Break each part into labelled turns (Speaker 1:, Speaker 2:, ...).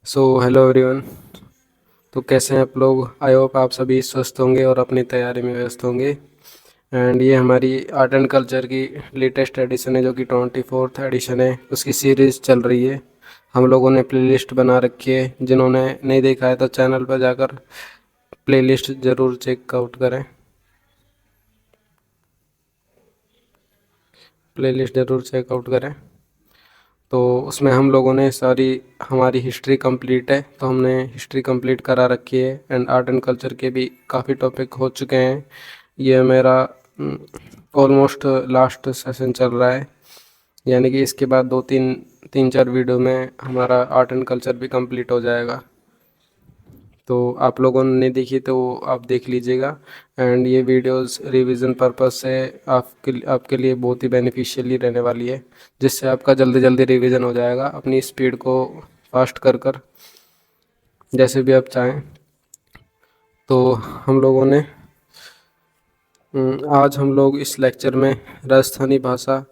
Speaker 1: Hello everyone. तो कैसे हैं आप लोग? आई होप आप सभी स्वस्थ होंगे और अपनी तैयारी में व्यस्त होंगे। एंड ये हमारी आर्ट एंड कल्चर की लेटेस्ट एडिशन है, जो कि 24th एडिशन है। उसकी सीरीज़ चल रही है। हम लोगों ने प्लेलिस्ट बना रखी है। जिन्होंने नहीं देखा है तो चैनल पर जाकर प्लेलिस्ट ज़रूर चेकआउट करें। प्लेलिस्ट ज़रूर चेकआउट करें। तो उसमें हम लोगों ने सारी हमारी हिस्ट्री कंप्लीट है, तो हमने हिस्ट्री कंप्लीट करा रखी है। एंड आर्ट एंड कल्चर के भी काफ़ी टॉपिक हो चुके हैं। ये मेरा ऑलमोस्ट लास्ट सेशन चल रहा है, यानी कि इसके बाद दो तीन तीन चार वीडियो में हमारा आर्ट एंड कल्चर भी कंप्लीट हो जाएगा। तो आप लोगों ने नहीं देखी तो आप देख लीजिएगा। एंड ये वीडियोस रिवीजन पर्पस से आपके लिए बहुत ही बेनिफिशियली रहने वाली है, जिससे आपका जल्दी जल्दी रिवीजन हो जाएगा अपनी स्पीड को फास्ट कर कर, जैसे भी आप चाहें। तो हम लोगों ने आज हम लोग इस लेक्चर में राजस्थानी भाषा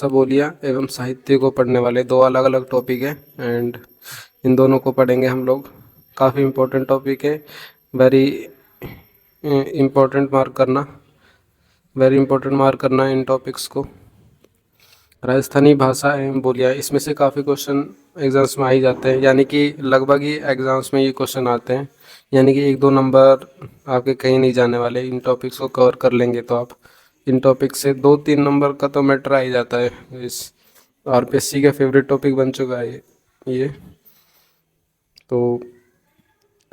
Speaker 1: बोलियाँ एवं साहित्य को पढ़ने वाले दो अलग अलग टॉपिक है। एंड इन दोनों को पढ़ेंगे हम लोग। काफ़ी इम्पोर्टेंट टॉपिक है। वेरी इम्पोर्टेंट मार्क करना, वेरी इम्पोर्टेंट मार्क करना इन टॉपिक्स को। राजस्थानी भाषा एवं बोलियाँ, इसमें से काफ़ी क्वेश्चन एग्ज़ाम्स में आ ही जाते हैं, यानी कि लगभग ही एग्ज़ाम्स में ये क्वेश्चन आते हैं। यानी कि एक दो नंबर आपके कहीं नहीं जाने वाले। इन टॉपिक्स को कवर कर लेंगे तो आप इन टॉपिक से 2-3 नंबर का तो मैटर आ ही जाता है। इस आरपीएससी का फेवरेट टॉपिक बन चुका है ये। तो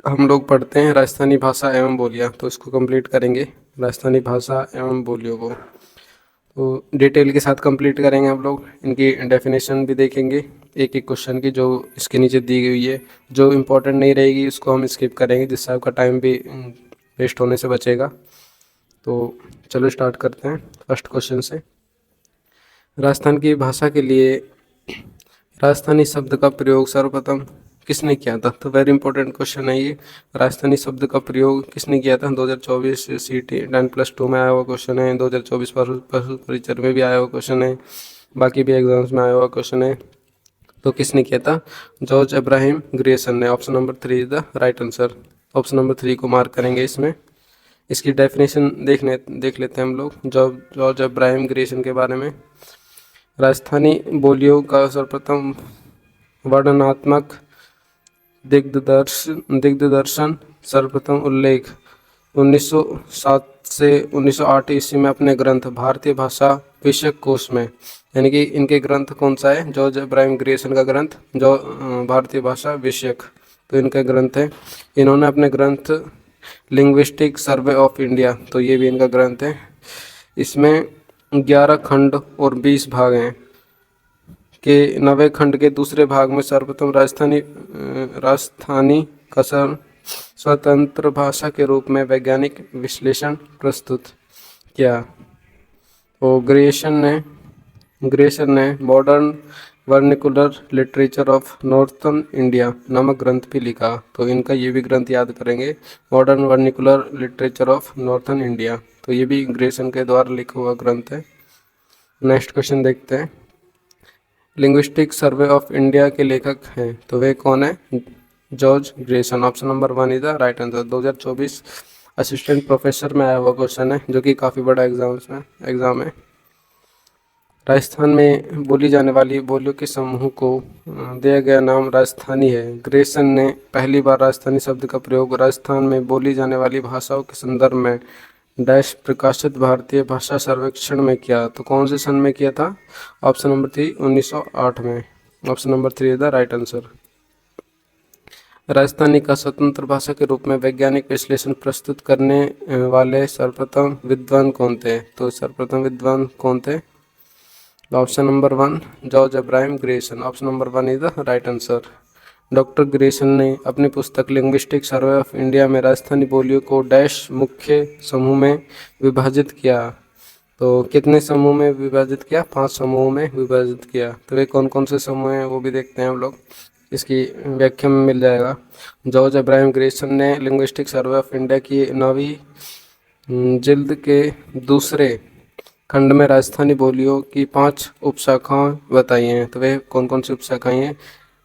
Speaker 1: हम लोग पढ़ते हैं राजस्थानी भाषा एवं बोलियाँ, तो इसको कंप्लीट करेंगे, राजस्थानी भाषा एवं बोलियों को। तो डिटेल के साथ कंप्लीट करेंगे हम लोग। इनकी डेफिनेशन भी देखेंगे एक एक क्वेश्चन की, जो इसके नीचे दी गई है। जो इम्पोर्टेंट नहीं रहेगी उसको हम स्किप करेंगे, जिससे आपका टाइम भी वेस्ट होने से बचेगा। तो चलो स्टार्ट करते हैं फर्स्ट क्वेश्चन से। राजस्थान की भाषा के लिए राजस्थानी शब्द का प्रयोग सर्वप्रथम किसने किया था? तो वेरी इंपॉर्टेंट क्वेश्चन है ये। राजस्थानी शब्द का प्रयोग किसने किया था? 2024 CT 10+2 में आया हुआ क्वेश्चन है। 2024 पशु परिचर में भी आया हुआ क्वेश्चन है। बाकी भी एग्जाम्स में आया हुआ क्वेश्चन है। तो किसने किया था? जॉर्ज अब्राहम ग्रियर्सन ने। Option number 3 is the right answer. Option number 3 को मार्क करेंगे इसमें। इसकी डेफिनेशन देख लेते हैं हम लोग जॉर्ज अब्राहम ग्रियर्सन के बारे में। राजस्थानी बोलियों का सर्वप्रथम वर्णनात्मक दिग्दर्शन सर्वप्रथम उल्लेख 1907 से 1908 ईस्वी में अपने ग्रंथ भारतीय भाषा विषयक कोश में। यानी कि इनके ग्रंथ कौन सा है? जॉर्ज अब्राहम ग्रियर्सन का ग्रंथ जो भारतीय भाषा विषयक, तो इनका ग्रंथ है। इन्होंने अपने ग्रंथ लिंग्विस्टिक सर्वे ऑफ इंडिया, तो ये भी इनका ग्रंथ है। इसमें 11 खंड और 20 भाग हैं। के 9वें खंड के दूसरे भाग में सर्वप्रथम राजस्थानी का स्वतंत्र भाषा के रूप में वैज्ञानिक विश्लेषण प्रस्तुत किया। तो ग्रेशन ने modern vernacular literature of northern India नामक ग्रंथ भी लिखा। तो इनका ये भी ग्रंथ याद करेंगे, modern vernacular literature of northern India. तो ये भी ग्रेशन के द्वारा लिखा हुआ ग्रंथ है। नेक्स्ट क्वेश्चन देखते हैं। लिंग्विस्टिक सर्वे ऑफ इंडिया के लेखक हैं, तो वे कौन है? George Grayson. Option number 1 is the right answer. 2024 assistant professor में आया हुआ क्वेश्चन है, जो कि काफ़ी बड़ा एग्जाम है। राजस्थान में बोली जाने वाली बोलियों के समूह को दिया गया नाम राजस्थानी है। ग्रेसन ने पहली बार राजस्थानी शब्द का प्रयोग राजस्थान में बोली जाने वाली भाषाओं के संदर्भ में डैश प्रकाशित भारतीय भाषा सर्वेक्षण में किया। तो कौन से सन में किया था? ऑप्शन नंबर 3 1908 में। Option number 3 is the right answer. Rajasthani का स्वतंत्र भाषा के रूप में वैज्ञानिक विश्लेषण प्रस्तुत करने वाले सर्वप्रथम विद्वान कौन थे? तो सर्वप्रथम विद्वान कौन थे? Option number 1 George Abraham Grayson. Option number 1 is the right answer. Doctor Grayson ने अपनी पुस्तक लिंग्विस्टिक सर्वे ऑफ इंडिया में राजस्थानी बोलियों को डैश मुख्य समूह में विभाजित किया। तो कितने समूह में विभाजित किया? 5 समूहों में विभाजित किया। तो वे कौन कौन से समूह हैं वो भी देखते हैं हम लोग, इसकी व्याख्या में मिल जाएगा। जॉर्ज अब्राहम ग्रेसन ने लिंग्विस्टिक सर्वे ऑफ इंडिया की 9वीं जिल्द के दूसरे खंड में राजस्थानी बोलियों की 5 उपशाखाएं बताई हैं। तो वे कौन कौन सी उपशाखाएं हैं?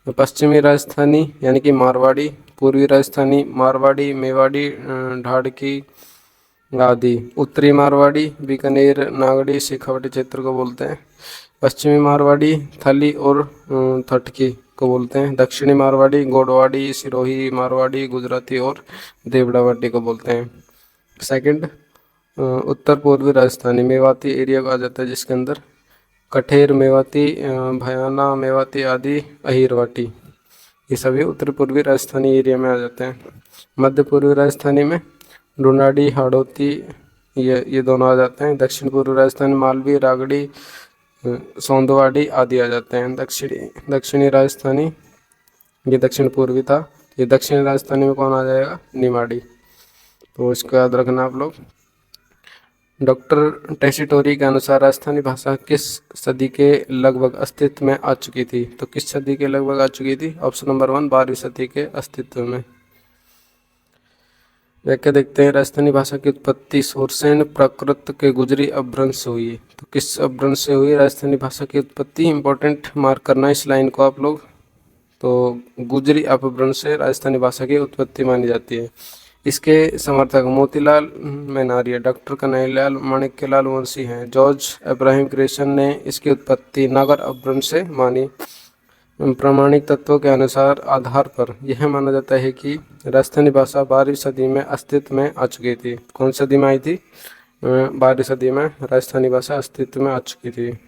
Speaker 1: पश्चिमी राजस्थानी यानी कि मारवाड़ी, पूर्वी राजस्थानी मारवाड़ी, मेवाड़ी, ढाड़की आदि। उत्तरी मारवाड़ी बीकानेर, नागड़ी, शेखावटी क्षेत्र को बोलते हैं। पश्चिमी मारवाड़ी थली और थटकी को बोलते हैं। दक्षिणी मारवाड़ी गोडवाड़ी, सिरोही मारवाड़ी, गुजराती और देवड़ावाटी को बोलते हैं। सेकंड, उत्तर पूर्वी राजस्थानी मेवाती एरिया आ जाता है, जिसके अंदर कठेर मेवाती, भयाना मेवाती आदि, अहिरवाटी, ये सभी उत्तर पूर्वी राजस्थानी एरिया में आ जाते हैं। मध्य पूर्वी राजस्थानी में ढूंढाड़ी, हाड़ौती, ये दोनों आ जाते हैं। दक्षिण पूर्वी राजस्थानी मालवी, रागड़ी, सौंदवाड़ी आदि आ जाते हैं। दक्षिणी राजस्थानी, ये दक्षिण पूर्वी था। ये दक्षिणी राजस्थानी में कौन आ जाएगा? निमाड़ी। तो इसको याद रखना आप लोग। डॉक्टर टेसिटोरी के अनुसार राजस्थानी भाषा किस सदी के लगभग अस्तित्व में आ चुकी थी? तो किस सदी के लगभग आ चुकी थी? ऑप्शन नंबर 1, 12वीं सदी के अस्तित्व में। व्याख्या देखते हैं। राजस्थानी भाषा की उत्पत्ति शूरसेन प्राकृत के गुजरी अपभ्रंश से हुई। तो किस अपभ्रंश से हुई राजस्थानी भाषा की उत्पत्ति? इंपॉर्टेंट मार्क करना इस लाइन को आप लोग। तो गुजरी अपभ्रंश से राजस्थानी भाषा की उत्पत्ति मानी जाती है। इसके समर्थक मोतीलाल मेनारिया, डॉक्टर कन्हैयालाल माणिक्यलाल वंशी हैं। जॉर्ज अब्राहम क्रेशन ने इसकी उत्पत्ति नागर अपभ्रंश से मानी। प्रामाणिक तत्वों के अनुसार आधार पर यह माना जाता है कि राजस्थानी भाषा 12वीं सदी में अस्तित्व में आ चुकी थी। कौन सी सदी में आई थी? 12वीं सदी में राजस्थानी भाषा अस्तित्व में आ चुकी थी,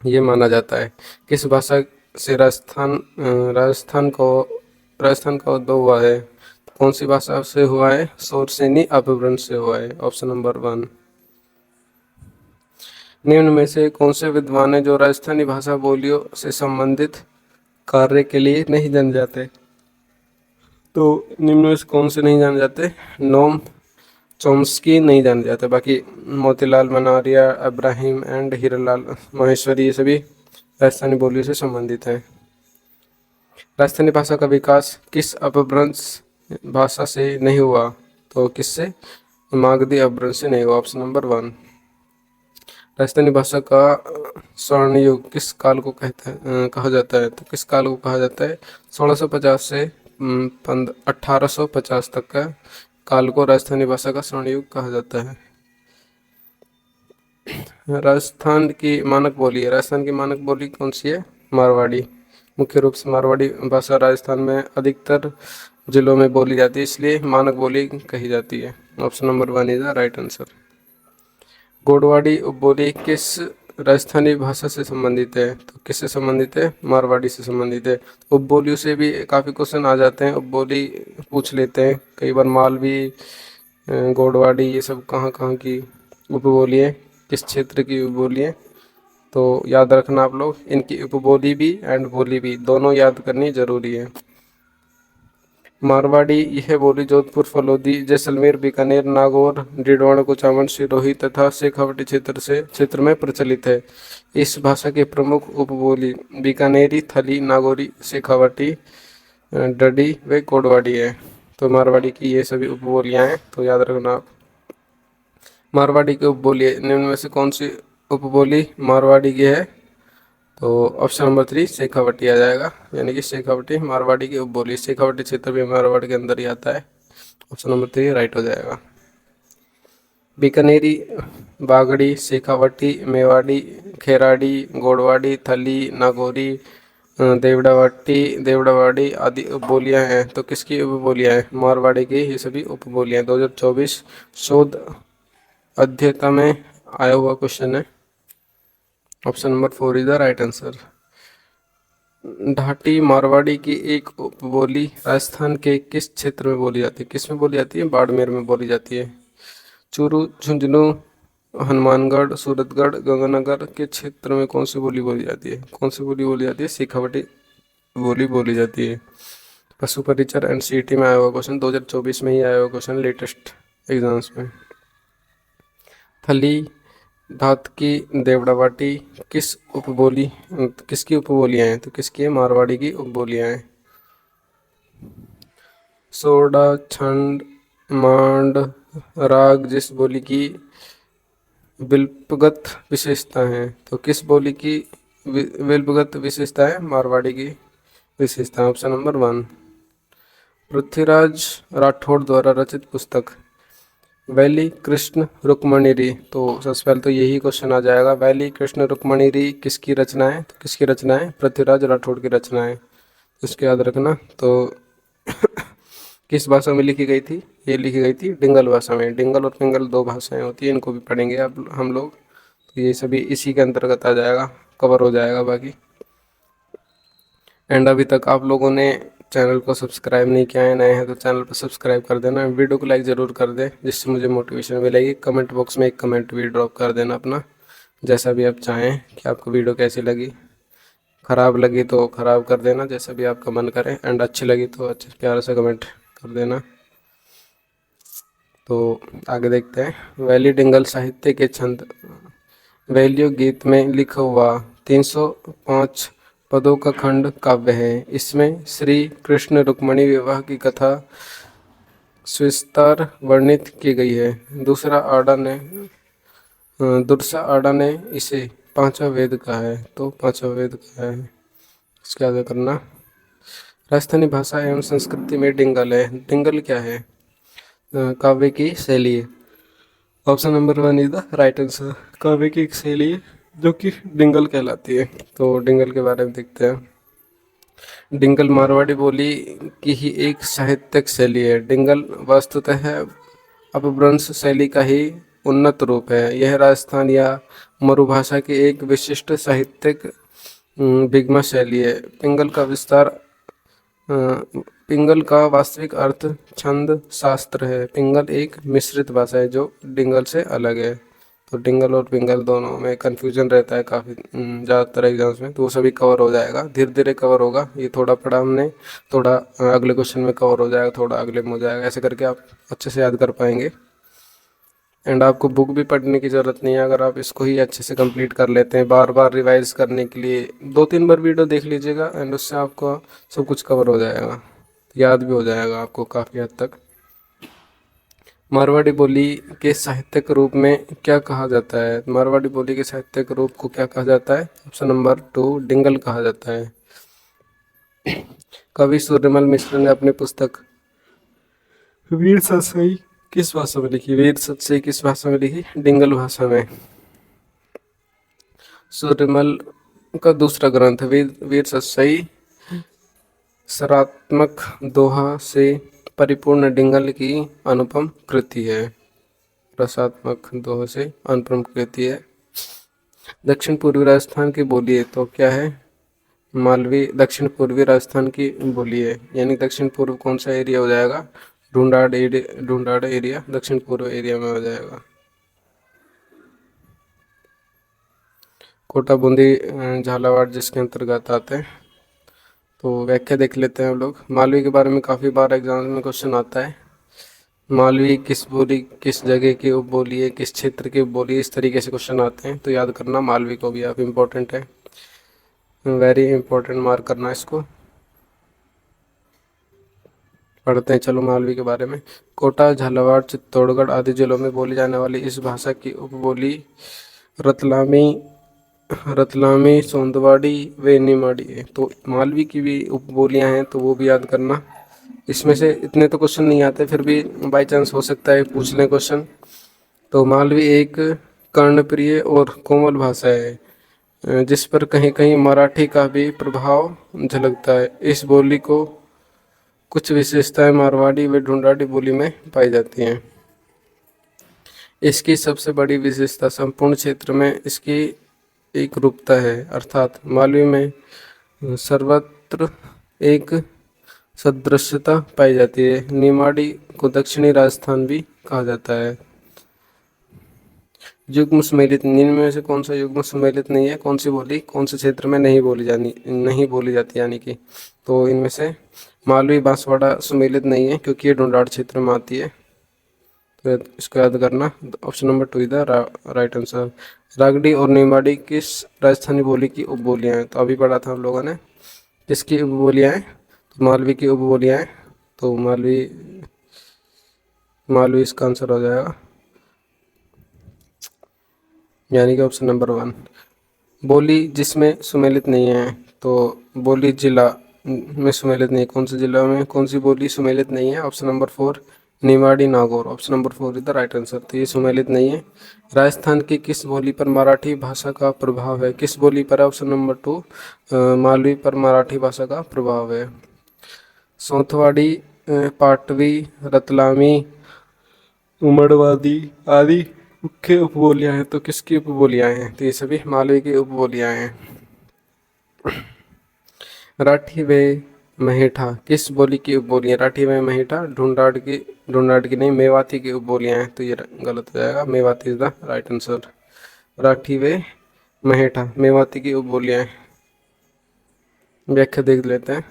Speaker 1: ये माना जाता है। किस भाषा से राजस्थान का उद्भव हुआ है? कौन सी भाषा से हुआ है? शूरसेनी अपभ्रंश से हुआ है। Option number 1। निम्न में से कौन से विद्वान हैं जो राजस्थानी भाषा बोलियों से संबंधित कार्य के लिए नहीं जाने जाते? तो निम्न में से कौन से नहीं जाने जाते? नोम चॉम्स्की नहीं जाने जाते, बाकी मोतीलाल मनारिया, अब्राहिम एंड हीरालाल माहेश्वरी, ये सभी राजस्थानी बोलियों से संबंधित हैं। राजस्थानी भाषा का विकास किस अपभ्रंश भाषा से नहीं हुआ? तो किससे? मागधी अपभ्रंश से नहीं हुआ। Option number 1। राजस्थानी भाषा का स्वर्ण युग किस काल को कहा जाता है? तो किस काल को कहा जाता है? 1650 से 1850 तक का काल को राजस्थानी भाषा का स्वर्ण युग कहा जाता है। राजस्थान की मानक बोली है। राजस्थान की मानक बोली कौन सी है? मारवाड़ी। मुख्य रूप से मारवाड़ी भाषा राजस्थान में अधिकतर जिलों में बोली जाती है, इसलिए मानक बोली कही जाती है। Option number 1 is the right answer. Godwari उपबोली किस राजस्थानी भाषा से संबंधित है? तो किससे संबंधित है? मारवाड़ी से संबंधित है। उपबोलियों से भी काफ़ी क्वेश्चन आ जाते हैं, उपबोली पूछ लेते हैं कई बार। मालवी, गोडवाड़ी, ये सब कहाँ कहाँ की उपबोली है, किस क्षेत्र की उपबोली है? तो याद रखना आप लोग, इनकी उपबोली भी एंड बोली भी दोनों याद करनी जरूरी है। मारवाड़ी यह बोली जोधपुर, फलोदी, जैसलमेर, बीकानेर, नागौर, डीडवाना, कुचामन, सिरोही तथा शेखावटी क्षेत्र में प्रचलित है। इस भाषा की प्रमुख उपबोली बीकानेरी, थली, नागौरी, शेखावटी, डडी व कोडवाड़ी है। तो मारवाड़ी की ये सभी उपबोलियां हैं, तो याद रखना आप। मारवाड़ी की उपबोली निम्न में से कौन सी उपबोली मारवाड़ी की है? तो ऑप्शन नंबर 3 शेखावटी आ जाएगा, यानी कि शेखावटी मारवाड़ी की उपबोली। शेखावटी क्षेत्र भी मारवाड़ के अंदर ही आता है। ऑप्शन नंबर 3 राइट हो जाएगा। बीकानेरी, बागड़ी, शेखावटी, मेवाड़ी, खेराड़ी, गोडवाड़ी, थली, नागौरी, देवड़ावाड़ी आदि उपबोलियां हैं। तो किसकी उपबोलियां हैं? मारवाड़ी की ये सभी उपबोलियां। 2024 शोध अध्ययता में आया हुआ क्वेश्चन है। Option number 4 is the right answer. Dhati Marwari की एक उपबोली राजस्थान के किस क्षेत्र में बोली जाती है? किस में बोली जाती है? बाड़मेर में बोली जाती है। चूरू, झुंझुनू, हनुमानगढ़, सूरतगढ़, गंगानगर के क्षेत्र में कौन सी बोली बोली जाती है? कौन सी बोली बोली जाती है? शेखावटी बोली बोली जाती है। पशु परिचर एनसीईटी में आया हुआ क्वेश्चन, 2024 में ही आया हुआ क्वेश्चन, लेटेस्ट एग्जाम्स में। थली, धातकी, देवड़ावाटी किसकी उपबोलियां हैं? तो किसकी है? मारवाड़ी की उपबोलियां हैं। सोडा, छंद, मांड, राग जिस बोली की विल्पगत विशेषता है, तो किस बोली की विल्पगत विशेषता है? मारवाड़ी की विशेषता ऑप्शन नंबर 1। पृथ्वीराज राठौड़ द्वारा रचित पुस्तक वैली कृष्ण रुक्मणी री। तो सबसे पहले तो यही क्वेश्चन आ जाएगा, वैली कृष्ण रुक्मणी री किसकी रचना है? तो किसकी रचना है? पृथ्वीराज राठौड़ की रचना है, इसको याद रखना। तो किस भाषा में लिखी गई थी? ये लिखी गई थी डिंगल भाषा में। डिंगल और पिंगल दो भाषाएं होती हैं, इनको भी पढ़ेंगे अब हम लोग। तो ये सभी इसी के अंतर्गत आ जाएगा, कवर हो जाएगा बाकी। एंड अभी तक आप लोगों ने चैनल को सब्सक्राइब नहीं किया है, नए हैं तो चैनल को सब्सक्राइब कर देना, वीडियो को लाइक ज़रूर कर दें जिससे मुझे मोटिवेशन मिलेगी। कमेंट बॉक्स में एक कमेंट भी ड्रॉप कर देना अपना, जैसा भी आप चाहें कि आपको वीडियो कैसी लगी। ख़राब लगी तो ख़राब कर देना, जैसा भी आपका मन करे। एंड अच्छी लगी तो अच्छे प्यार से कमेंट कर देना। तो आगे देखते हैं। वैली डिंगल साहित्य के छंद वैल्यू गीत में लिखा हुआ 305 पदों का खंड काव्य है। इसमें श्री कृष्ण रुक्मणी विवाह की कथा सविस्तर वर्णित की गई है। दुर्सा आडा ने इसे पांचवा वेद कहा है। तो पांचवा वेद कहा है, इसके आगे करना। राजस्थानी भाषा एवं संस्कृति में डिंगल है। डिंगल क्या है? काव्य की शैली है। Option number 1 is the right answer. काव्य की एक शैली है जो कि डिंगल कहलाती है। तो डिंगल के बारे में देखते हैं। डिंगल मारवाड़ी बोली की ही एक साहित्यिक शैली है। डिंगल वस्तुतः अपभ्रंश शैली का ही उन्नत रूप है। यह राजस्थान या मरुभाषा की एक विशिष्ट साहित्यिक विगमा शैली है। पिंगल का वास्तविक अर्थ छंद शास्त्र है। पिंगल एक मिश्रित भाषा है जो डिंगल से अलग है। तो डिंगल और पिंगल दोनों में कन्फ्यूजन रहता है काफ़ी ज़्यादातर एग्जाम्स में, तो वो सभी कवर हो जाएगा, धीरे धीरे कवर होगा। ये थोड़ा पढ़ा हमने, थोड़ा अगले क्वेश्चन में कवर हो जाएगा, थोड़ा अगले में हो जाएगा, ऐसे करके आप अच्छे से याद कर पाएंगे। एंड आपको बुक भी पढ़ने की ज़रूरत नहीं है अगर आप इसको ही अच्छे से कंप्लीट कर लेते हैं। बार बार रिवाइज करने के लिए 2-3 बार वीडियो देख लीजिएगा एंड उससे आपको सब कुछ कवर हो जाएगा, याद भी हो जाएगा आपको काफ़ी हद तक। मारवाड़ी बोली के साहित्यिक रूप में क्या कहा जाता है? मारवाड़ी बोली के साहित्यिक रूप को क्या कहा जाता है? ऑप्शन नंबर 2 डिंगल कहा जाता है। कवि सूर्यमल मिश्र ने अपनी पुस्तक वीर सतसई किस भाषा में लिखी? वीर सतसई किस भाषा में लिखी? डिंगल भाषा में। सूर्यमल का दूसरा ग्रंथ वीर सतसई सरात्मक दोहा से परिपूर्ण डिंगल की अनुपम कृति है। रसात्मक दोहा से अनुपम कृति है। दक्षिण पूर्वी राजस्थान की बोली है तो क्या है? मालवी दक्षिण पूर्वी राजस्थान की बोली है, यानी दक्षिण पूर्व कौन सा एरिया हो जाएगा? ढूंढाड़ एरिया दक्षिण पूर्व एरिया में हो जाएगा। कोटा बूंदी झालावाड़ जिसके अंतर्गत आते हैं। तो व्याख्या देख लेते हैं हम लोग। मालवी के बारे में काफ़ी बार एग्जाम में क्वेश्चन आता है। मालवी किस बोली, किस जगह की उपबोली है, किस क्षेत्र की उपबोली है, इस तरीके से क्वेश्चन आते हैं। तो याद करना मालवी को भी आप, इम्पोर्टेंट है, वेरी इंपॉर्टेंट, मार्क करना इसको। पढ़ते हैं चलो मालवी के बारे में। कोटा झालावाड़ चित्तौड़गढ़ आदि जिलों में बोली जाने वाली इस भाषा की उपबोली रतलामी सोंदवाड़ी व निमाड़ी है। तो मालवी की भी उपबोलियाँ हैं तो वो भी याद करना। इसमें से इतने तो क्वेश्चन नहीं आते, फिर भी बाई चांस हो सकता है पूछ लें क्वेश्चन। तो मालवी एक कर्णप्रिय और कोमल भाषा है जिस पर कहीं कहीं मराठी का भी प्रभाव झलकता है। इस बोली को कुछ विशेषताएं मारवाड़ी व ढूंढाड़ी बोली में पाई जाती हैं। इसकी सबसे बड़ी विशेषता संपूर्ण क्षेत्र में इसकी एक रूपता है, अर्थात मालवी में सर्वत्र एक सदृशता पाई जाती है। निमाड़ी को दक्षिणी राजस्थान भी कहा जाता है। युग्म सुमेलित, निम्न में से कौन सा युग्म सुमेलित नहीं है? कौन सी बोली कौन से क्षेत्र में नहीं बोली जाती यानी कि, तो इनमें से मालवी बांसवाड़ा सुमेलित नहीं है क्योंकि ये ढूंढाड़ क्षेत्र में आती है। तो इसको याद करना। Option number 2 is the right answer. Ragdi और निमाड़ी किस राजस्थानी बोली की उपबोलियाँ हैं? तो अभी पढ़ा था हम लोगों ने, किसकी उपबोलियाँ हैं? तो मालवी की उपबोलियाँ हैं। तो मालवी इसका आंसर हो जाएगा, यानी कि ऑप्शन नंबर 1। बोली जिसमें सुमेलित नहीं है तो बोली जिला में सुमेलित नहीं, कौन से जिला में कौन सी बोली सुमेलित नहीं है? Option number 4 Nimadi Nagaur, option number 4 is the right answer. तो ये सुमेलित नहीं है। राजस्थान की किस बोली पर मराठी भाषा का प्रभाव है? किस बोली पर? ऑप्शन नंबर 2 मालवी पर मराठी भाषा का प्रभाव है। सोंथवाड़ी, पाटवी, रतलामी, उमड़वादी आदि मुख्य उपबोलियां हैं। तो किसकी उपबोलियां हैं? तो ये सभी मालवी की उपबोलियां हैं। राठी व महेठा किस बोली की उपबोलियां? राठी व महेठा ढूंढाड़ की नहीं, मेवाती की उपबोलियां हैं। तो ये गलत हो जाएगा, Mewati is the right answer. Rathi व महेठा मेवाती की उपबोलियां हैं। व्याख्या देख लेते हैं।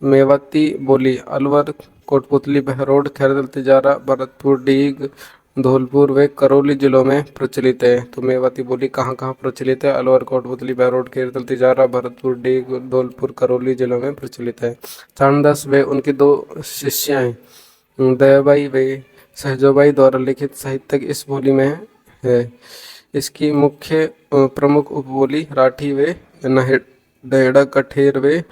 Speaker 1: मेवाती बोली अलवर, कोटपुतली, बहरोड, खैरदल, तिजारा, भरतपुर, डीग, धौलपुर व करौली जिलों में प्रचलित है। तो मेवाती बोली कहाँ कहाँ प्रचलित है? अलवर, कोटपुतली, बहरोड, खैरदल, तिजारा, भरतपुर, डीग, धौलपुर, करौली जिलों में प्रचलित है। चारणदास व उनकी दो शिष्याएं दयाबाई व सहजोबाई द्वारा लिखित साहित्यक इस बोली में है। इसकी मुख्य प्रमुख उपबोली राठी व नहेड़ा, कठेर व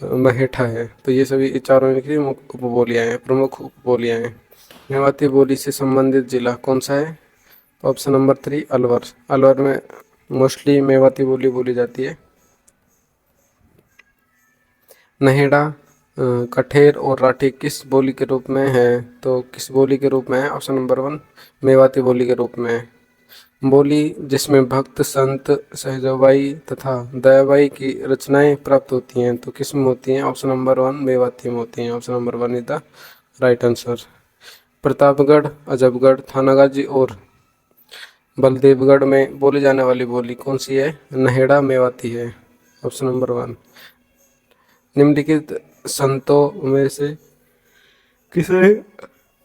Speaker 1: महेठा है। तो ये सभी चारों की उपबोलियां हैं, प्रमुख उपबोलियां हैं। मेवाती बोली से संबंधित जिला कौन सा है? Option number 3 Alwar. अलवर में मोस्टली मेवाती बोली बोली जाती है। नहेड़ा, कठेर और राठी किस बोली के रूप में है? तो किस बोली के रूप में है? ऑप्शन नंबर 1 मेवाती बोली के रूप में है। बोली जिसमें भक्त, संत, सहजबाई तथा दयाबाई की रचनाएं प्राप्त होती हैं। तो किस में होती हैं? ऑप्शन नंबर 1 मेवाती में होती हैं। Option number 1 is the right answer. Pratapgarh, Ajabgarh, Thanagazi और बलदेवगढ़ में बोली जाने वाली बोली कौन सी है? नहेड़ा मेवाती है। Option number 1। निम्नलिखित संतों में से किसने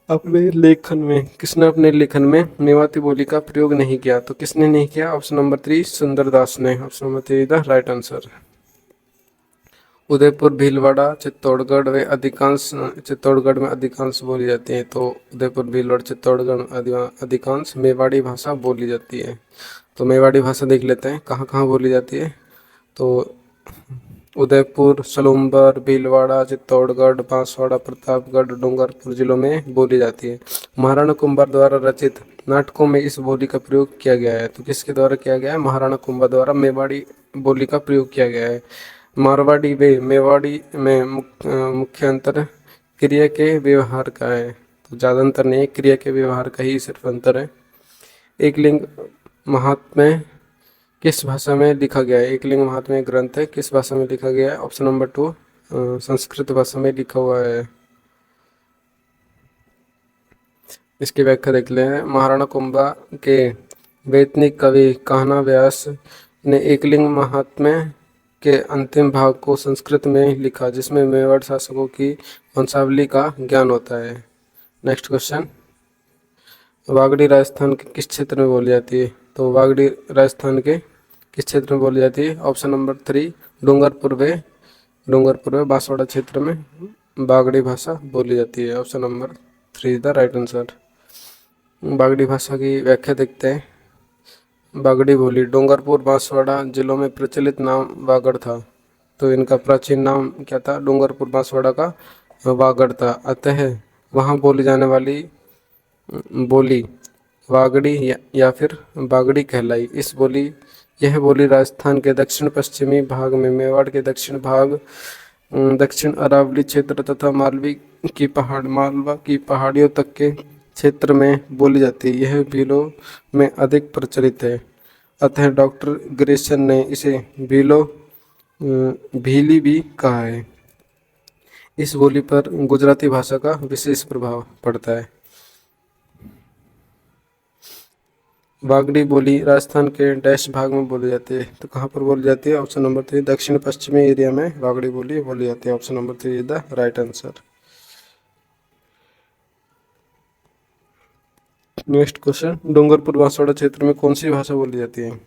Speaker 1: किसने अपने लेखन में मेवाती बोली का प्रयोग नहीं किया? तो किसने नहीं किया? ऑप्शन नंबर 3 सुंदरदास ने। Option number 3 the right answer. Udaipur, Bhilwara, Chittorgarh व चित्तौड़गढ़ में अधिकांश बोली जाती है। तो उदयपुर, भीलवाड़ा, चित्तौड़गढ़ अधिकांश मेवाड़ी भाषा बोली जाती है। तो मेवाड़ी भाषा देख लेते हैं कहाँ कहाँ बोली जाती है। तो उदयपुर, सलूम्बर, भीलवाड़ा, चित्तौड़गढ़, बांसवाड़ा, प्रतापगढ़, डूंगरपुर जिलों में बोली जाती है। महाराणा कुंभार द्वारा रचित नाटकों में इस बोली का प्रयोग किया गया है। तो किसके द्वारा किया गया है? महाराणा कुंभार द्वारा मेवाड़ी बोली का प्रयोग किया गया है। मारवाड़ी व मेवाड़ी में मुख्य अंतर क्रिया के व्यवहार का है। तो ज़्यादा अंतर नहीं है, क्रिया के व्यवहार का ही सिर्फ अंतर है। एकलिंग महात्म्य किस भाषा में लिखा गया है? एकलिंग महात्म्य ग्रंथ है, किस भाषा में लिखा गया है? ऑप्शन नंबर 2 संस्कृत भाषा में लिखा हुआ है। इसकी व्याख्या देख लें। महाराणा कुंभा के वैतनिक कवि कान्हा व्यास ने एकलिंग महात्म्य के अंतिम भाग को संस्कृत में लिखा, जिसमें मेवाड़ शासकों की वंशावली का ज्ञान होता है। नेक्स्ट क्वेश्चन, वागड़ी राजस्थान के किस क्षेत्र में बोली जाती है? तो वागड़ी राजस्थान के किस क्षेत्र में बोली जाती है? ऑप्शन नंबर 3 डूंगरपुर व बांसवाड़ा क्षेत्र में बागड़ी भाषा बोली जाती है। Option number 3 is the right answer. Bagri भाषा की व्याख्या देखते हैं। बागड़ी बोली डूंगरपुर, बांसवाड़ा जिलों में प्रचलित नाम वागड़ था। तो इनका प्राचीन नाम क्या था? डूंगरपुर, बांसवाड़ा का वागड़ था। अतः वहाँ बोली जाने वाली बोली वागड़ी या फिर बागड़ी कहलाई। यह बोली राजस्थान के दक्षिण पश्चिमी भाग में, मेवाड़ के दक्षिण भाग, दक्षिण अरावली क्षेत्र तथा मालवा की पहाड़ियों तक के क्षेत्र में बोली जाती है। यह भीलों में अधिक प्रचलित है। अतः डॉक्टर ग्रेसन ने इसे भीली भी कहा है। इस बोली पर गुजराती भाषा का विशेष प्रभाव पड़ता है। वागड़ी बोली राजस्थान के डैश भाग में बोली जाती है। तो कहाँ पर बोली जाती है? ऑप्शन नंबर 3 दक्षिण पश्चिमी एरिया में वागड़ी बोली जाती है। Option number 3 is the right answer. Next question, Dungarpur Banswara क्षेत्र में कौन सी भाषा बोली जाती है?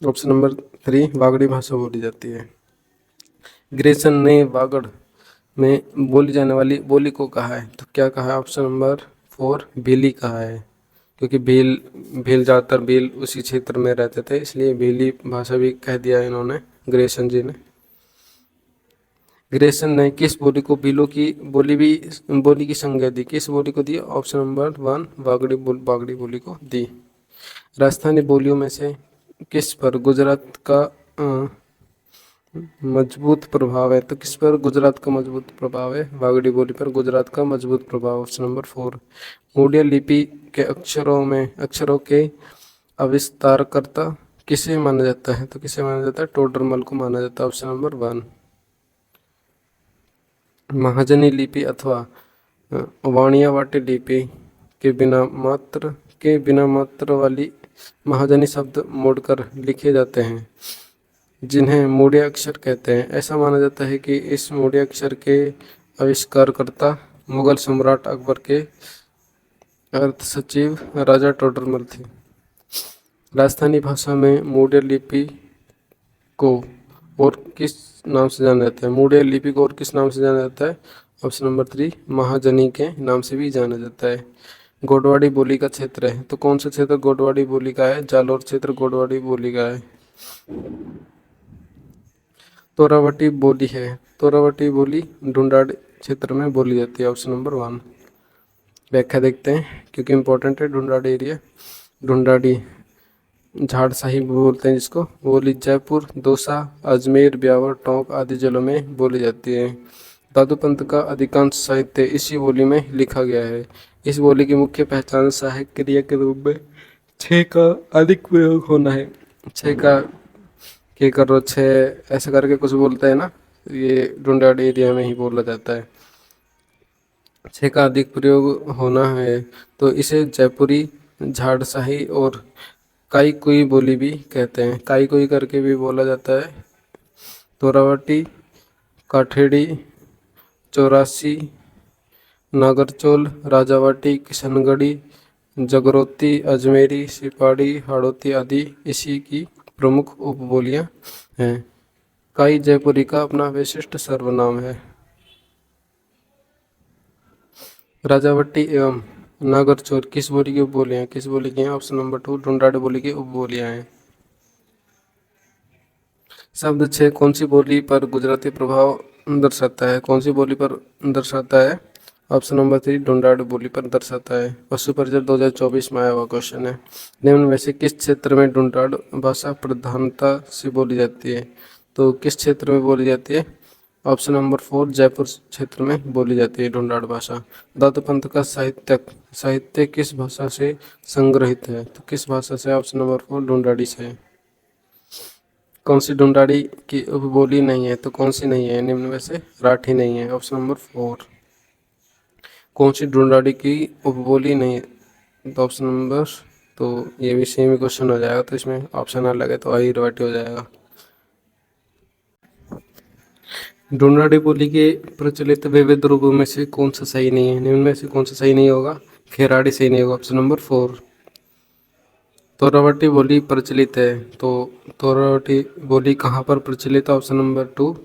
Speaker 1: ऑप्शन नंबर 3 वागड़ी भाषा बोली जाती है। ग्रेसन ने वागड़ में बोली जाने वाली बोली को कहा है। तो क्या कहा है? ऑप्शन नंबर 4 भीली कहा है, क्योंकि भील ज़्यादातर भील उसी क्षेत्र में रहते थे, इसलिए भीली भाषा भी कह दिया इन्होंने, ग्रेसन जी ने। ग्रेसन ने किस बोली को बिलो की बोली की संज्ञा दी? किस बोली को दी? ऑप्शन नंबर 1 बागड़ी बोली को दी। राजस्थानी बोलियों में से किस पर गुजरात का मजबूत प्रभाव है? तो किस पर गुजरात का मजबूत प्रभाव है? बागड़ी बोली पर गुजरात का मजबूत प्रभाव। Option number 4। मोडिया लिपि के अक्षरों के आविष्कारकर्ता किसे माना जाता है? तो किसे माना जाता है? टोडरमल को माना जाता है। Option number 1। महाजनी लिपि अथवा वाणियावाटी लिपि के बिना मात्र वाली महाजनी शब्द मोड़कर लिखे जाते हैं, जिन्हें मूढ़ अक्षर कहते हैं। ऐसा माना जाता है कि इस मूढ़ अक्षर के आविष्कारकर्ता मुगल सम्राट अकबर के अर्थ सचिव राजा टोडरमल थे। राजस्थानी भाषा में मूढ़ लिपि को और किस नाम से जाना जाता है? मूढ़ लिपि को और किस नाम से जाना जाता है? ऑप्शन नंबर 3 महाजनी के नाम से भी जाना जाता है। गोडवाड़ी बोली का क्षेत्र है, तो कौन सा क्षेत्र गोडवाड़ी बोली का है? जालोर क्षेत्र गोडवाड़ी बोली का है। तोरावटी बोली है, तोरावटी बोली ढूंढाड़ी क्षेत्र में बोली जाती है। Option number 1। व्याख्या देखते हैं क्योंकि इंपॉर्टेंट है। ढूंढाड़ी एरिया, ढूंढाड़ी झाड़साही बोलते हैं जिसको, बोली जयपुर, दौसा, अजमेर, ब्यावर, टोंक आदि जिलों में बोली जाती है। दादूपंत का अधिकांश साहित्य इसी बोली में लिखा गया है। इस बोली की मुख्य पहचान सहायक क्रिया के रूप में छः का अधिक प्रयोग होना है। छः का के करो छः ऐसे करके कुछ बोलते हैं ना, ये ढूंढाड़ी एरिया में ही बोला जाता है। छः का अधिक प्रयोग होना है तो इसे जयपुरी, झाड़साही और काई कोई बोली भी कहते हैं। काई कोई करके भी बोला जाता है। तोरावटी, काठेड़ी, चौरासी, नागरचोल, राजावाटी, किशनगढ़ी, जगरोती, अजमेरी, सिपाड़ी, हाड़ौती आदि इसी की प्रमुख उपबोलियां हैं। काई जयपुरी का अपना विशिष्ट सर्वनाम है। राजावटी एवं नागरचोल किस बोली की उपबोलियां हैं? किस बोली की हैं? ऑप्शन नंबर 2 ढूंढाड़ी बोली की उपबोलियां हैं। शब्द 6 कौन सी बोली पर गुजराती प्रभाव दर्शाता है? कौन सी बोली पर दर्शाता है? ऑप्शन नंबर 3 ढूंढाड़ी बोली पर दर्शाता है। पशु परिचय 2024 में आया हुआ क्वेश्चन है। निम्न में से किस क्षेत्र में ढूंढाड़ भाषा प्रधानता से बोली जाती है? तो किस क्षेत्र में बोली जाती है? ऑप्शन नंबर 4 जयपुर क्षेत्र में बोली जाती है ढूंढाड़ भाषा। दादूपंत का साहित्य किस भाषा से संग्रहित है? तो किस भाषा से? ऑप्शन नंबर 4 ढूंढाड़ी से। कौन सी ढूंढाड़ी की उपबोली नहीं है? तो कौन सी नहीं है निम्न में से? राठी नहीं है। Option number 4। कौन सी ढूंढाड़ी की उपबोली नहीं है? तो ऑप्शन नंबर, तो ये भी सेम ही क्वेश्चन हो जाएगा, तो इसमें ऑप्शन अलग है तो आई राइट हो जाएगा। ढूंढाड़ी बोली के प्रचलित विविध रूपों में से कौन सा सही नहीं है? निम्न में से कौन सा सही नहीं होगा? खेराड़ी सही नहीं होगा। Option number 4। तोरावटी बोली प्रचलित है, तो तोरावटी बोली कहाँ पर प्रचलित है? ऑप्शन नंबर 2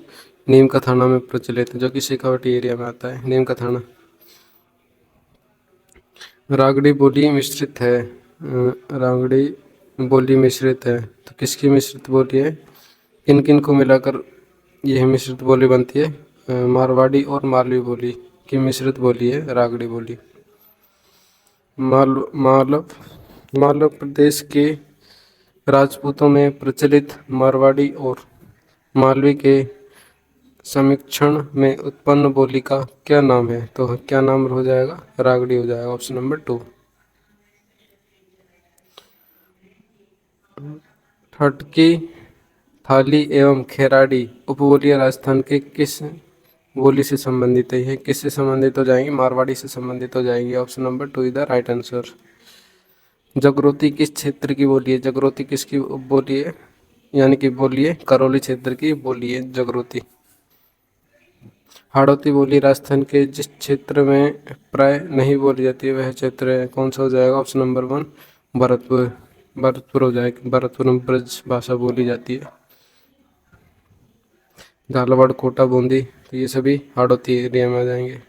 Speaker 1: नीम का थाना में प्रचलित है, जो कि शेखावाटी एरिया में आता है। नीम का थाना। रागड़ी बोली मिश्रित है, रागड़ी बोली मिश्रित है, तो किसकी मिश्रित बोली है? किन किन को मिलाकर यह मिश्रित बोली बनती है? मारवाड़ी और मालवी बोली की मिश्रित बोली है रागड़ी बोली। मालव प्रदेश के राजपूतों में प्रचलित मारवाड़ी और मालवी के समीक्षण में उत्पन्न बोली का क्या नाम है? तो क्या नाम हो जाएगा? रागड़ी हो जाएगा। Option number 2। ठटकी, थाली एवं खेराड़ी उपबोलियां राजस्थान के किस बोली से संबंधित है? किससे संबंधित हो जाएंगी? मारवाड़ी से संबंधित हो जाएंगी। Option number 2 is the right answer. Jagroti किस क्षेत्र की बोली है? जगरोती किसकी बोली है? यानी कि बोली है करौली क्षेत्र की बोली है जगरोती। हाड़ौती बोली राजस्थान के जिस क्षेत्र में प्राय नहीं बोली जाती है वह क्षेत्र है, कौन सा हो जाएगा? Option number 1 Bharatpur. भरतपुर हो जाएगा। भरतपुर में ब्रज भाषा बोली जाती है। झालावाड़, कोटा, बूंदी, तो ये सभी हाड़ौती एरिया में आ जाएंगे।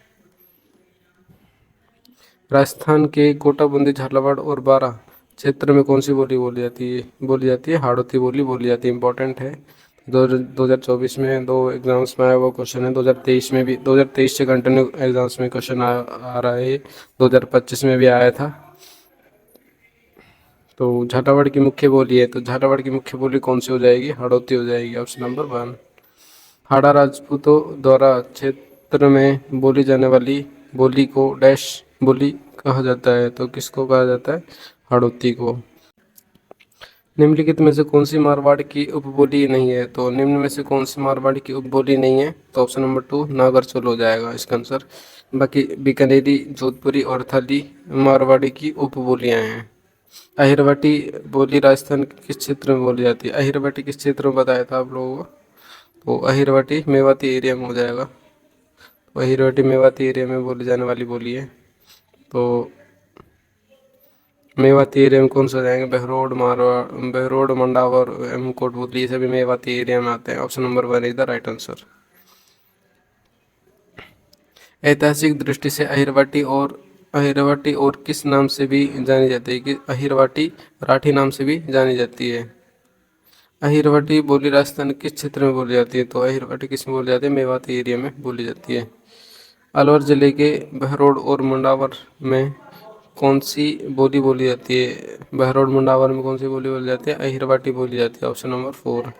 Speaker 1: राजस्थान के कोटा, बूंदी, झालावाड़ और बारां क्षेत्र में कौन सी बोली बोली जाती है? हाड़ौती बोली बोली जाती है। इंपॉर्टेंट है, 2024 में 2 एग्ज़ाम्स में आया वो क्वेश्चन है, 2023 में भी, 2023 से कंटिन्यू एग्ज़ाम्स में क्वेश्चन आ रहा है, 2025 में भी आया था। तो झालावाड़ की मुख्य बोली है, तो झालावाड़ की मुख्य बोली कौन सी हो जाएगी? हाड़ौती हो जाएगी, ऑप्शन नंबर 1। हाड़ा राजपूतों द्वारा क्षेत्र में बोली जाने वाली बोली को डैश बोली कहा जाता है, तो किसको कहा जाता है? हाड़ौती को। निम्नलिखित में से कौन सी मारवाड़ की उपबोली नहीं है? तो निम्न में से कौन सी मारवाड़ की उपबोली नहीं है? तो ऑप्शन नंबर 2 नागरचोल हो जाएगा इसका आंसर। बाकी बीकानेरी, जोधपुरी और थली मारवाड़ी की उपबोलियां हैं। अहिरवटी बोली राजस्थान के किस क्षेत्र में बोली जाती है? अहिरवटी किस क्षेत्र में बताया था आप लोगों को? तो अहिरवटी मेवाती एरिया में हो जाएगा। तो अहिरवटी मेवाती एरिया में बोली जाने वाली बोली है। तो मेवाती एरिया में कौन सा हो जाएंगे? बहरोड, मारवाड़, बहरोड, मंडावर एवं कोटपुतली, ये सभी मेवाती एरिया में आते हैं। Option number 1 is the right answer. ऐतिहासिक दृष्टि से अहिरवाटी और किस नाम से भी जानी जाती है? कि अहिरवाटी राठी नाम से भी जानी जाती है। अहिरवाटी बोली राजस्थान किस क्षेत्र में बोली जाती है? तो अहिरवाटी किस में बोली जाती है? मेवाती एरिया में बोली जाती है। अलवर जिले के बहरोड और मुंडावर में कौन सी बोली बोली जाती है? बहरोड मुंडावर में कौन सी बोली बोली जाती है? अहिरवाटी बोली जाती है, ऑप्शन नंबर 4।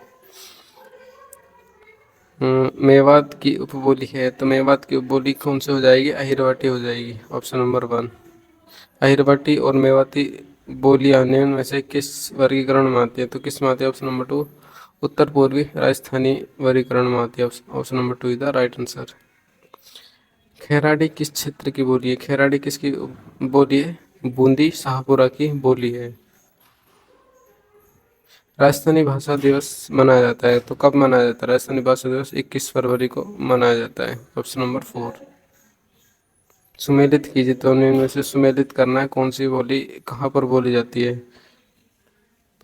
Speaker 1: मेवात की उपबोली है, तो मेवात की उपबोली कौन सी हो जाएगी? अहिरवाटी हो जाएगी, ऑप्शन नंबर 1। अहिरवाटी और मेवाती बोलियां निम्न में से किस वर्गीकरण में आती है? तो किस में आती है? ऑप्शन नंबर 2 उत्तर पूर्वी राजस्थानी वर्गीकरण में आती है, option number 2 is the right answer. Khairadi किस क्षेत्र की बोली है? खैराड़ी किसकी बोली है? बूंदी शाहपुरा की बोली है। राजस्थानी भाषा दिवस मनाया जाता है, तो कब मनाया जाता है? राजस्थानी भाषा दिवस 21 फरवरी को मनाया जाता है, ऑप्शन नंबर 4। सुमेलित कीजिए, तो इनमें से सुमेलित करना है, कौन सी बोली कहाँ पर बोली जाती है?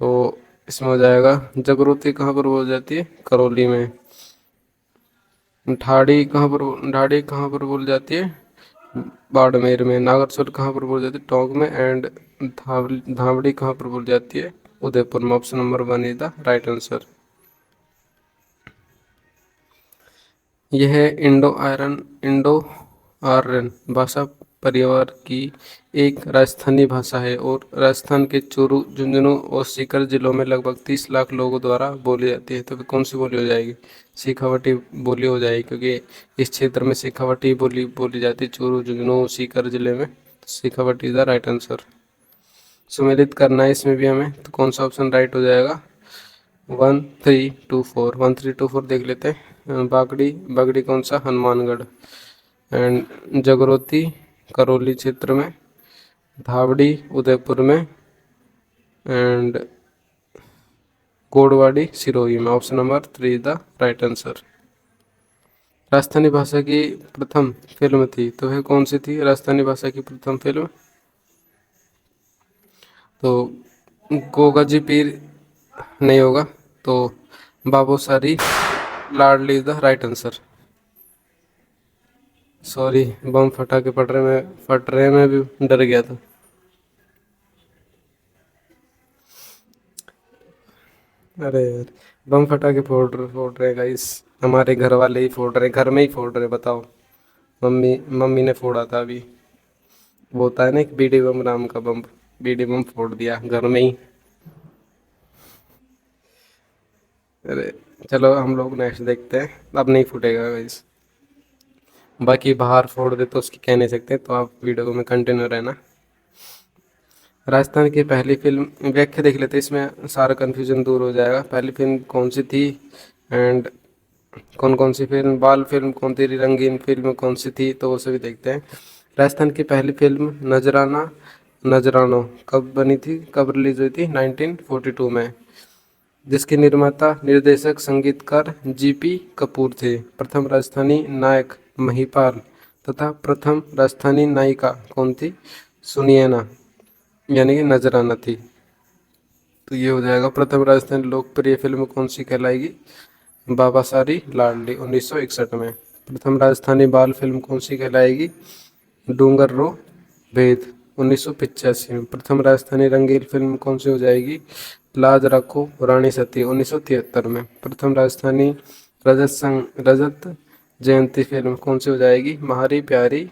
Speaker 1: तो इसमें हो जाएगा जागृति कहाँ पर बोली जाती है? करौली में। ढाड़ी कहाँ पर बोली जाती है? बाड़मेर में। नागरसोल कहाँ पर बोली जाती है? टोंक में। एंड धावड़ी कहाँ पर बोली जाती है? उदयपुर में। Option number 1 is the right answer. यह इंडो आर्यन भाषा परिवार की एक राजस्थानी भाषा है और राजस्थान के चूरू, झुंझुनू और सीकर जिलों में लगभग 30 लाख लोगों द्वारा बोली जाती है। तो फिर कौन सी बोली हो जाएगी? शेखावटी बोली हो जाएगी, क्योंकि इस क्षेत्र में शेखावटी बोली बोली जाती है, चूरू, झुंझुनू, सीकर जिले में। Shekhawati is the right answer. सुमेलित करना है इसमें भी हमें, तो कौन सा ऑप्शन राइट हो जाएगा? 1324 देख लेते हैं। बागड़ी कौन सा? हनुमानगढ़। एंड जागृति करौली क्षेत्र में। धावड़ी उदयपुर में। एंड गोड़वाड़ी सिरोही में। Option number 3 is the right answer. Rajasthani भाषा की प्रथम फिल्म थी, तो वह कौन सी थी? राजस्थानी भाषा की प्रथम फिल्म, तो गोगा जी पीर नहीं होगा, तो Babusari Ladli is the right answer. Sorry, bomb फटा के फट रहे में भी डर गया था। अरे यार, बम फटा के फोड़ रहे गाइस, हमारे घर वाले ही फोड़ रहे, घर में ही फोड़ रहे, बताओ। मम्मी मम्मी ने फोड़ा था अभी। वो होता है ना एक बीडी बम नाम का बम, बीडी बम फोड़ दिया घर में ही। अरे चलो, हम लोग नेक्स्ट देखते हैं, अब नहीं फूटेगा गाइस। बाकी बाहर फोड़ दे तो उसकी कह नहीं सकते, तो आप वीडियो में कंटिन्यू रहना। राजस्थान की पहली फिल्म व्याख्या देख लेते हैं, इसमें सारा कन्फ्यूजन दूर हो जाएगा। पहली फिल्म कौन सी थी? एंड कौन कौन सी फिल्म, बाल फिल्म कौन थी, रंगीन फिल्म कौन सी थी, तो वो सभी देखते हैं। राजस्थान की पहली फिल्म नजरानो कब बनी थी, कब रिलीज हुई थी? 1942 में। जिसके निर्माता, निर्देशक, संगीतकार जीपी कपूर थे। प्रथम राजस्थानी नायक महिपाल तथा प्रथम राजस्थानी नायिका कौन थी? सुनिए ना, यानी कि नजराना थी। तो ये हो जाएगा प्रथम राजस्थानी लोकप्रिय फिल्म कौन सी कहलाएगी? बाबासारी लाडली 1961 में। प्रथम राजस्थानी बाल फिल्म कौन सी कहलाएगी? डूंगर रो भेद 1985 में। प्रथम राजस्थानी रंगीन फिल्म कौन सी हो जाएगी? लाज रखो रानी सती 1973 में। प्रथम राजस्थानी रजत जयंती फिल्म कौन सी हो जाएगी? महारी प्यारी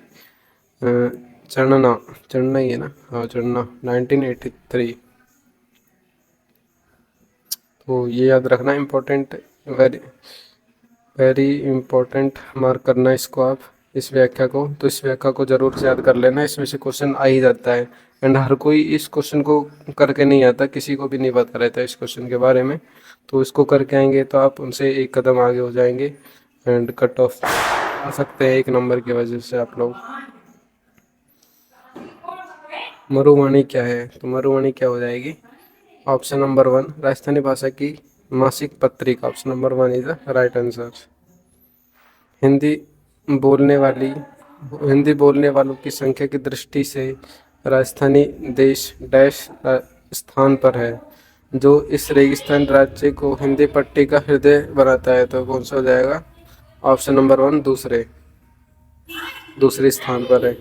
Speaker 1: चढ़ना चढ़ना ही है ना, हाँ चढ़ना 1983। तो ये याद रखना important, very very important mark करना इसको आप, इस व्याख्या को। तो इस व्याख्या को जरूर से याद कर लेना, इसमें से क्वेश्चन आ ही जाता है। एंड हर कोई इस क्वेश्चन को करके नहीं आता, किसी को भी नहीं पता रहता इस क्वेश्चन के बारे में। तो इसको करके आएंगे तो आप उनसे एक कदम आगे हो जाएंगे एंड कट ऑफ आ सकते हैं 1 नंबर की वजह से आप लोग। मरुवाणी क्या है? तो मरुवाणी क्या हो जाएगी? ऑप्शन नंबर 1 राजस्थानी भाषा की मासिक पत्रिका, option number 1 is the right answer. Hindi बोलने वाली हिंदी बोलने वालों की संख्या की दृष्टि से राजस्थानी देश डैश स्थान पर है, जो इस रेगिस्तान राज्य को हिंदी पट्टी का हृदय बनाता है। तो कौन सा हो जाएगा? ऑप्शन नंबर 1 दूसरे स्थान पर है।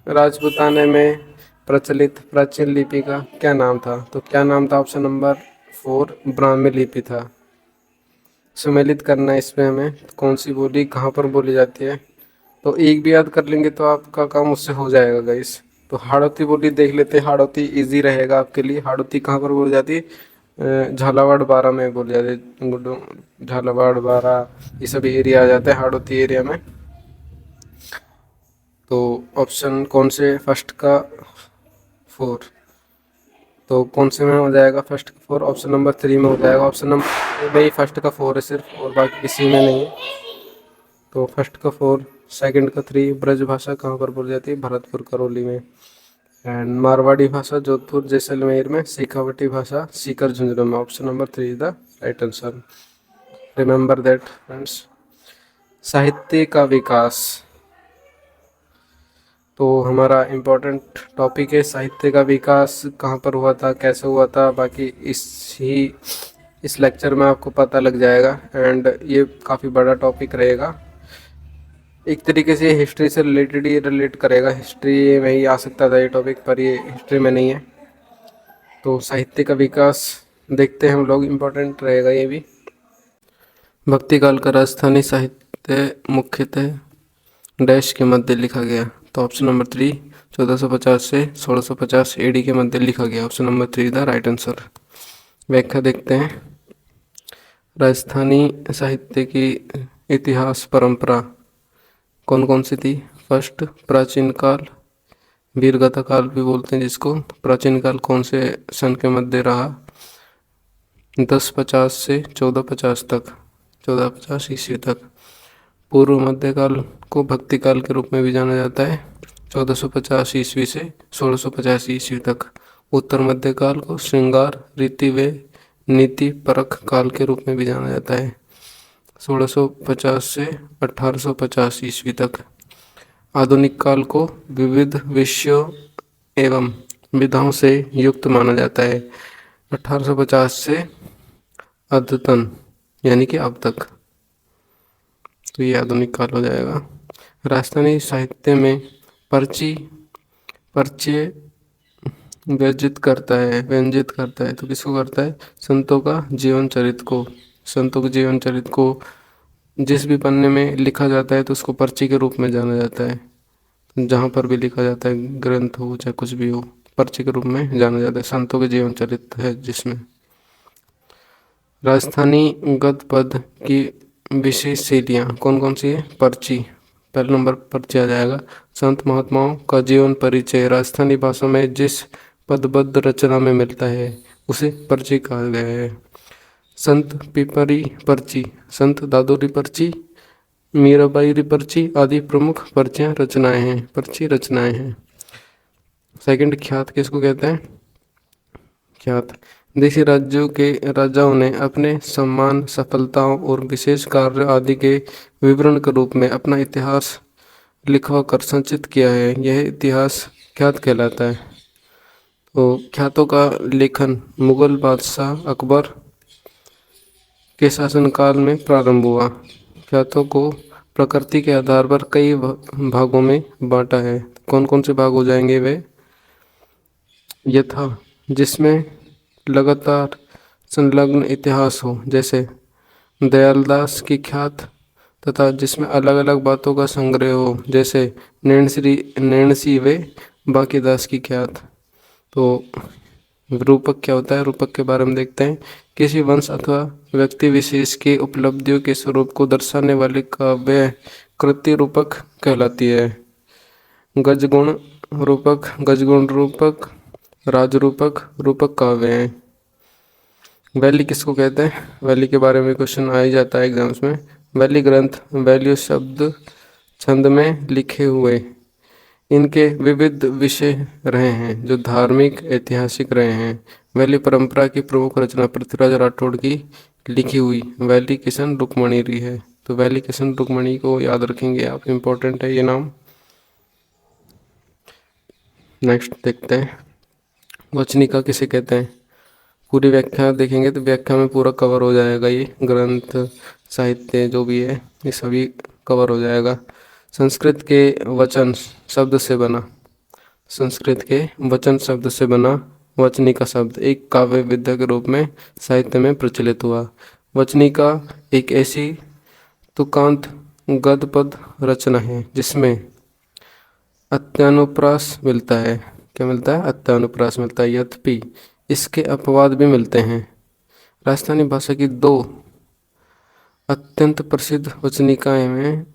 Speaker 1: राजपूताने में प्रचलित प्राचीन लिपि का क्या नाम था? तो क्या नाम था? ऑप्शन नंबर 4 ब्राह्मी लिपि था। सम्मिलित करना इसमें हमें, कौन सी बोली कहाँ पर बोली जाती है। तो एक भी याद कर लेंगे तो आपका काम उससे हो जाएगा गाइस। तो हाड़ौती बोली देख लेते हैं, हाड़ौती इजी रहेगा आपके लिए। हाड़ौती कहाँ पर बोली जाती है? झालावाड़ बारा में बोली जाती है। झालावाड़ बारा ये सभी एरिया आ जाते हैं हाड़ौती एरिया में। तो ऑप्शन कौन से फर्स्ट का 4, तो कौन से में हो जाएगा फर्स्ट का 4? ऑप्शन नंबर 3 में हो जाएगा। ऑप्शन नंबर में ही फर्स्ट का 4 है सिर्फ, और बाकी किसी में नहीं है। तो फर्स्ट का 4, सेकंड का 3। ब्रज भाषा कहाँ पर बोली जाती है? भरतपुर करौली में। एंड मारवाड़ी भाषा जोधपुर जैसलमेर में। शेखावटी भाषा सीकर झुंझुनू में। Option number 3 is the right answer. Remember that friends. साहित्य का विकास तो हमारा इम्पोर्टेंट टॉपिक है। साहित्य का विकास कहाँ पर हुआ था, कैसे हुआ था, बाकी इस लेक्चर में आपको पता लग जाएगा। एंड ये काफ़ी बड़ा टॉपिक रहेगा, एक तरीके से हिस्ट्री से रिलेटेड ही रिलेट करेगा। हिस्ट्री में ही आ सकता था ये टॉपिक, पर ये हिस्ट्री में नहीं है। तो साहित्य का विकास देखते हैं हम लोग, इम्पोर्टेंट रहेगा ये भी। भक्ति काल का राजस्थानी साहित्य मुख्यतः डैश के मध्य लिखा गया। तो ऑप्शन नंबर 3 1450 से 1650 एडी के मध्य लिखा गया। Option number 3 the right answer. व्याख्या देखते हैं। राजस्थानी साहित्य की इतिहास परंपरा कौन कौन सी थी? फर्स्ट प्राचीन काल, वीरगाथा काल भी बोलते हैं जिसको। प्राचीन काल कौन से सन के मध्य रहा? 1050 से 1450 तक, 1450 ईस्वी तक। पूर्व मध्यकाल को भक्ति काल के रूप में भी जाना जाता है, 1450 ईस्वी से 1650 ईस्वी तक। उत्तर मध्यकाल को श्रृंगार रीति व नीति परख काल के रूप में भी जाना जाता है, 1650 से 1850 ईस्वी तक। आधुनिक काल को विविध विषयों एवं विधाओं से युक्त माना जाता है, 1850 से अद्यतन यानी कि अब तक। तो ये आधुनिक काल हो जाएगा। राजस्थानी साहित्य में परिचय व्यंजित करता है तो किसको करता है? संतों का जीवन चरित्र को। संतों के जीवन चरित्र को जिस भी पन्ने में लिखा जाता है तो उसको पर्ची के रूप में जाना जाता है। जहाँ पर भी लिखा जाता है, ग्रंथ हो चाहे कुछ भी हो, पर्ची के रूप में जाना जाता है। संतों के जीवन चरित्र है जिसमें। राजस्थानी गद्य पद की विशेष शैलियाँ कौन कौन सी है? पर्ची, पहले नंबर पर्ची आ जाएगा। संत महात्माओं का जीवन परिचय राजस्थानी भाषा में जिस पदबद्ध रचना में मिलता है उसे पर्ची कहा गया है। संत पिपरी पर्ची, संत दादोरी पर्ची, मीराबाई पर्ची आदि प्रमुख पर्चियाँ रचनाएं हैं। सेकंड ख्यात किसको कहते हैं? ख्यात देशी राज्यों के राजाओं ने अपने सम्मान, सफलताओं और विशेष कार्य आदि के विवरण के रूप में अपना इतिहास लिखवा कर संचित किया है। यह इतिहास ख्यात कहलाता है। तो ख्यातों का लेखन मुगल बादशाह अकबर के शासनकाल में प्रारंभ हुआ। ख्यातों को प्रकृति के आधार पर कई भागों में बांटा है। कौन कौन से भाग हो जाएंगे वे? यथा, जिसमें लगातार संलग्न इतिहास हो, जैसे दयालदास की ख्यात, तथा जिसमें अलग अलग बातों का संग्रह हो, जैसे नैणसी व बांकीदास की ख्यात। तो रूपक क्या होता है? रूपक के बारे में देखते हैं। किसी वंश अथवा व्यक्ति विशेष की उपलब्धियों के स्वरूप को दर्शाने वाले काव्य कृति रूपक कहलाती है। गजगुण रूपक, गजगुण रूपक, राजरूपक, रूपक काव्य हैं। वैली किसको कहते हैं? वैली के बारे में क्वेश्चन आ ही जाता है एग्जाम्स में। वैली ग्रंथ, वैल्यू शब्द छंद में लिखे हुए, इनके विविध विषय रहे हैं जो धार्मिक ऐतिहासिक रहे हैं। वैली परंपरा की प्रमुख रचना पृथ्वीराज राठौड़ की लिखी हुई वैली किशन रुक्मणी रही है। तो वैली किशन रुक्मणी को याद रखेंगे आप, इम्पोर्टेंट है ये नाम। नेक्स्ट देखते हैं, वचनिका किसे कहते हैं? पूरी व्याख्या देखेंगे तो व्याख्या में पूरा कवर हो जाएगा, ये ग्रंथ साहित्य जो भी है ये सभी कवर हो जाएगा। संस्कृत के वचन शब्द से बना, संस्कृत के वचन शब्द से बना वचनिका शब्द एक काव्य विद्या के रूप में साहित्य में प्रचलित हुआ। वचनिका एक ऐसी तुकांत गद्य पद रचना है जिसमें अत्यानुप्रास मिलता है। क्या मिलता है? अत्यानुप्रास मिलता है। यद्यपि इसके अपवाद भी मिलते हैं। राजस्थानी भाषा की दो अत्यंत प्रसिद्ध वचनिकाएं में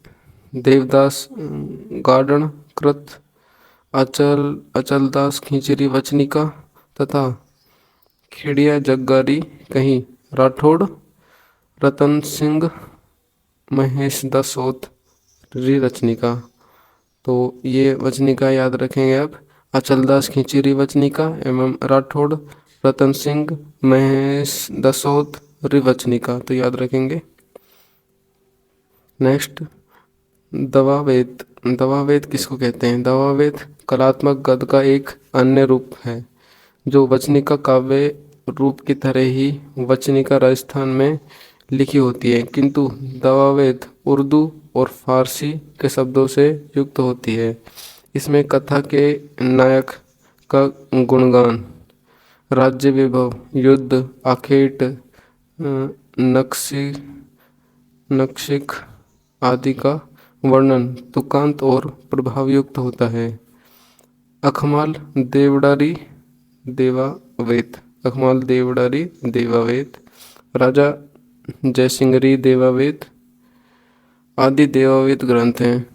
Speaker 1: देवदास गार्डन कृत अचलदास खींचरी वचनिका तथा खेड़िया जग्गारी कहीं राठौड़ रतन सिंह महेश दसोत री वचनिका। तो ये वचनिका याद रखेंगे आप, अचलदास खींचरी वचनिका एवं राठौड़ रतन सिंह महेश दसोत री वचनिका, तो याद रखेंगे। नेक्स्ट, दवावेद। दवावेद किसको कहते हैं? दवावेद कलात्मक गद्य का एक अन्य रूप है जो वचनिका काव्य रूप की तरह ही वचनिका राजस्थान में लिखी होती है, किंतु दवावेद उर्दू और फारसी के शब्दों से युक्त होती है। इसमें कथा के नायक का गुणगान, राज्य विभव, युद्ध, आखेट, नक्शिक आदि का वर्णन तुकांत और प्रभावयुक्त होता है। अखमाल देवडारी देवावेद, अखमाल देवडारी देवावेद, राजा जयसिंगरी देवावेद आदि देवावेद ग्रंथ हैं।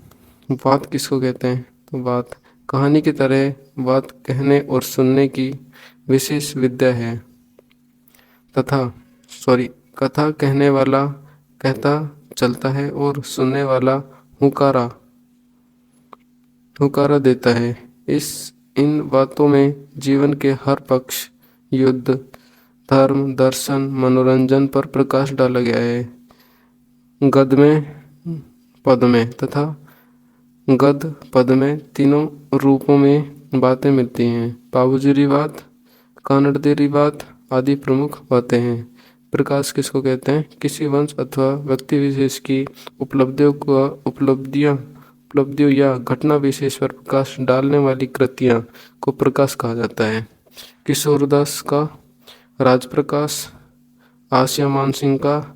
Speaker 1: बात किसको कहते हैं? तो बात कहानी की तरह बात कहने और सुनने की विशेष विद्या है तथा कथा कहने वाला कहता चलता है और सुनने वाला हुकारा देता है। इन बातों में जीवन के हर पक्ष, युद्ध, धर्म, दर्शन, मनोरंजन पर प्रकाश डाला गया है। गद्य में, पद में तथा गद्य पद में तीनों रूपों में बातें मिलती हैं। पाबुजरी बात, कानड़देरी बात आदि प्रमुख बातें हैं। प्रकाश किसको कहते हैं? किसी वंश अथवा व्यक्ति विशेष की उपलब्धियों या घटना विशेष पर प्रकाश डालने वाली कृतियां को प्रकाश कहा जाता है। किशोरदास का राजप्रकाश, आसिया मान सिंह का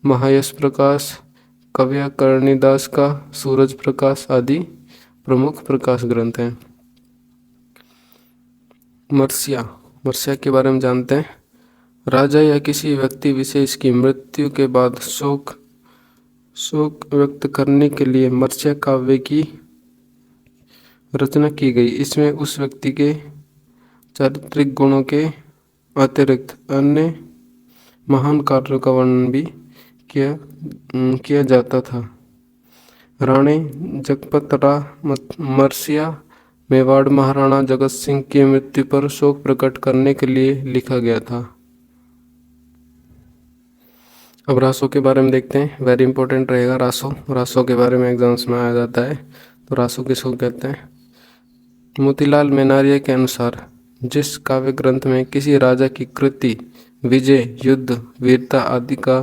Speaker 1: महायश प्रकाश, कविया कर्णिदास का सूरज प्रकाश आदि प्रमुख प्रकाश ग्रंथ हैं। मर्सिया के बारे में जानते हैं। राजा या किसी व्यक्ति विशेष की मृत्यु के बाद शोक व्यक्त करने के लिए मर्सिया काव्य की रचना की गई। इसमें उस व्यक्ति के चारित्रिक गुणों के अतिरिक्त अन्य महान कार्यों का वर्णन भी किया जाता था। रानी जगपत मर्सिया मेवाड़ महाराणा जगत सिंह की मृत्यु पर शोक प्रकट करने के लिए लिखा गया था। अब रासो के बारे में देखते हैं, वेरी इंपॉर्टेंट रहेगा रासो के बारे में एग्जाम्स में आ जाता है। तो रासो किसको कहते हैं? मोतीलाल मेनारिया के अनुसार जिस काव्य ग्रंथ में किसी राजा की कृति, विजय, युद्ध, वीरता आदि का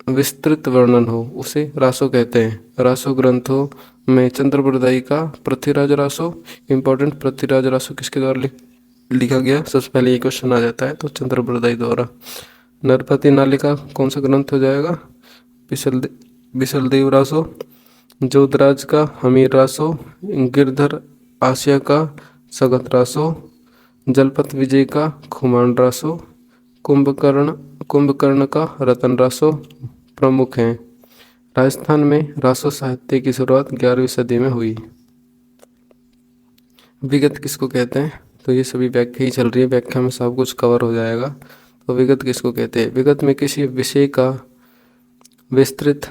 Speaker 1: विस्तृत वर्णन हो उसे रासो कहते हैं। रासो ग्रंथों में चंद्रप्रदायी का पृथ्वीराज रासो, इम्पोर्टेंट, पृथ्वीराज रासो किसके द्वारा लिखा गया, सबसे पहले ये क्वेश्चन आ जाता है, तो चंद्रप्रदायी द्वारा। नरपति नालिका कौन सा ग्रंथ हो जाएगा, बिसलदेव रासो। जोधराज का हमीर रासो, गिरधर आसिया का सगत रासो, जलपत विजय का खुमान रासो, कुंभकर्ण का रतन रासो प्रमुख हैं। राजस्थान में रासो साहित्य की शुरुआत 11वीं सदी में हुई। विगत किसको कहते हैं, तो ये सभी व्याख्या ही चल रही है, व्याख्या में सब कुछ कवर हो जाएगा। तो विगत किसको कहते हैं, विगत में किसी विषय का विस्तृत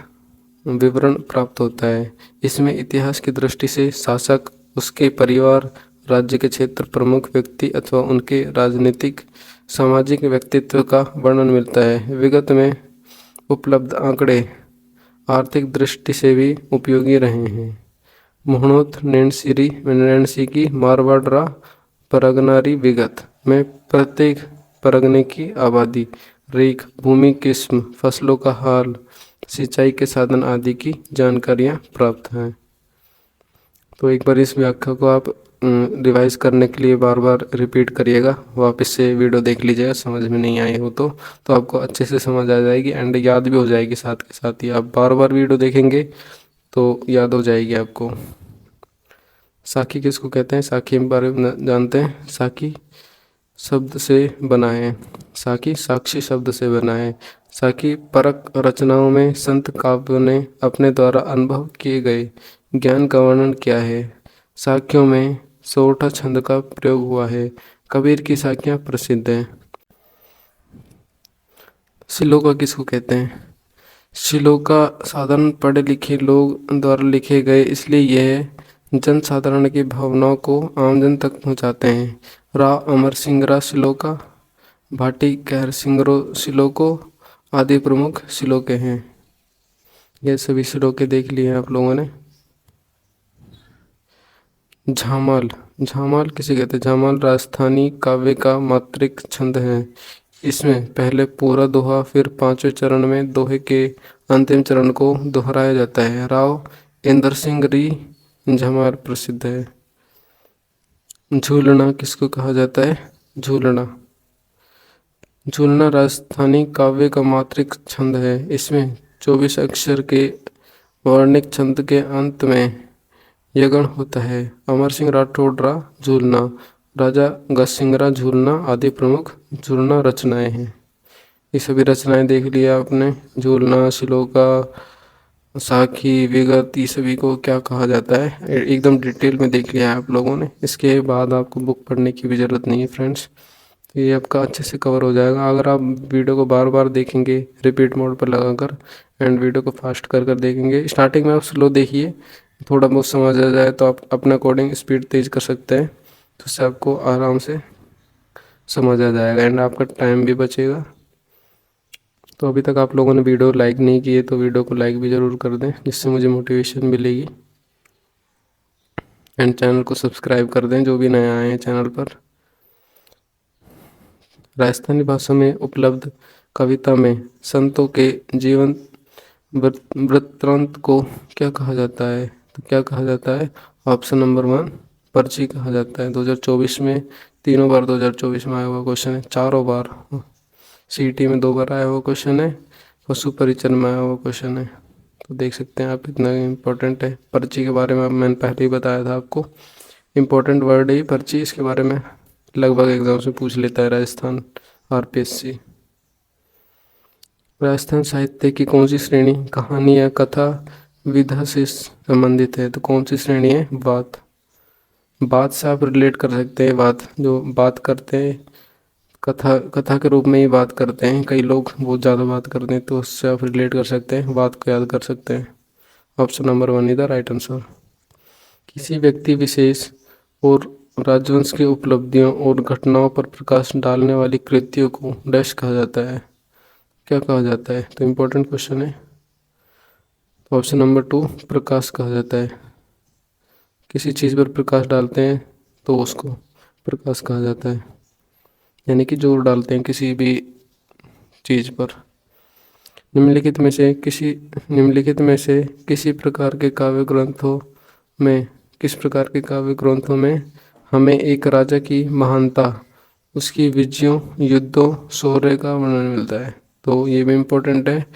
Speaker 1: विवरण प्राप्त होता है। इसमें इतिहास की दृष्टि से शासक, उसके परिवार, राज्य के क्षेत्र, प्रमुख व्यक्ति अथवा उनके राजनीतिक सामाजिक व्यक्तित्व का वर्णन मिलता है। विगत में उपलब्ध आंकड़े आर्थिक दृष्टि से भी उपयोगी रहे हैं। मोहनोत नैन्सी की मारवाड़ परगनारी विगत में प्रत्येक परगने की आबादी, रेख, भूमि किस्म, फसलों का हाल, सिंचाई के साधन आदि की जानकारियाँ प्राप्त हैं। तो एक बार इस व्याख्या को आप रिवाइज करने के लिए बार बार रिपीट करिएगा, वापस से वीडियो देख लीजिएगा, समझ में नहीं आई हो तो आपको अच्छे से समझ आ जाएगी एंड याद भी हो जाएगी। साथ के साथ ही आप बार बार वीडियो देखेंगे तो याद हो जाएगी आपको। साखी किसको कहते हैं, साखी के बारे में जानते हैं। साखी शब्द से बना है, साखी साक्षी शब्द से बना है। साखी परक रचनाओं में संत काव्यों ने अपने द्वारा अनुभव किए गए ज्ञान का वर्णन किया है। साखियों में सोरठा छंद का प्रयोग हुआ है। कबीर की साखियाँ प्रसिद्ध हैं। श्लोका किसको कहते हैं, श्लोका साधारण पढ़े लिखे लोग द्वारा लिखे गए, इसलिए यह जन साधारण की भावनाओं को आमजन तक पहुंचाते हैं। रा अमर सिंगरा श्लोका, भाटी कहर सिंगरो श्लोको आदि प्रमुख श्लोके हैं। ये सभी श्लोके देख लिए हैं आप लोगों ने। झामाल, झामाल किसे कहते हैं, झामाल राजस्थानी काव्य का मात्रिक छंद है। इसमें पहले पूरा दोहा, फिर पांचवें चरण में दोहे के अंतिम चरण को दोहराया जाता है। राव इंद्र सिंह री झामाल प्रसिद्ध है। झूलना किसको कहा जाता है, झूलना, झूलना राजस्थानी काव्य का मात्रिक छंद है। इसमें 24 अक्षर के वर्णिक छंद के अंत में यगण होता है। अमर सिंह राठौड़ झूलना, राजा गसिंगरा झूलना आदि प्रमुख झूलना रचनाएं हैं। ये सभी रचनाएं देख लिया आपने, झूलना, श्लोका, साखी, विगत, ये सभी को क्या कहा जाता है एकदम डिटेल में देख लिया है आप लोगों ने। इसके बाद आपको बुक पढ़ने की भी ज़रूरत नहीं है फ्रेंड्स, तो ये आपका अच्छे से कवर हो जाएगा अगर आप वीडियो को बार बार देखेंगे रिपीट मोड पर लगाकर एंड वीडियो को फास्ट कर देखेंगे। स्टार्टिंग में आप स्लो देखिए, थोड़ा बहुत समझ आ जाए तो आप अपना अकॉर्डिंग स्पीड तेज़ कर सकते हैं, तो उससे आपको आराम से समझ आ जाएगा एंड आपका टाइम भी बचेगा। तो अभी तक आप लोगों ने वीडियो लाइक नहीं किए तो वीडियो को लाइक भी ज़रूर कर दें, जिससे मुझे मोटिवेशन मिलेगी। एंड चैनल को सब्सक्राइब कर दें जो भी नए आए हैं चैनल पर। राजस्थानी भाषा में उपलब्ध कविता में संतों के जीवन वृत्तांत को क्या कहा जाता है, तो क्या कहा जाता है, ऑप्शन नंबर 1 पर्ची कहा जाता है। 2024 में 3 बार 2024 में आया हुआ क्वेश्चन है, 4 बार सीईटी में 2 बार आया हुआ क्वेश्चन है, पशु परिचय में आया हुआ क्वेश्चन है। तो देख सकते हैं आप इतना इम्पोर्टेंट है। पर्ची के बारे में मैंने पहले ही बताया था आपको, इम्पोर्टेंट वर्ड है पर्ची, इसके बारे में लगभग एग्जाम से पूछ लेता है राजस्थान आरपीएससी। राजस्थान साहित्य की कौन सी श्रेणी कहानी या कथा विधा से संबंधित है, तो कौन सी श्रेणी है, बात। बात से आप रिलेट कर सकते हैं, बात जो बात करते हैं कथा के रूप में ही बात करते हैं, कई लोग बहुत ज़्यादा बात करते हैं तो उससे आप रिलेट कर सकते हैं, बात को याद कर सकते हैं। Option number 1 is the right answer. किसी व्यक्ति विशेष और राजवंश की उपलब्धियों और घटनाओं पर प्रकाश डालने वाली कृतियों को डैश कहा जाता है, क्या कहा जाता है, तो इम्पोर्टेंट क्वेश्चन है। ऑप्शन नंबर 2 प्रकाश कहा जाता है। किसी चीज़ पर प्रकाश डालते हैं तो उसको प्रकाश कहा जाता है, यानी कि जोर डालते हैं किसी भी चीज़ पर। निम्नलिखित में से किसी प्रकार के काव्य ग्रंथों में किस प्रकार के काव्य ग्रंथों में हमें एक राजा की महानता, उसकी विजयों, युद्धों, शौर्य का वर्णन मिलता है। तो ये भी इम्पोर्टेंट है,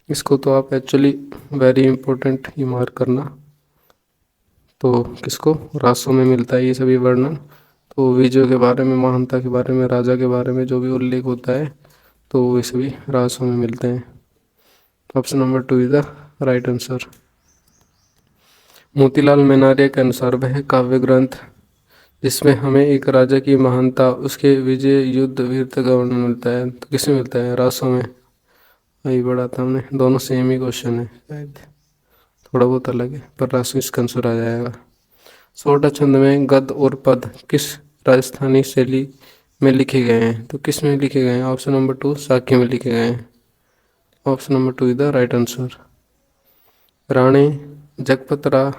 Speaker 1: इसको तो आप एक्चुअली वेरी इम्पोर्टेंट ही मार्क करना। तो किसको, रासों में मिलता है ये सभी वर्णन। तो विजयों के बारे में, महानता के बारे में, राजा के बारे में जो भी उल्लेख होता है तो वे सभी रासों में मिलते हैं। Option number 2 is the right answer. Motilal Menaria के अनुसार वह काव्य ग्रंथ जिसमें हमें एक राजा की महानता, उसके विजय, युद्ध, वीरता का वर्णन मिलता है, तो किसमें मिलता है, रासों में। वही पढ़ा था हमने, दोनों सेम ही क्वेश्चन है, शायद थोड़ा बहुत अलग है, पर रासों इसका आंसर आ जाएगा। सोरठा छंद में गद्य और पद किस राजस्थानी शैली में लिखे गए हैं, तो किस में लिखे गए हैं, ऑप्शन नंबर 2 साक्य में लिखे गए हैं। Option number 2 is the right answer. Rani Jagpatra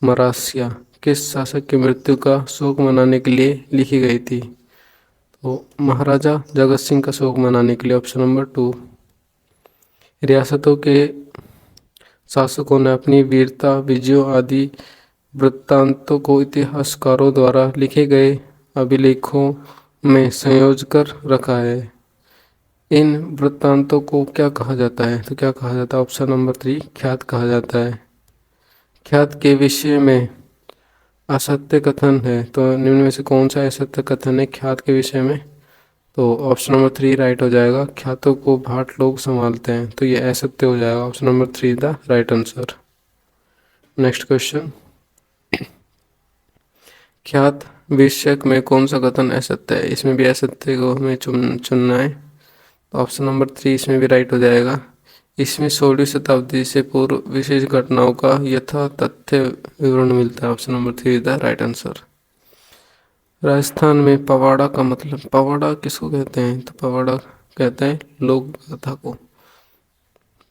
Speaker 1: Marasiya किस शासक की मृत्यु का शोक मनाने के लिए लिखी गई थी, तो महाराजा जगत सिंह का शोक मनाने के लिए, ऑप्शन नंबर 2। रियासतों के शासकों ने अपनी वीरता, विजयों आदि वृत्तांतों को इतिहासकारों द्वारा लिखे गए अभिलेखों में संयोज कर रखा है। इन वृत्तांतों को क्या कहा जाता है, तो क्या कहा जाता है, ऑप्शन नंबर 3 ख्यात कहा जाता है। ख्यात के विषय में असत्य कथन है, तो निम्न में से कौन सा असत्य कथन है ख्यात के विषय में, तो ऑप्शन नंबर 3 राइट हो जाएगा। ख्यातों को भाट लोग संभालते हैं, तो ये असत्य हो जाएगा, option number 3 the right answer. Next question, ख्यात विषयक में कौन सा कथन असत्य है, इसमें भी असत्य को हमें चुनना है, तो ऑप्शन नंबर 3 इसमें भी राइट हो जाएगा। इसमें 16वीं शताब्दी से पूर्व विशेष घटनाओं का यथा तथ्य विवरण मिलता है, option number 3 the right answer. Rajasthan में पवाड़ा का मतलब, पवाड़ा किसको कहते हैं, तो पवाड़ा कहते हैं लोक गाथा को,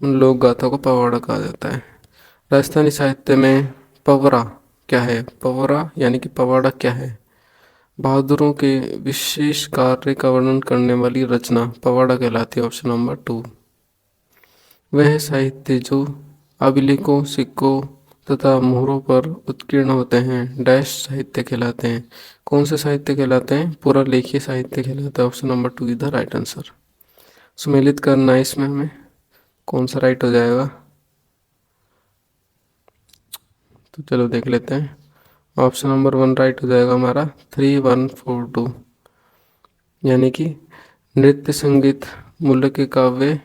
Speaker 1: लोक गाथा को पवाड़ा कहा जाता है। राजस्थानी साहित्य में पवरा क्या है, पवरा यानी कि पवाड़ा क्या है, बहादुरों के विशेष कार्य का वर्णन करने वाली रचना पवाड़ा कहलाती है, ऑप्शन नंबर 2। वह साहित्य जो अभिलेखों, सिक्कों तथा मोहरों पर उत्कीर्ण होते हैं डैश साहित्य कहलाते हैं, कौन से साहित्य कहलाते हैं, पूरा लेखीय साहित्य कहलाता है, option number 2 is the right answer. सुमेलित करना है इसमें हमें, कौन सा राइट हो जाएगा, तो चलो देख लेते हैं। ऑप्शन नंबर 1 राइट हो जाएगा हमारा, 3142, यानी कि नृत्य संगीत मूल्य के काव्य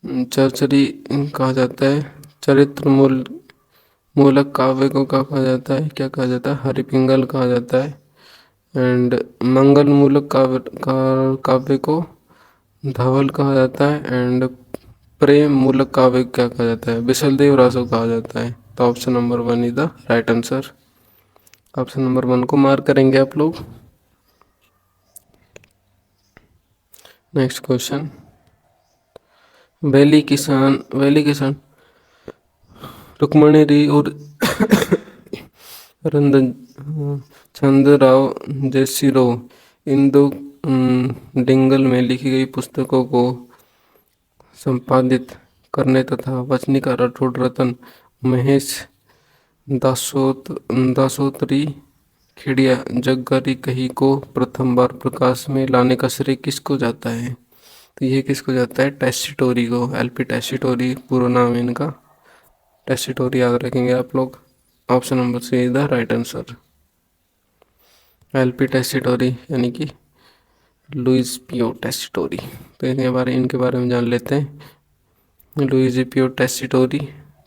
Speaker 1: चरचरी कहा जाता है, चरित्र मूलक काव्य को क्या कहा जाता है, क्या कहा जाता है, हरिपिंगल कहा जाता है। एंड मंगल मूलक काव्य को धवल कहा जाता है। एंड प्रेम मूलक काव्य क्या कहा जाता है, बिसलदेव रासो कहा जाता है। तो option number 1 is the right answer. Option number 1 को मार्क करेंगे आप लोग। नेक्स्ट क्वेश्चन, वैली किसान रुक्मणी री और रंजन चंद्रराव जयसिरो इन दो डिंगल में लिखी गई पुस्तकों को संपादित करने तथा वचनीकार राठौड़ रतन महेश दासोत्री खेड़िया जगगारी कही को प्रथम बार प्रकाश में लाने का श्रेय किसको जाता है, तो ये किसको जाता है, टेस्टिटोरी को, एलपी टेस्टिटोरी पूरा नाम है इनका, टेस्टिटोरी याद रखेंगे आप लोग। Option number 3 is the right answer. L P Tessitori यानी कि लुइस पियो टेस्टिटोरी, तो इनके बारे में जान लेते हैं। लुइस पियो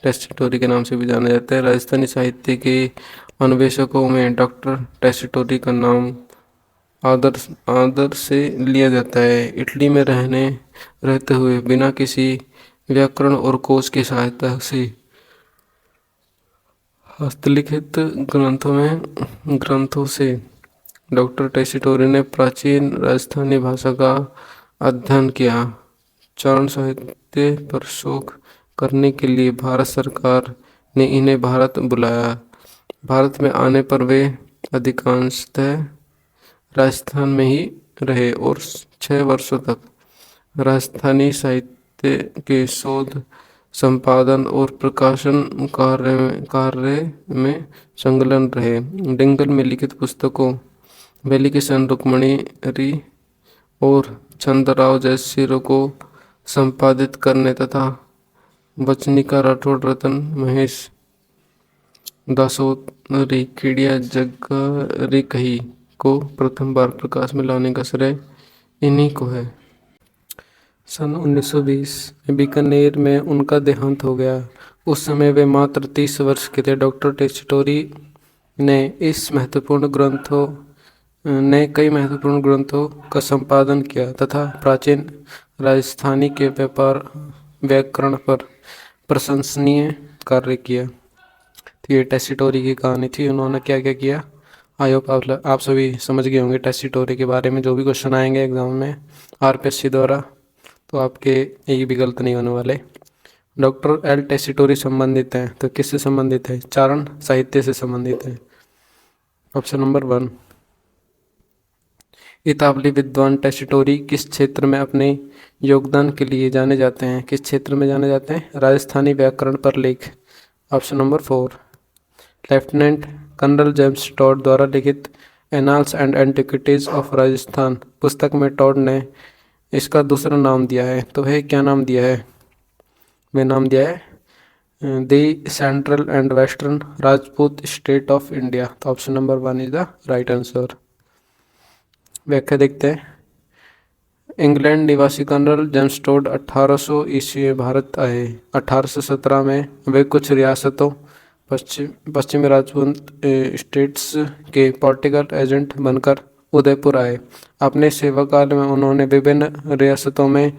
Speaker 1: टेस्टिटोरी के नाम से भी जाना जाता है। राजस्थानी साहित्य के अन्वेषकों में डॉक्टर टेस्टिटोरी का नाम आदर से लिया जाता है। इटली में रहते हुए बिना किसी व्याकरण और कोश की सहायता से हस्तलिखित ग्रंथों से डॉक्टर टेस्टिटोरी ने प्राचीन राजस्थानी भाषा का अध्ययन किया। चरण साहित्य पर शोध करने के लिए भारत सरकार ने इन्हें भारत बुलाया। भारत में आने पर वे अधिकांशतः राजस्थान में ही रहे और 6 वर्षों तक राजस्थानी साहित्य के शोध, संपादन और प्रकाशन कार्य में संलग्न रहे। डिंगल में लिखित पुस्तकों वेलिकिशन रुक्मणी री और चंद्रराव जयसिंह को संपादित करने तथा वचनिका राठौड़ रतन महेश दासोरी खिड़िया जग्गारी कही को प्रथम बार प्रकाश में लाने का श्रेय इन्हीं को है। सन 1920 में बीकानेर में उनका देहांत हो गया। उस समय वे मात्र 30 वर्ष के थे। डॉक्टर टेस्टोरी ने कई महत्वपूर्ण ग्रंथों का संपादन किया तथा प्राचीन राजस्थानी के व्याकरण पर प्रशंसनीय कार्य किया। तो ये टेस्टोरी की कहानी थी। उन्होंने क्या क्या किया, आई होप आप सभी समझ गए होंगे टेस्टोरी के बारे में। जो भी क्वेश्चन आएंगे एग्जाम में आरपीएससी द्वारा, तो आपके एक भी गलत नहीं होने वाले। डॉक्टर एल टेस्टोरी संबंधित हैं, तो किससे संबंधित है? चारण साहित्य से संबंधित है। Option number 1। इतालवी विद्वान टेस्टोरी किस क्षेत्र में अपने योगदान के लिए जाने जाते हैं? किस क्षेत्र में जाने जाते हैं? राजस्थानी व्याकरण पर लेख। Option number 4। Lieutenant colonel James Tod द्वारा लिखित annals and antiquities of Rajasthan पुस्तक में टॉड ने इसका दूसरा नाम दिया है। तो है क्या नाम दिया है? वे नाम दिया है the central and western Rajput state of India. तो option number 1 is the right answer. व्याख्या देखते हैं। इंग्लैंड निवासी कर्नल जेम्स टॉड 1800 ईस्वी में भारत आए। 1817 में वे कुछ रियासतों पश्चिमी राजपूत स्टेट्स के पॉलिटिकल एजेंट बनकर उदयपुर आए। अपने सेवाकाल में उन्होंने विभिन्न रियासतों में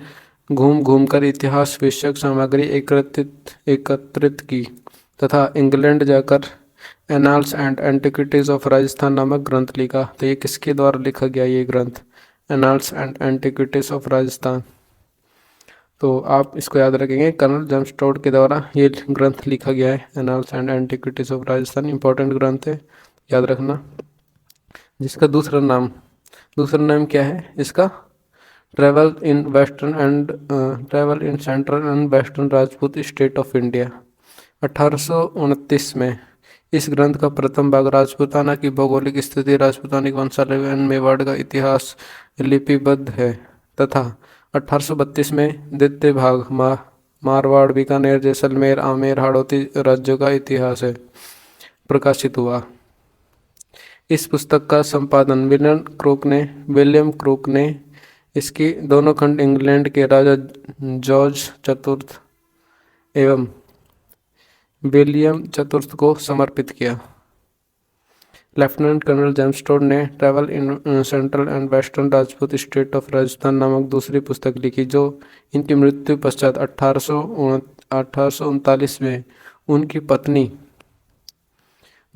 Speaker 1: घूम घूम कर इतिहास विषयक सामग्री एकत्रित की तथा इंग्लैंड जाकर annals and antiquities of Rajasthan नामक ग्रंथ लिखा। तो ये किसके द्वारा लिखा गया ये ग्रंथ? Annals and antiquities of Rajasthan. तो आप इसको याद रखेंगे, कर्नल जेम्स टॉड के द्वारा ये ग्रंथ लिखा गया है, annals and antiquities of Rajasthan. Important ग्रंथ है, याद रखना। जिसका दूसरा नाम क्या है इसका? Travel in central and western Rajput state of India. 1829 में इस ग्रंथ का प्रथम भाग राजपूताना की भौगोलिक स्थिति, राजपूतानिक वंशावली एवं मेवाड़ का इतिहास लिपिबद्ध है तथा 1832 में द्वितीय भाग मारवाड़, बीकानेर, जैसलमेर, आमेर, हाड़ौती राज्यों का इतिहास है प्रकाशित हुआ। इस पुस्तक का संपादन विलियम क्रूक ने इसकी दोनों खंड इंग्लैंड के राजा जॉर्ज चतुर्थ एवं विलियम चतुर्थ को समर्पित किया। लेफ्टिनेंट कर्नल जेम्स टॉड ने travel in central and western Rajput state of Rajasthan नामक दूसरी पुस्तक लिखी, जो इनकी मृत्यु पश्चात 1839 में उनकी पत्नी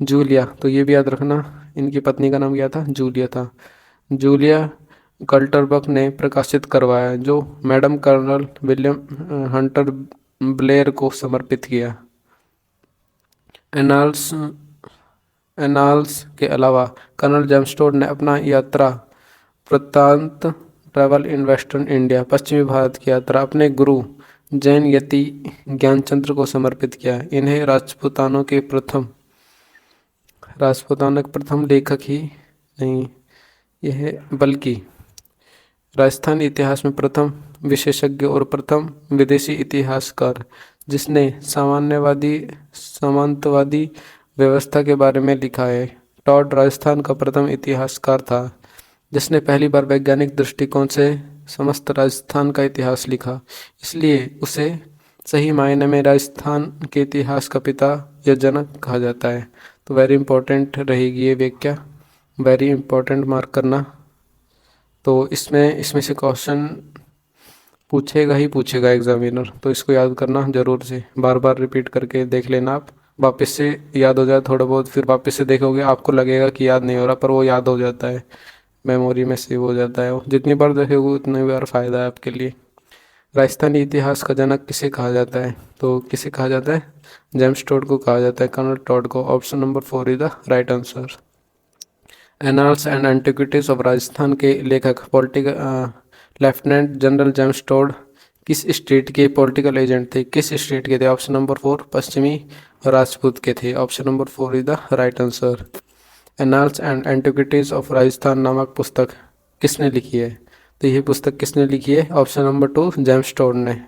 Speaker 1: जूलिया, तो ये भी याद रखना, इनकी पत्नी का नाम क्या था? जूलिया था। जूलिया कल्टरबर्ग ने प्रकाशित करवाया, जो madam colonel William Hunter Blair को समर्पित किया। एनाल्स के अलावा कर्नल जेम्स टॉड ने अपना यात्रा वृत्तांत ट्रैवल इन वेस्टर्न इंडिया, पश्चिमी भारत की यात्रा, अपने गुरु जैन यति ज्ञानचंद्र को समर्पित किया। इन्हें राजपूतानों के प्रथम लेखक ही नहीं, यह बल्कि राजस्थान इतिहास में प्रथम विशेषज्ञ और प्रथम विदेशी इतिहासकार जिसने सामंतवादी व्यवस्था के बारे में लिखा है। टॉड राजस्थान का प्रथम इतिहासकार था जिसने पहली बार वैज्ञानिक दृष्टिकोण से समस्त राजस्थान का इतिहास लिखा, इसलिए उसे सही मायने में राजस्थान के इतिहास का पिता या जनक कहा जाता है। तो वेरी इंपॉर्टेंट रहेगी ये व्याख्या, वेरी इंपॉर्टेंट मार्क करना। तो इसमें से क्वेश्चन पूछेगा एग्जामिनर, तो इसको याद करना जरूर से, बार बार रिपीट करके देख लेना। आप वापस से याद हो जाए थोड़ा बहुत, फिर वापस से देखोगे आपको लगेगा कि याद नहीं हो रहा, पर वो याद हो जाता है, मेमोरी में सेव हो जाता है। वो जितनी बार देखोगे उतनी बार फ़ायदा है आपके लिए। राजस्थानी इतिहास का जनक किसे कहा जाता है? तो किसे कहा जाता है? जेम्स टॉड को कहा जाता है, कर्नल टॉड को। Option number 4 is the right answer. Annals and antiquities of Rajasthan के लेखक लेफ्टिनेंट जनरल जेम्स टोड किस स्टेट के पॉलिटिकल एजेंट थे? किस स्टेट के थे? ऑप्शन नंबर 4 पश्चिमी राजपूत के थे। Option number 4 is the right answer. Annals and antiquities of Rajasthan नामक पुस्तक किसने लिखी है? तो यह पुस्तक किसने लिखी है? ऑप्शन नंबर 2 जेम्स टोड ने।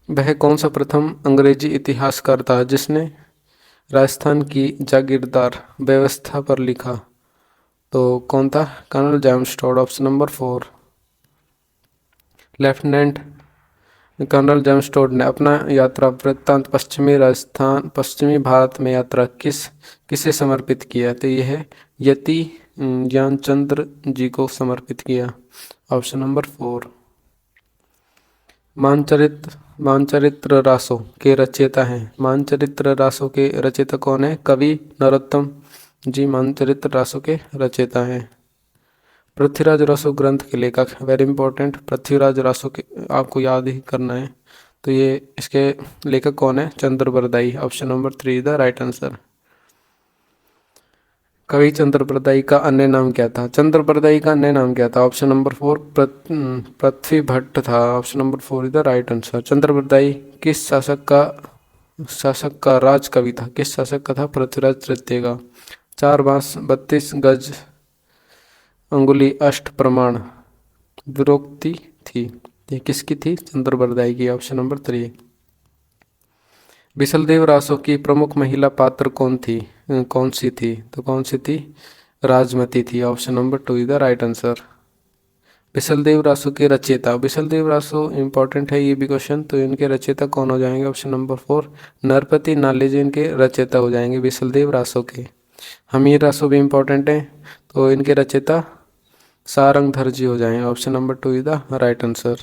Speaker 1: वह कौन सा प्रथम अंग्रेजी इतिहासकार था जिसने राजस्थान की जागीरदार व्यवस्था पर लिखा? तो कौन था? Colonel James Tod. Option number 4। Lieutenant colonel James Tod ने अपना यात्रा वृत्तांत पश्चिमी भारत में यात्रा किसे समर्पित किया? तो यह यति ज्ञानचंद्र जी को समर्पित किया। Option number 4। मानचरित्र रासो के रचयिता हैं। मानचरित्र रासो के रचयिता कौन है? कवि नरोत्तम जी मानचरित्र रासो के रचयिता हैं। पृथ्वीराज रासो ग्रंथ के लेखक, वेरी इंपॉर्टेंट, पृथ्वीराज रासो के आपको याद ही करना है। तो ये इसके लेखक कौन है? Chand Bardai. Option number 3 the right answer. कवि चंद्रबरदाई का अन्य नाम क्या था? चंद्रबरदाई का अन्य नाम क्या था? ऑप्शन नंबर 4 पृथ्वी भट्ट था। Option number 4 is the right answer. Chand Bardai किस शासक का राज कवि था? किस शासक का था? पृथ्वीराज तृतीय का। 4 बांस 32 गज अंगुली अष्ट प्रमाण विरोक्ति थी, ये किसकी थी? चंद्रबरदाई की। Option number 3। बिसलदेव रासो की प्रमुख महिला पात्र कौन सी थी? तो कौन सी थी? राजमती थी। Option number 2 is the right answer. Bisaldev Raso के रचयिता, बिसलदेव रासो इंपॉर्टेंट है ये भी क्वेश्चन, तो इनके रचयिता कौन हो जाएंगे? ऑप्शन नंबर 4 नरपति नालेजी इनके रचयिता हो जाएंगे बिसलदेव रासो के। हमीर रासो भी इंपॉर्टेंट है, तो इनके रचयिता सारंगधर जी हो जाएंगे। Option number 2 is the right answer.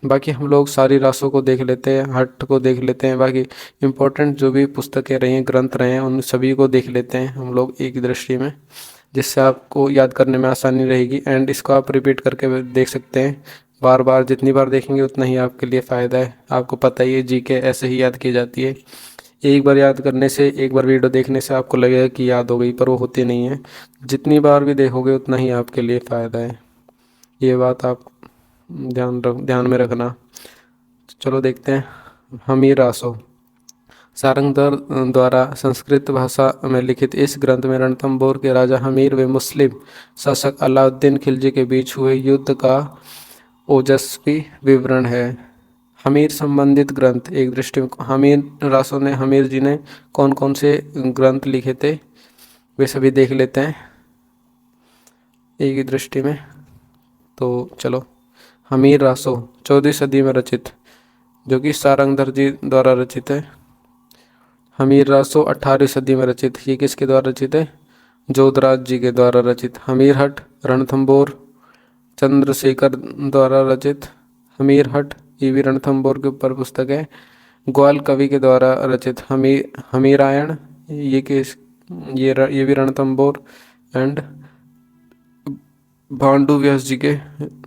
Speaker 1: बाकी हम लोग सारी रासों को देख लेते हैं, हट को देख लेते हैं, बाकी इंपॉर्टेंट जो भी पुस्तकें रही हैं, ग्रंथ रहे हैं, उन सभी को देख लेते हैं हम लोग एक ही दृष्टि में, जिससे आपको याद करने में आसानी रहेगी। एंड इसको आप रिपीट करके देख सकते हैं बार बार, जितनी बार देखेंगे उतना ही आपके लिए फ़ायदा है। आपको पता ही है जीके ऐसे ही याद की जाती है, एक बार याद करने से, एक बार वीडियो देखने से आपको लगेगा कि याद हो गई, पर वो होती नहीं है। जितनी बार भी देखोगे उतना ही आपके लिए फ़ायदा है, ये बात आप ध्यान में रखना। चलो देखते हैं। हमीर रासो सारंगधर द्वारा संस्कृत भाषा में लिखित इस ग्रंथ में रणथंभौर के राजा हमीर व मुस्लिम शासक अलाउद्दीन खिलजी के बीच हुए युद्ध का ओजस्वी विवरण है। हमीर संबंधित ग्रंथ एक दृष्टि में, हमीर रासो ने, हमीर जी ने कौन कौन से ग्रंथ लिखे थे वे सभी देख लेते हैं एक ही दृष्टि में। तो चलो, हमीर रासो 14वीं सदी में रचित, जो कि सारंगधर जी द्वारा रचित है। हमीर रासो 18वीं सदी में रचित, ये किसके द्वारा रचित है? जोधराज जी के द्वारा रचित। हमीर हट रणथंभौर चंद्रशेखर द्वारा रचित। हमीर हट ये भी रणथंभौर के ऊपर पुस्तक है। ग्वाल कवि के द्वारा रचित हमीरायण, ये भी रणथंभौर। एंड भांडू व्यास जी के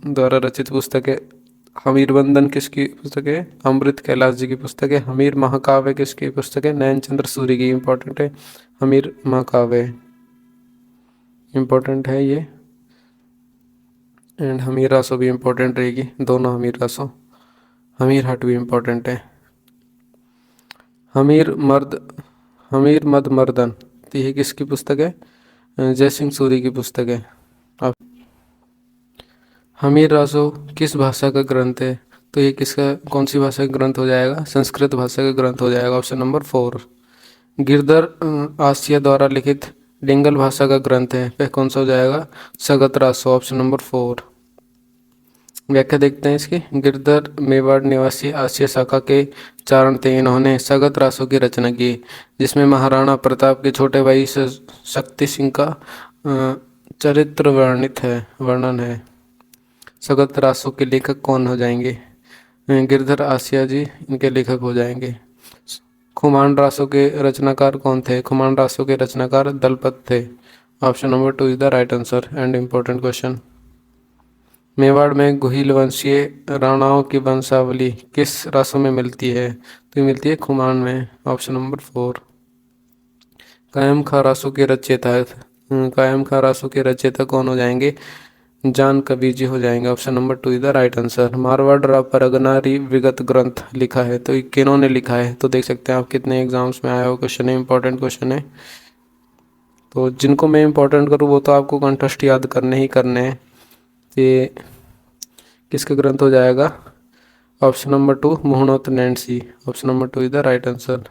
Speaker 1: द्वारा रचित पुस्तक है। हमीर बंदन किसकी पुस्तक है? अमृत कैलाश जी की पुस्तक है। हमीर महाकाव्य किसकी पुस्तक है? नयन चंद्र सूरी की, इंपॉर्टेंट है। हमीर महाकाव्य इंपॉर्टेंट है ये। एंड हमीर रासो भी इंपॉर्टेंट रहेगी, दोनों हमीर रासो। हमीर हट भी इंपॉर्टेंट है। हमीर मद मर्दन, तो ये किसकी पुस्तक है? जय सिंह सूरी की पुस्तक है। अब हमीर रासो किस भाषा का ग्रंथ है? तो ये कौन सी भाषा का ग्रंथ हो जाएगा? संस्कृत भाषा का ग्रंथ हो जाएगा। Option number 4। गिरधर आसिया द्वारा लिखित डिंगल भाषा का ग्रंथ है, वह कौन सा हो जाएगा? सगत रासो। Option number 4। व्याख्या देखते हैं इसकी। गिरधर मेवाड़ निवासी आसिया शाखा के चारण थे। इन्होंने सगत रासो की रचना की, जिसमें महाराणा प्रताप के छोटे भाई शक्ति सिंह का चरित्र वर्णन है। सगत रासो के लेखक कौन हो जाएंगे? गिरधर आसिया जी इनके लेखक हो जाएंगे। खुमान रासो के रचनाकार कौन थे? खुमान रासो के रचनाकार दलपत थे। Option number 2 is the right answer and important question. Mewar में गुहिल वंशीय राणाओं की वंशावली किस रासो में मिलती है? तो ये मिलती है खुमान में। Option number 4। कायम खां रासो के रचयिता कौन हो जाएंगे? जान कबीर जी हो जाएंगे। Option number 2 is the right answer. Marwar रा परगनारी विगत ग्रंथ लिखा है, तो ये किन्होंने लिखा है? तो देख सकते हैं आप कितने एग्जाम्स में आया हुआ क्वेश्चन है, इंपॉर्टेंट क्वेश्चन है। तो जिनको मैं इंपॉर्टेंट करूँ वो तो आपको कंठस्थ याद करने ही करने हैं। ये किसका ग्रंथ हो जाएगा? Option number 2 Muhnot Nancy. Option number 2 is the right answer.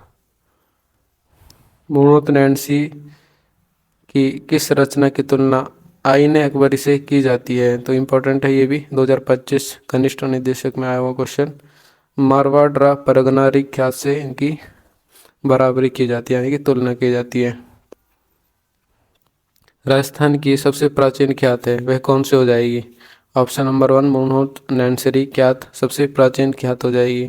Speaker 1: Muhnot Nancy की किस रचना की तुलना आईने अकबरी से की जाती है? तो इम्पोर्टेंट है ये भी, 2025 कनिष्ठ निदेशक में आया हुआ क्वेश्चन। मारवाड़ रा परगनारी ख्यात से इनकी बराबरी की जाती है, यानी कि तुलना की जाती है। राजस्थान की सबसे प्राचीन ख्यात है, वह कौन सी हो जाएगी? ऑप्शन नंबर 1 मुनहोत नैनसरी ख्यात सबसे प्राचीन ख्यात हो जाएगी।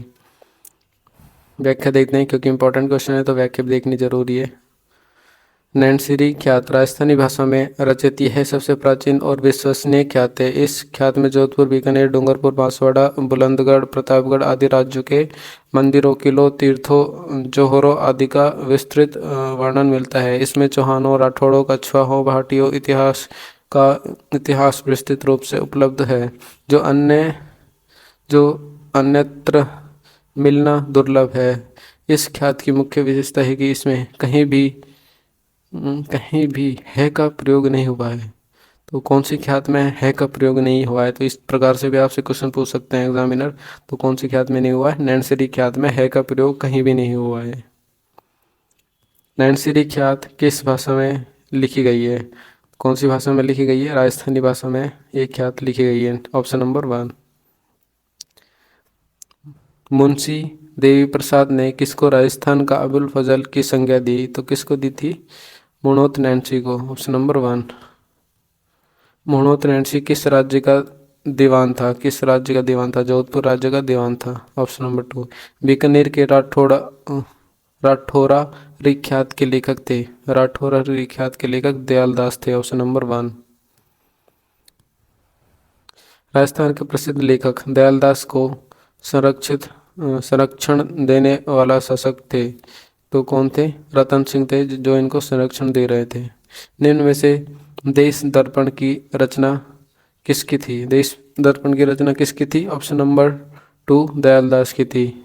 Speaker 1: व्याख्या देखते हैं, क्योंकि इंपॉर्टेंट क्वेश्चन है तो व्याख्या भी देखनी जरूरी है। नैनसरी ख्यात राजस्थानी भाषा में रचित यह सबसे प्राचीन और विश्वसनीय ख्यात है। इस ख्यात में जोधपुर, बीकानेर, डूंगरपुर, बांसवाड़ा, बुलंदगढ़, प्रतापगढ़ आदि राज्यों के मंदिरों, किलों, तीर्थों, जोहरों आदि का विस्तृत वर्णन मिलता है। इसमें चौहानों, राठौड़ों, कछवाहों, भाटियों इतिहास विस्तृत रूप से उपलब्ध है, जो अन्यत्र मिलना दुर्लभ है। इस ख्यात की मुख्य विशेषता है कि इसमें कहीं भी है का प्रयोग नहीं हुआ है। तो कौन सी ख्यात में है का प्रयोग नहीं हुआ है? तो इस प्रकार से भी आपसे क्वेश्चन पूछ सकते हैं एग्जामिनर। तो कौन सी ख्यात में नहीं हुआ है? नैनसरी ख्यात में है का प्रयोग कहीं भी नहीं हुआ है। नैनसरी ख्यात किस भाषा में लिखी गई है? कौन सी भाषा में लिखी गई है? राजस्थानी भाषा में ये ख्यात लिखी गई है। Option number 1। मुंशी देवी प्रसाद ने किसको राजस्थान का अबुल फजल की संज्ञा दी? तो किसको दी थी? मुणोत नैन्सी को। Option number 1। मुणोत नैन्सी किस राज्य का दीवान था? किस राज्य का दीवान था? जोधपुर राज्य का दीवान था। Option number 2। बीकानेर के राठौरा ख्यात के लेखक थे। राठौरा ख्यात के लेखक दयालदास थे। Option number 1। राजस्थान के प्रसिद्ध लेखक दयालदास को संरक्षण देने वाला शासक थे। तो कौन थे? रतन सिंह थे, जो इनको संरक्षण दे रहे थे। निम्न में से देश दर्पण की रचना किसकी थी? देश दर्पण की रचना किसकी थी? ऑप्शन नंबर 2 दयालदास की थी।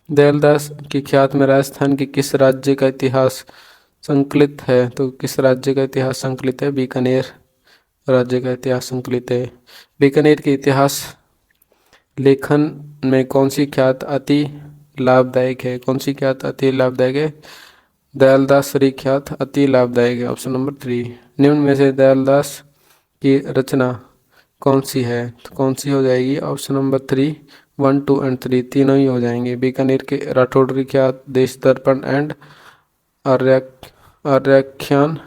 Speaker 1: दयालदास की ख्यात में राजस्थान के किस राज्य का इतिहास संकलित है? तो किस राज्य का इतिहास संकलित है? बीकानेर राज्य का इतिहास संकलित है। बीकानेर के इतिहास लेखन में कौन सी ख्यात अति लाभदायक है? कौन सी ख्यात अति लाभदायक है? दयालदास ख्यात अति लाभदायक है। Option number 3। निम्न में से दयालदास की रचना कौन सी है? तो कौन सी हो जाएगी? ऑप्शन नंबर 3, 1, 2 एंड 3 तीनों ही हो जाएंगे। बीकानेर के राठौड़ ख्यात, देश दर्पण एंड आर्याख्यान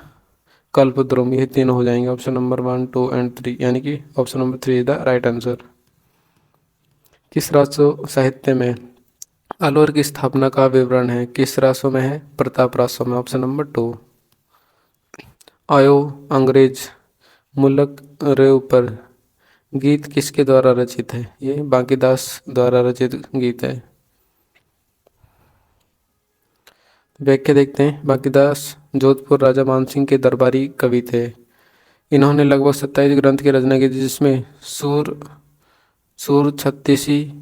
Speaker 1: कल्पद्रुम, ये तीनों हो जाएंगे। ऑप्शन नंबर 1, 2 एंड 3, यानी कि option number 3 is the right answer. किस राजस्व साहित्य में अलवर की स्थापना का विवरण है? किस रासों में है? प्रताप रासों में। Option number 2। आयो अंग्रेज मुल्क रे ऊपर गीत किसके द्वारा रचित है? ये बांकीदास द्वारा रचित गीत है। व्याख्या देखते हैं। बांकीदास जोधपुर राजा मानसिंह के दरबारी कवि थे। इन्होंने लगभग 27 ग्रंथ की रचना की, जिसमें सूर छत्तीसी,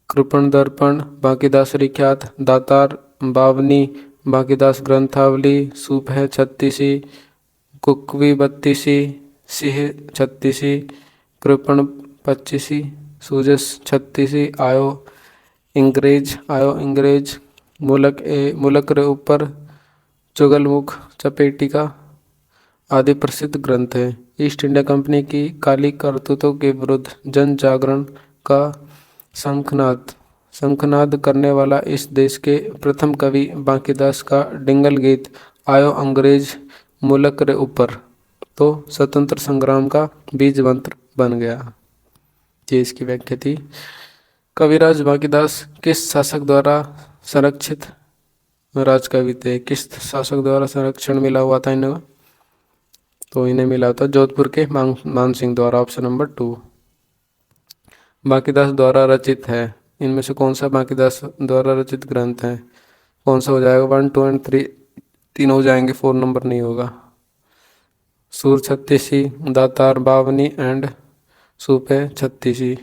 Speaker 1: कृपण दर्पण, बांकीदास ख्यात, दातार, बावनी, बांकीदास ग्रंथावली, सुबह छत्तीसी, कुकवी बत्तीसी, सिंह छत्तीसी, कृपण पच्चीसी, सूजस छत्तीसी, आयो इंग्रेज, मुलक रे ऊपर, चुगलमुख, चपेटिका आदि प्रसिद्ध ग्रंथ हैं। ईस्ट इंडिया कंपनी की काली करतूतों के विरुद्ध जन जागरण का शंखनाद करने वाला इस देश के प्रथम कवि बांकीदास का डिंगल गीत आयो अंग्रेज मुलक रे ऊपर तो स्वतंत्र संग्राम का बीज मंत्र बन गया। ये इसकी व्याख्या थी। कविराज बांकीदास किस शासक द्वारा संरक्षित राजकवि थे? किस शासक द्वारा संरक्षण मिला हुआ था इन्हें? तो इन्हें मिला था जोधपुर के मान सिंह द्वारा। ऑप्शन नंबर 2 बांकीदास द्वारा रचित है। इनमें से कौन सा बांकीदास द्वारा रचित ग्रंथ है? कौन सा हो जाएगा? 1, 2 एंड 3 तीन हो जाएंगे, 4 नंबर नहीं होगा। सूर छत्तीसी, दातार बावनी एंड सूपे छत्तीसी।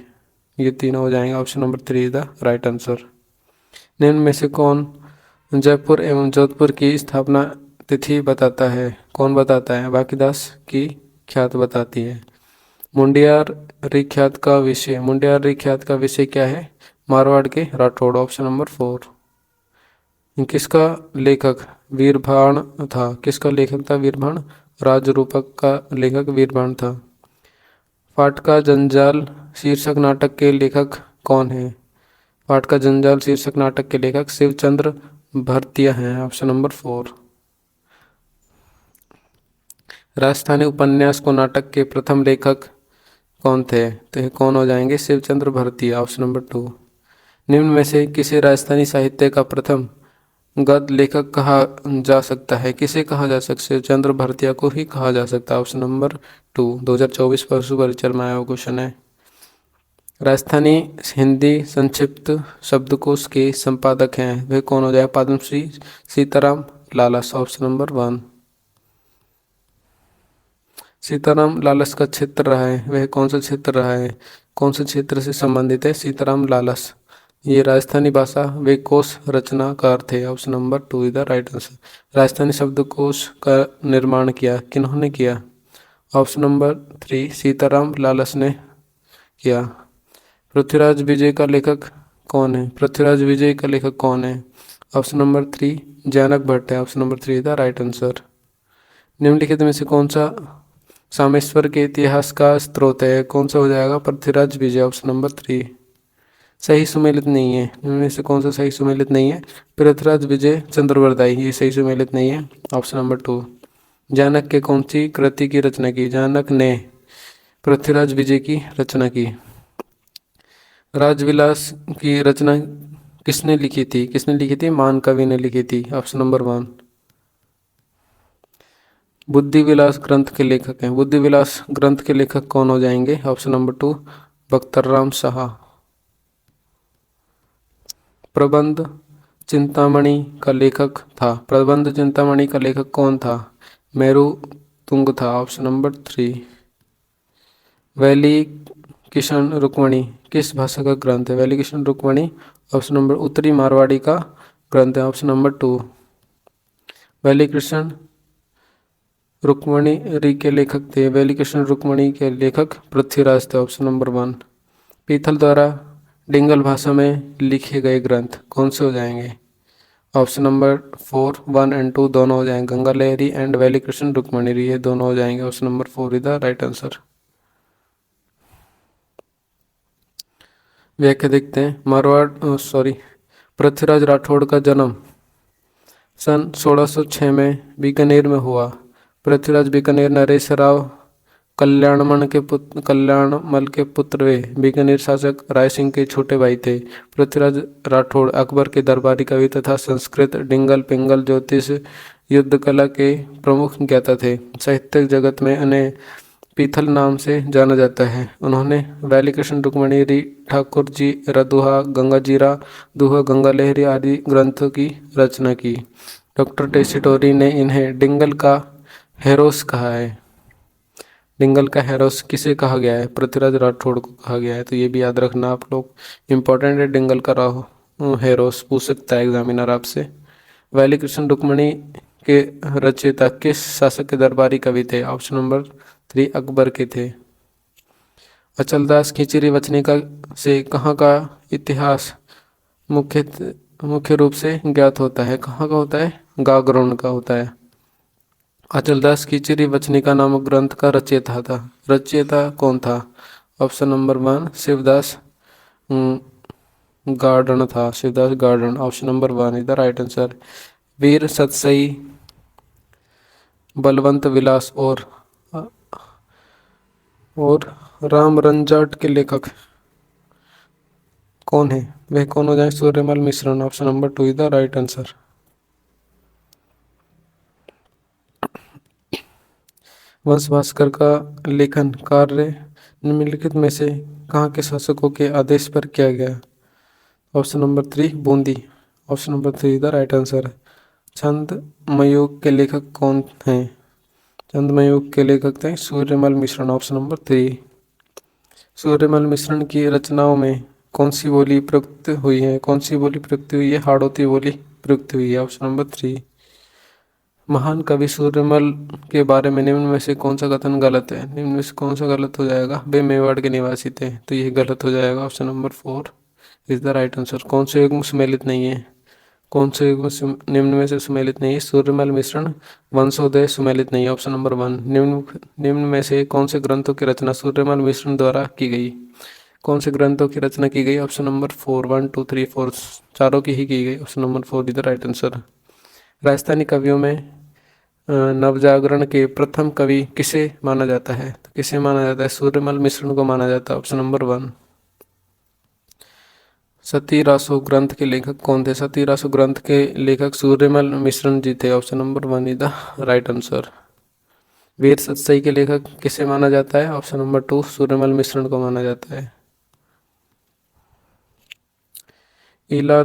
Speaker 1: ये तीनों हो जाएंगे। Option number 3 the right answer. निम्न में से कौन जयपुर एवं जोधपुर की स्थापना तिथि बताता है? कौन बताता है? बाकीदास की ख्यात बताती है। मुंडियार ख्यात का विषय क्या है? मारवाड़ के राठौड़। Option number 4। किसका लेखक वीरभाण था? किसका लेखक था वीरभाण? राजरूपक का लेखक वीरभाण था। पाठ का जंजाल शीर्षक नाटक के लेखक कौन है? पाठ का जंजाल शीर्षक नाटक के लेखक शिवचंद्र भरतिया हैं। Option number 4। राजस्थानी उपन्यास को नाटक के प्रथम लेखक कौन थे? तो ये कौन हो जाएंगे? शिवचंद्र भरतिया। Option number 2। निम्न में से किसे राजस्थानी साहित्य का प्रथम गद्य लेखक कहा जा सकता है? किसे कहा जा सकता है? शिवचंद्र भरतिया को ही कहा जा सकता है। Option number 2। 2024 पशु परिचय में आया क्वेश्चन है। राजस्थानी हिंदी संक्षिप्त शब्दकोश के संपादक हैं, वे कौन हो जाए? पद्मश्री सीताराम लालस। Option number 1। सीताराम लालस का क्षेत्र रहा है, वह कौन सा क्षेत्र रहा है? कौन से क्षेत्र से संबंधित है सीताराम लालस? ये राजस्थानी भाषा वे कोश रचनाकार थे। Option number 2 is the right answer. Rajasthani शब्दकोश का निर्माण किया किन्होंने किया? ऑप्शन नंबर 3 सीताराम लालस ने किया। पृथ्वीराज विजय का लेखक कौन है? पृथ्वीराज विजय का लेखक कौन है? ऑप्शन नंबर 3 जानक भट्ट है। Option number 3 the right answer. निम्नलिखित में से कौन सा सामेश्वर के इतिहास का स्रोत है? कौन सा हो जाएगा? पृथ्वीराज विजय। ऑप्शन नंबर 3 सही सुमेलित नहीं है। इनमें से कौन सा सही सुमेलित नहीं है? पृथ्वीराज विजय चंद्रवरदाई, ये सही सुमेलित नहीं है। Option number 2। जानक के कौन सी कृति की रचना की? जानक ने पृथ्वीराज विजय की रचना की। राजविलास की रचना किसने लिखी थी? किसने लिखी थी? मान कवि ने लिखी थी। Option number 1। बुद्धि विलास ग्रंथ के लेखक हैं। बुद्धि विलास ग्रंथ के लेखक कौन हो जाएंगे? Option number 2 Bakhtarram Shah. प्रबंध चिंतामणि का लेखक था। प्रबंध चिंतामणि का लेखक कौन था? मेरू तुंग था। Option number 3। वैली किशन रुक्मणी किस भाषा का ग्रंथ है? वैली किशन रुक्मणी ऑप्शन नंबर उत्तरी मारवाड़ी का ग्रंथ है। Option number 2। वैली कृष्ण रुक्मणी के लेखक थे। वैली कृष्ण रुक्मणी के लेखक पृथ्वीराज थे। Option number 1। पीथल द्वारा डिंगल भाषा में लिखे गए ग्रंथ कौन से हो जाएंगे? ऑप्शन नंबर 4 1 एंड 2 दोनों हो जाएंगे। गंगा लहरी एंड वैली कृष्ण रुक्मणी, ये दोनों हो जाएंगे। Option number 4 is the right answer. व्याख्या देखते हैं। पृथ्वीराज राठौड़ का जन्म सन 1606 में बीकानेर में हुआ। पृथ्वीराज बीकानेर नरेश राव कल्याणमल के पुत्र वे बीकानेर शासक राय सिंह के छोटे भाई थे। पृथ्वीराज राठौड़ अकबर के दरबारी कवि तथा संस्कृत, डिंगल पिंगल, ज्योतिष, युद्ध कला के प्रमुख ज्ञाता थे। साहित्यिक जगत में उन्हें पीथल नाम से जाना जाता है। उन्होंने वैली कृष्ण रुक्मणी, री ठाकुर जी, रदुहा, गंगाजीरा, दुहा, गंगा लहरी आदि ग्रंथों की रचना की। डॉक्टर टेसिटोरी ने इन्हें डिंगल का हेरोस कहा है। डिंगल का हेरोस किसे कहा गया है? पृथ्वीराज राठौड़ को कहा गया है। तो ये भी याद रखना आप लोग, इंपॉर्टेंट है। डिंगल का हेरोस पूछ सकता है एग्जामिनर आपसे। वैली कृष्ण रुक्मणी के रचयिता किस शासक के दरबारी कवि थे? ऑप्शन नंबर 3 अकबर के थे। अचलदास खिचड़ी वचनिका से कहाँ का इतिहास मुख्य रूप से ज्ञात होता है? कहाँ का होता है? गागरोन का होता है। अचलदास खिचड़ी वचनिका नामक ग्रंथ का रचयिता कौन था? ऑप्शन नंबर 1 शिवदास गार्डन था। Shivdas Gadan. Option number 1 is the right answer. Veer Satsai, Balwant Vilas और राम रंजाट के लेखक कौन है? वह कौन हो जाए? सूर्यमल मिश्रण। Option number 2 is the right answer. वंश भास्कर का लेखन कार्य निम्नलिखित में से कहाँ के शासकों के आदेश पर किया गया? Option number 3 Bundi. Option number 3 is the right answer. छंद मयूख के लेखक कौन हैं? चंद्रमयुग के लेखक थे सूर्यमल मिश्रण, ऑप्शन नंबर 3। सूर्यमल मिश्रण की रचनाओं में कौन सी बोली प्रयुक्त हुई है? कौन सी बोली प्रयुक्त हुई है? हाड़ौती बोली प्रयुक्त हुई है, ऑप्शन नंबर 3। महान कवि सूर्यमल के बारे में निम्न में से कौन सा कथन गलत है? निम्न में से कौन सा गलत हो जाएगा? वे मेवाड़ के निवासी थे, तो ये गलत हो जाएगा, option number 4 is the right answer. कौन से युग में सुमेलित नहीं है? कौन से युग में निम्न में से सुमेलित नहीं है? सूर्यमल मिश्रण वंशोदय सुमेलित नहीं है, ऑप्शन नंबर 1। निम्न में से कौन से ग्रंथों की रचना सूर्यमल मिश्रण द्वारा की गई? कौन से ग्रंथों की रचना की गई? ऑप्शन नंबर 4, 1 2 3 4 चारों की ही की गई, option number 4 is the right answer. Rajasthani कवियों में नवजागरण के प्रथम कवि किसे माना जाता है? तो किसे माना जाता है? सूर्यमल मिश्रण को माना जाता है, ऑप्शन नंबर 1। सतीरासो ग्रंथ के लेखक कौन थे? सतीरासो ग्रंथ के लेखक सूर्यमल मिश्रण जी थे, option number 1 is the right answer. Veer Satsai के लेखक किसे माना जाता है? ऑप्शन नंबर 2 सूर्यमल मिश्रण को माना जाता है। इला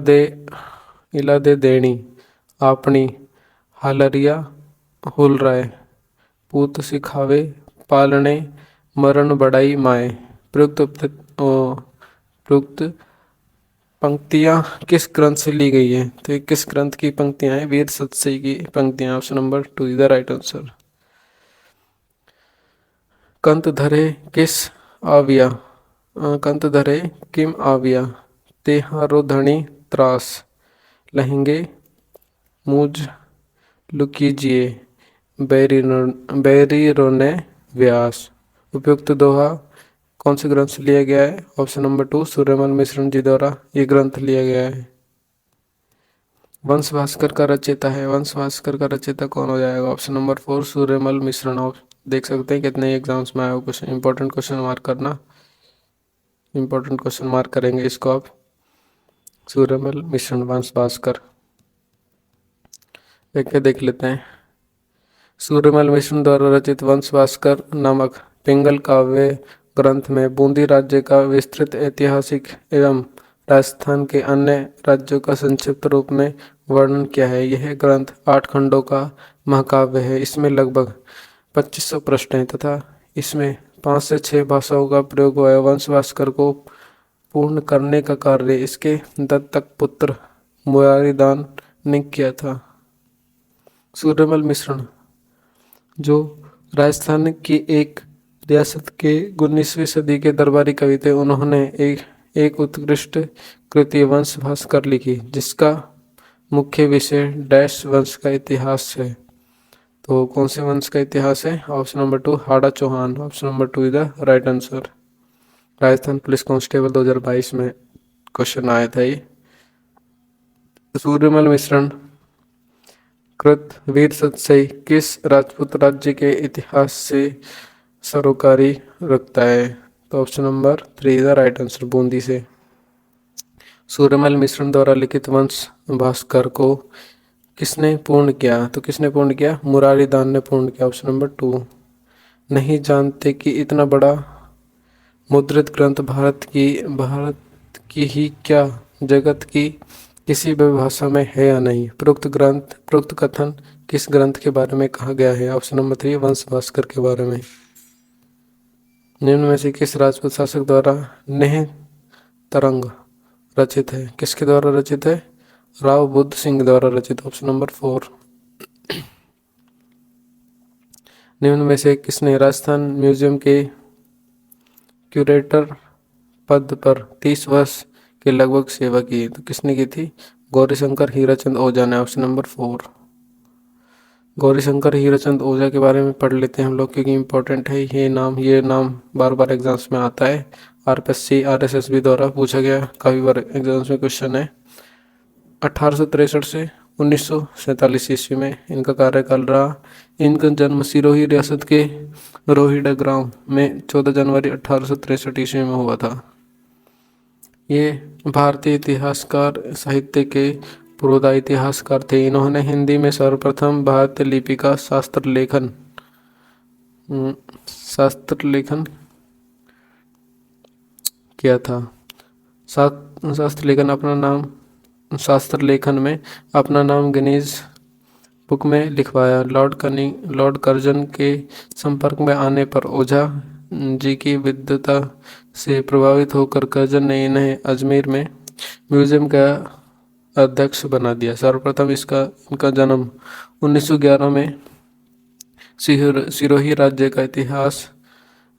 Speaker 1: दे देणी आपनी हालरिया हुलराय पूत सिखावे पालने मरण बड़ाई माए। प्रयुक्त पंक्तियां किस ग्रंथ से ली गई है? तो ये किस ग्रंथ की पंक्तियां हैं? वीर सतसई की पंक्तियां, option number 2 is the right answer. कंत धरे किस आविया कंत धरे किम आविया तेहारो धनी त्रास लहेंगे मुझ लुकीजिए बैरी रोने व्यास। उपयुक्त दोहा कौन से ग्रंथ से लिया गया है? ऑप्शन नंबर 2 सूर्यमल मिश्रण जी द्वारा ये ग्रंथ लिया गया है। वंश भास्कर का रचयिता है, वंश भास्कर का रचयिता कौन हो जाएगा? ऑप्शन नंबर 4 सूर्यमल मिश्रण। देख सकते हैं कितने एग्जाम्स में आया हो क्वेश्चन, इंपॉर्टेंट क्वेश्चन मार्क करना, इंपॉर्टेंट क्वेश्चन मार्क करेंगे इसको आप। सूर्यमल मिश्रण वंश भास्कर देख लेते हैं। सूर्यमल मिश्रण द्वारा रचित वंश भास्कर नामक पिंगल काव्य ग्रंथ में बूंदी राज्य का विस्तृत ऐतिहासिक एवं राजस्थान के अन्य राज्यों का संक्षिप्त रूप में वर्णन किया है। यह ग्रंथ 8 खंडों का महाकाव्य है। इसमें लगभग 2500 पृष्ठ हैं तथा इसमें 5 से 6 भाषाओं का प्रयोग हुआ है। वंश भास्कर को पूर्ण करने का कार्य इसके दत्तक पुत्र मुरारीदान ने किया था। सूर्यमल मिश्रण जो राजस्थान की एक रियासत के 19वीं सदी के दरबारी कवि थे, उन्होंने एक उत्कृष्ट कृति वंश भास्कर लिखी जिसका मुख्य विषय डैश वंश का इतिहास है। तो कौन से वंश का इतिहास है? Option number 2 Hada Chauhan, option number 2 is the right answer. Rajasthan police constable 2022 में क्वेश्चन आया था ये। सूर्यमल मिश्रण कृत वीर सतसई किस राजपूत राज्य के इतिहास से सरोकारी रखता है? तो option number 3 is the right answer, Bundi से। सूर्यमल मिश्रण द्वारा लिखित वंश भास्कर को किसने पूर्ण किया? तो किसने पूर्ण किया? मुरारीदान ने पूर्ण किया, ऑप्शन नंबर 2। नहीं जानते कि इतना बड़ा मुद्रित ग्रंथ भारत की ही क्या जगत की किसी भी भाषा में है या नहीं? प्रयुक्त कथन किस ग्रंथ के बारे में कहा गया है? ऑप्शन नंबर 3 वंश भास्कर के बारे में। निम्न में से किस राजपूत शासक द्वारा नेह तरंग रचित है? किसके द्वारा रचित है? राव बुद्ध सिंह द्वारा रचित, ऑप्शन नंबर 4। निम्न में से किसने राजस्थान म्यूजियम के क्यूरेटर पद पर 30 वर्ष के लगभग सेवा की? तो किसने की थी? गौरीशंकर हीराचंद ओझा ने, ऑप्शन नंबर 4। गौरीशंकर हीराचंद ओझा के बारे में पढ़ लेते हैं हम लोग क्योंकि इंपॉर्टेंट है ये नाम बार बार एग्जाम्स में आता है। आरपीएससी आरएसएसबी द्वारा पूछा गया, काफी बार एग्जाम्स में क्वेश्चन है। 1863 से 1947 ईस्वी में इनका कार्यकाल रहा। इनका जन्म सिरोही रियासत के रोहिड़ा गांव में 14 जनवरी 1863 ईस्वी में हुआ था। ये भारतीय इतिहासकार साहित्य के पुरोधा इतिहासकार थे। इन्होंने हिंदी में सर्वप्रथम भारतीय लिपि का शास्त्र लेखन किया था। शास्त्र लेखन में अपना नाम गिनीज बुक में लिखवाया। लॉर्ड कर्जन के संपर्क में आने पर ओझा जी की विद्वता से प्रभावित होकर कर्जन ने इन्हें अजमेर में म्यूजियम का अध्यक्ष बना दिया। सर्वप्रथम इनका जन्म 1911 में सिरोही राज्य का इतिहास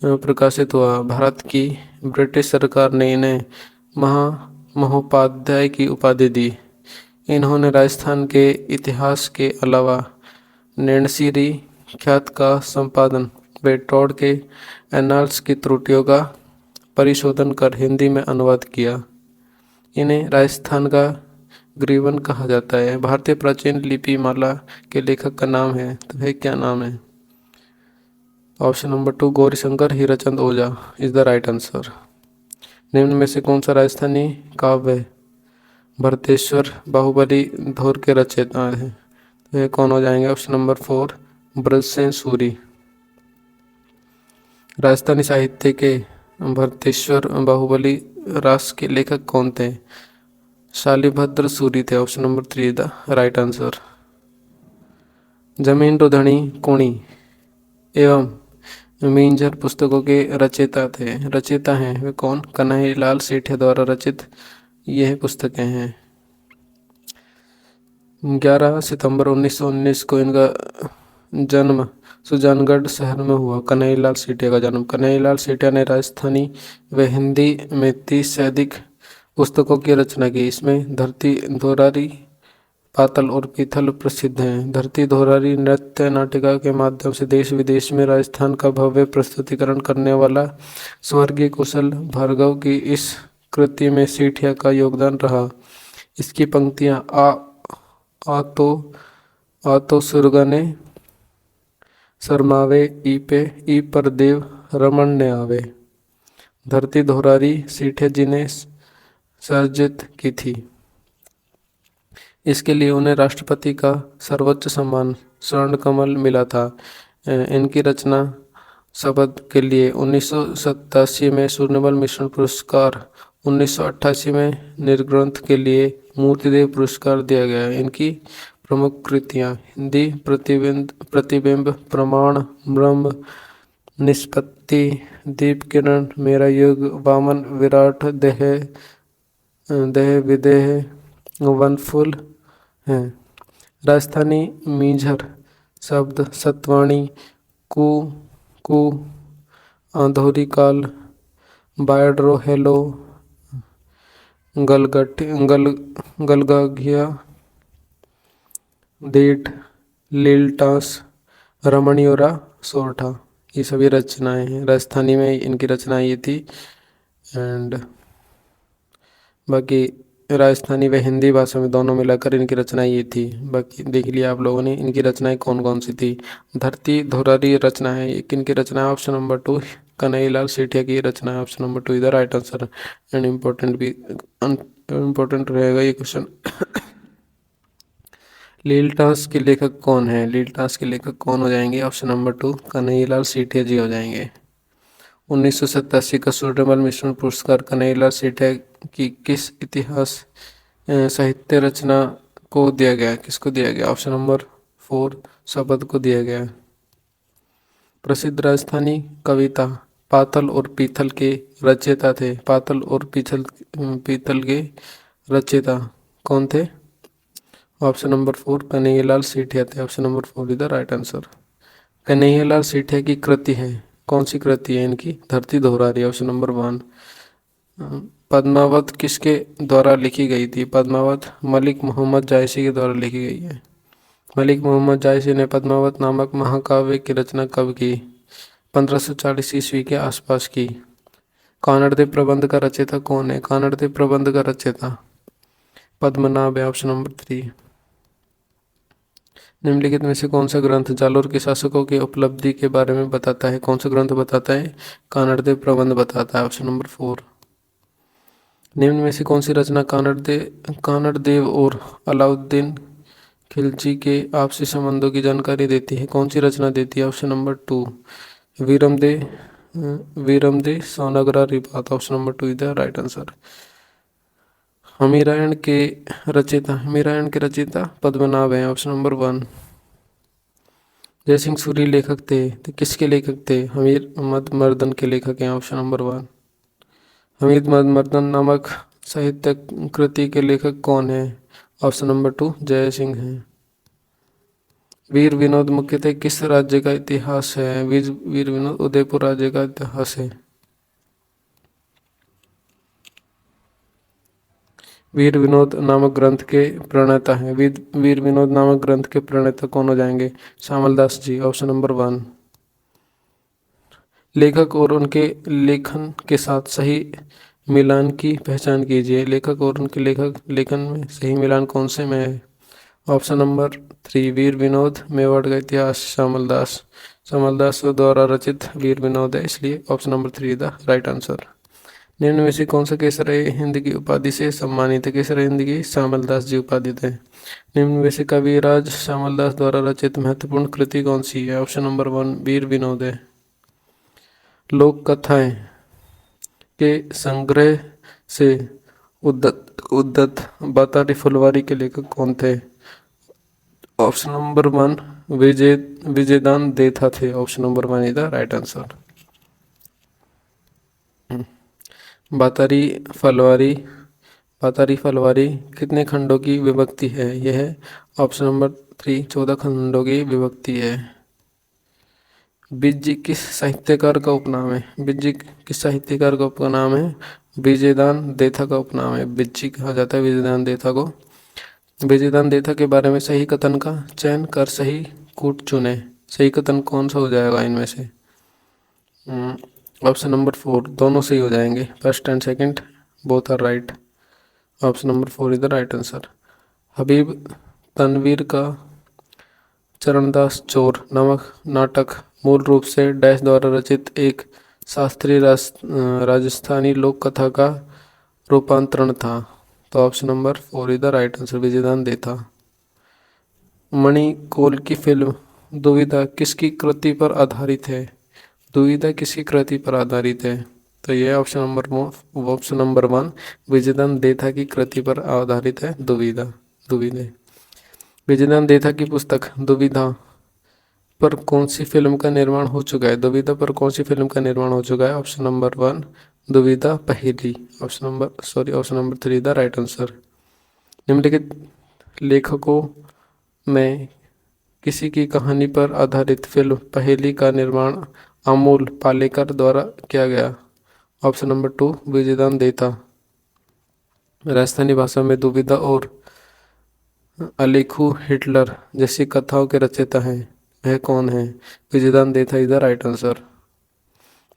Speaker 1: प्रकाशित हुआ। भारत की ब्रिटिश सरकार ने इन्हें महोपाध्याय की उपाधि दी। इन्होंने राजस्थान के इतिहास के अलावा नैणसीरी ख्यात का संपादन, बेटौड़ के एनाल्स की त्रुटियों का परिशोधन कर हिंदी में अनुवाद किया। इन्हें राजस्थान का ग्रीवन कहा जाता है। भारतीय प्राचीन लिपि माला के लेखक का नाम है, तो वह क्या नाम है? Option number 2 Gaurishankar Hirachand Ojha is the right answer. निम्न में से कौन सा राजस्थानी काव्य भरतेश्वर बाहुबली धौर के रचयिता है? तो ये कौन हो जाएंगे? Option number 4 Brajsen Suri. राजस्थानी साहित्य के भरतेश्वर बाहुबली रास के लेखक कौन थे? शालिभद्र सूरी थे। Option number 3 the right answer. जमीन रुधणी कोणी एवं मींजर पुस्तकों के रचयिता हैं वे कौन? कन्हैयालाल सेठिया द्वारा रचित यह पुस्तकें हैं। 11 सितंबर 1919 को इनका जन्म सुजानगढ़ शहर में हुआ। कन्हैयालाल सेठिया का जन्म। कन्हैयालाल सेठिया ने राजस्थानी व हिंदी में 30 से अधिक पुस्तकों की रचना की। इसमें धरती धोरारी, पातल और पीथल प्रसिद्ध हैं। धरती धोरारी नृत्य नाटिका के माध्यम से देश विदेश में राजस्थान का भव्य प्रस्तुतिकरण करने वाला स्वर्गीय कुशल भार्गव की इस कृति में सेठिया का योगदान रहा। इसकी पंक्तियां आ तो सुरगने शर्मावे ई पर देव रमन ने आवे, धरती धोरारी सेठिया जी ने सर्जित की थी। इसके लिए उन्हें राष्ट्रपति का सर्वोच्च सम्मान स्वर्ण कमल मिला था। इनकी रचना शब्द के लिए 1987 में सूर्यमल मिशन पुरस्कार, 1988 में निर्ग्रंथ के लिए मूर्तिदेव पुरस्कार दिया गया। इनकी प्रमुख कृतियाँ हिंदी प्रतिबिंब, प्रमाण, ब्रह्म, निष्पत्ति, दीप किरण, मेरा युग, वामन, विराट, देह विदेह, वनफुल हैं। राजस्थानी मींझर शब्द सतवाणी, कु, आंधोरी काल, बायड्रो हेलो, गलगाघिया, देठ, लीलटास, रमणियोरा, सोरठा, ये सभी रचनाएं हैं। राजस्थानी में इनकी रचनाएं ये थी। एंड बाकी राजस्थानी व हिंदी भाषा में दोनों मिलाकर इनकी रचनाएं ये थी। बाकी देख लिया आप लोगों ने इनकी रचनाएं कौन कौन सी थी। धरती धोरारी रचना है, किनकी रचना है? ऑप्शन नंबर 2 कन्हैयालाल सेठिया की रचना है। ऑप्शन नंबर 2 इधर राइट आंसर। एंड इम्पोर्टेंट रहेगा ये क्वेश्चन। लीलटास के लेखक कौन है? लीलटास के लेखक कौन हो जाएंगे? ऑप्शन नंबर 2 कन्हैयालाल सेठिया जी हो जाएंगे। 1987 का सूर्यमल मिशन पुरस्कार कन्हैयालाल सेठिया की किस इतिहास साहित्य रचना को दिया गया? किसको दिया गया? ऑप्शन नंबर 4 शब्द को दिया गया। प्रसिद्ध राजस्थानी कविता पातल और पीतल के रचयिता थे। पातल और पीतल के रचयिता कौन थे? ऑप्शन नंबर 4 कन्हैयालाल सेठिया थे। Option number 4 is the right answer. Kanhaiyalal Sethia की कृति है, कौन सी कृति है इनकी? धरती धोरारी। Option number 1। पद्मावत किसके द्वारा लिखी गई थी? पद्मावत मलिक मोहम्मद जायसी के द्वारा लिखी गई है। मलिक मोहम्मद जायसी ने पद्मावत नामक महाकाव्य की रचना कब की? 1540 ईस्वी के आसपास की। कानड़देव प्रबंध का रचयिता कौन है? कानड़देव प्रबंध का रचयिता पद्मनाभ है। Option number 3। निम्नलिखित में से कौन सा ग्रंथ जालोर के शासकों की उपलब्धि के बारे में बताता है? कौन सा ग्रंथ बताता है? कानड़देव प्रबंध बताता है। Option number 4। निम्न में से कौन सी रचना कानड़देव और अलाउद्दीन खिलजी के आपसी संबंधों की जानकारी देती है? कौन सी रचना देती है? Option number 2 Viramde Sonagara Ribat. Option number 2 is the right answer. Hamirayan के रचयिता पद्मनाभ है। Option number 1। जयसिंह सूरी लेखक थे तो किसके लेखक थे? हमीर मर्दन के लेखक हैं, ऑप्शन नंबर 1। हमीद मर्दन नामक साहित्य कृति के लेखक कौन है? ऑप्शन नंबर 2 जय सिंह हैं। वीर विनोद मुख्यतः किस राज्य का इतिहास है? वीर विनोद उदयपुर राज्य का इतिहास है। वीर विनोद नामक ग्रंथ के प्रणेता हैं। वीर विनोद नामक ग्रंथ के प्रणेता कौन हो जाएंगे? Shyamal Das ji, option number 1। लेखक और उनके लेखन के साथ सही मिलान की पहचान कीजिए। लेखक और उनके लेखन में सही मिलान कौन से में है? ऑप्शन नंबर 3 वीर विनोद, मेवाड़ का इतिहास, श्यामल दास द्वारा रचित वीर विनोद है, इसलिए option number 3 the right answer. निम्न में से कौन सा केसर हिंद की उपाधि से सम्मानित है? केसर हिंद की श्यामल दास जी उपाधि थे। निम्न में से कविराज श्यामल दास द्वारा रचित महत्वपूर्ण कृति कौन सी है? ऑप्शन नंबर 1 वीर विनोद है। लोक कथाएं के संग्रह से उद्धत बातारी फुलवारी के लेखक कौन थे? ऑप्शन नंबर 1 विजयदान देथा थे। Option number 1 is the right answer. Batari Phulwari कितने खंडों की विभक्ति है? यह है ऑप्शन नंबर 3 14 खंडों की विभक्ति है। बिज्जी किस साहित्यकार का उपनाम है? बिज्जी किस साहित्यकार का उपनाम है? विजयदान देथा का उपनाम है। बिज्जी कहा जाता है विजयदान देथा को। विजयदान देथा के बारे में सही कथन का चयन कर सही कूट चुने। सही कथन कौन सा हो जाएगा इनमें से? ऑप्शन नंबर 4 दोनों सही हो जाएंगे। First and second both are right. Option number 4 is the right answer. Habib Tanvir का चरणदास चोर नामक नाटक मूल रूप से डैश द्वारा रचित एक शास्त्रीय राजस्थानी लोक कथा का रूपांतरण था। तो option number 4 is the right answer, Vijaydan Detha. Mani Kaul की फिल्म दुविधा किसकी कृति पर आधारित है? दुविधा किसकी कृति पर आधारित है? तो यह ऑप्शन नंबर 1 विजयदान देथा की कृति पर आधारित है। दुविधा विजयदान देथा की पुस्तक दुविधा पर कौन सी फिल्म का निर्माण हो चुका है? दुविधा पर कौन सी फिल्म का निर्माण हो चुका है? ऑप्शन नंबर 1 दुविधा पहली। Option number 3 the right answer. निम्नलिखित लेखकों में किसी की कहानी पर आधारित फिल्म पहेली का निर्माण अमोल पालेकर द्वारा किया गया? Option number 2 Vijaydan Detha. राजस्थानी भाषा में दुविधा और अलेखू हिटलर जैसी कथाओं के रचयिता हैं, वह कौन है? Vijaydan Detha is the right answer.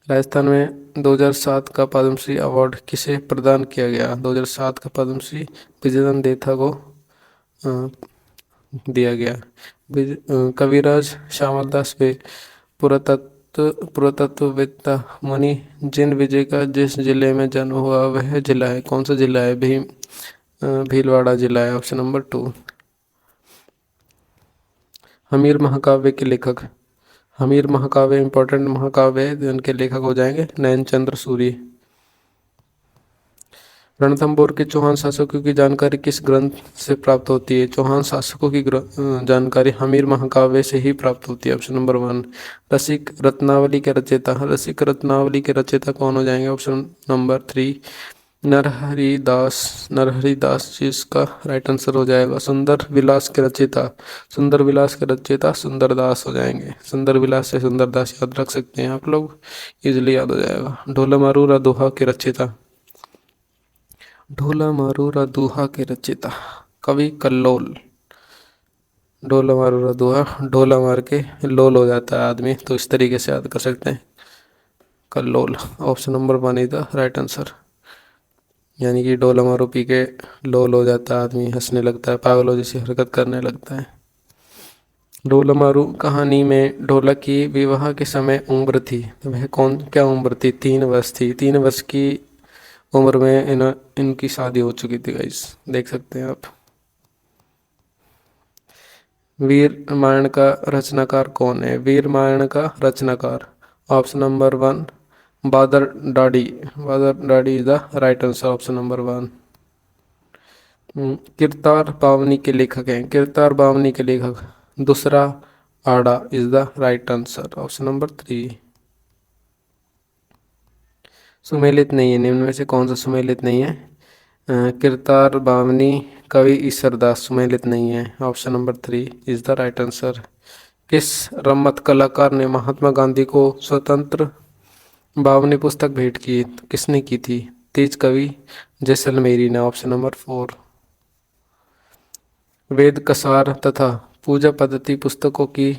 Speaker 1: Rajasthan में 2007 का पद्मश्री अवार्ड किसे प्रदान किया गया? 2007 का पद्मश्री विजयदान देथा को दिया गया। कविराज श्यामल दास वे पुरातत्ववेत्ता मुनि जिन विजय का जिस जिले में जन्म हुआ वह जिला है, कौन सा जिला है? भीलवाड़ा जिला है। Option number 2। हमीर महाकाव्य के लेखक। हमीर महाकाव्य इंपॉर्टेंट महाकाव्य है, उनके लेखक हो जाएंगे नैनचंद्र सूरी। रणथंभौर के चौहान शासकों की जानकारी किस ग्रंथ से प्राप्त होती है? चौहान शासकों की जानकारी हमीर महाकाव्य से ही प्राप्त होती है। ऑप्शन नंबर 1 रसिक रत्नावली के रचयिता कौन हो जाएंगे? ऑप्शन नंबर 3 नरहरि दास जिसका राइट आंसर हो जाएगा। सुंदर विलास के रचयिता सुंदरदास हो जाएंगे। सुंदर विलास से सुंदरदास याद रख सकते हैं आप लोग, इजिली याद हो जाएगा। ढोला मारूरा दोहा के रचयिता कवि कल्लोल। ढोला मार के लोल हो जाता है आदमी, तो इस तरीके से याद कर सकते हैं Kallol. Option number 1 is the right answer. यानी कि डोला मारो पी के लोल हो जाता है आदमी, हंसने लगता है, पागलों जैसी हरकत करने लगता है। ढोला मारू कहानी में ढोलक की विवाह के समय उम्र थी, तो वह क्या उम्र थी? 3 वर्ष थी। 3 वर्ष की उम्र में इनकी शादी हो चुकी थी गाइस, देख सकते हैं आप। वीर रामायण का रचनाकार कौन है? वीर रामायण का रचनाकार ऑप्शन नंबर 1 बादर daddy is the right answer. Option number 1। Kirtar Bavani के लेखक हैं। दूसरा आड़ा is the right answer, option number 3। सुमेलित नहीं है, निम्न में से कौन सा सुमेलित नहीं है? किरतार बावनी कवि ईश्वरदास सुमेलित नहीं है, option number 3 is the right answer. किस रम्मत कलाकार ने महात्मा गांधी को स्वतंत्र बावनी पुस्तक भेंट की? किसने की थी? तेज कवि जैसलमेरी ने, ऑप्शन नंबर 4। वेद कसार तथा पूजा पद्धति पुस्तकों की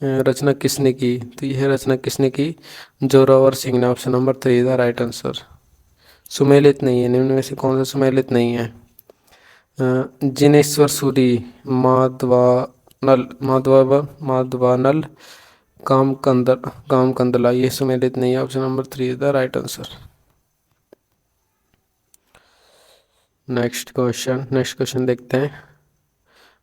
Speaker 1: रचना किसने की? तो यह रचना किसने की? जोरावर सिंह ने, option number 3 the right answer. सुमेलित नहीं है, निम्न में से कौन सा सुमेलित नहीं है? जिनेश्वर सूरी, माधवानल, कामकंदला, ये सुमेलित नहीं है, option number 3 the right answer. Next question देखते हैं।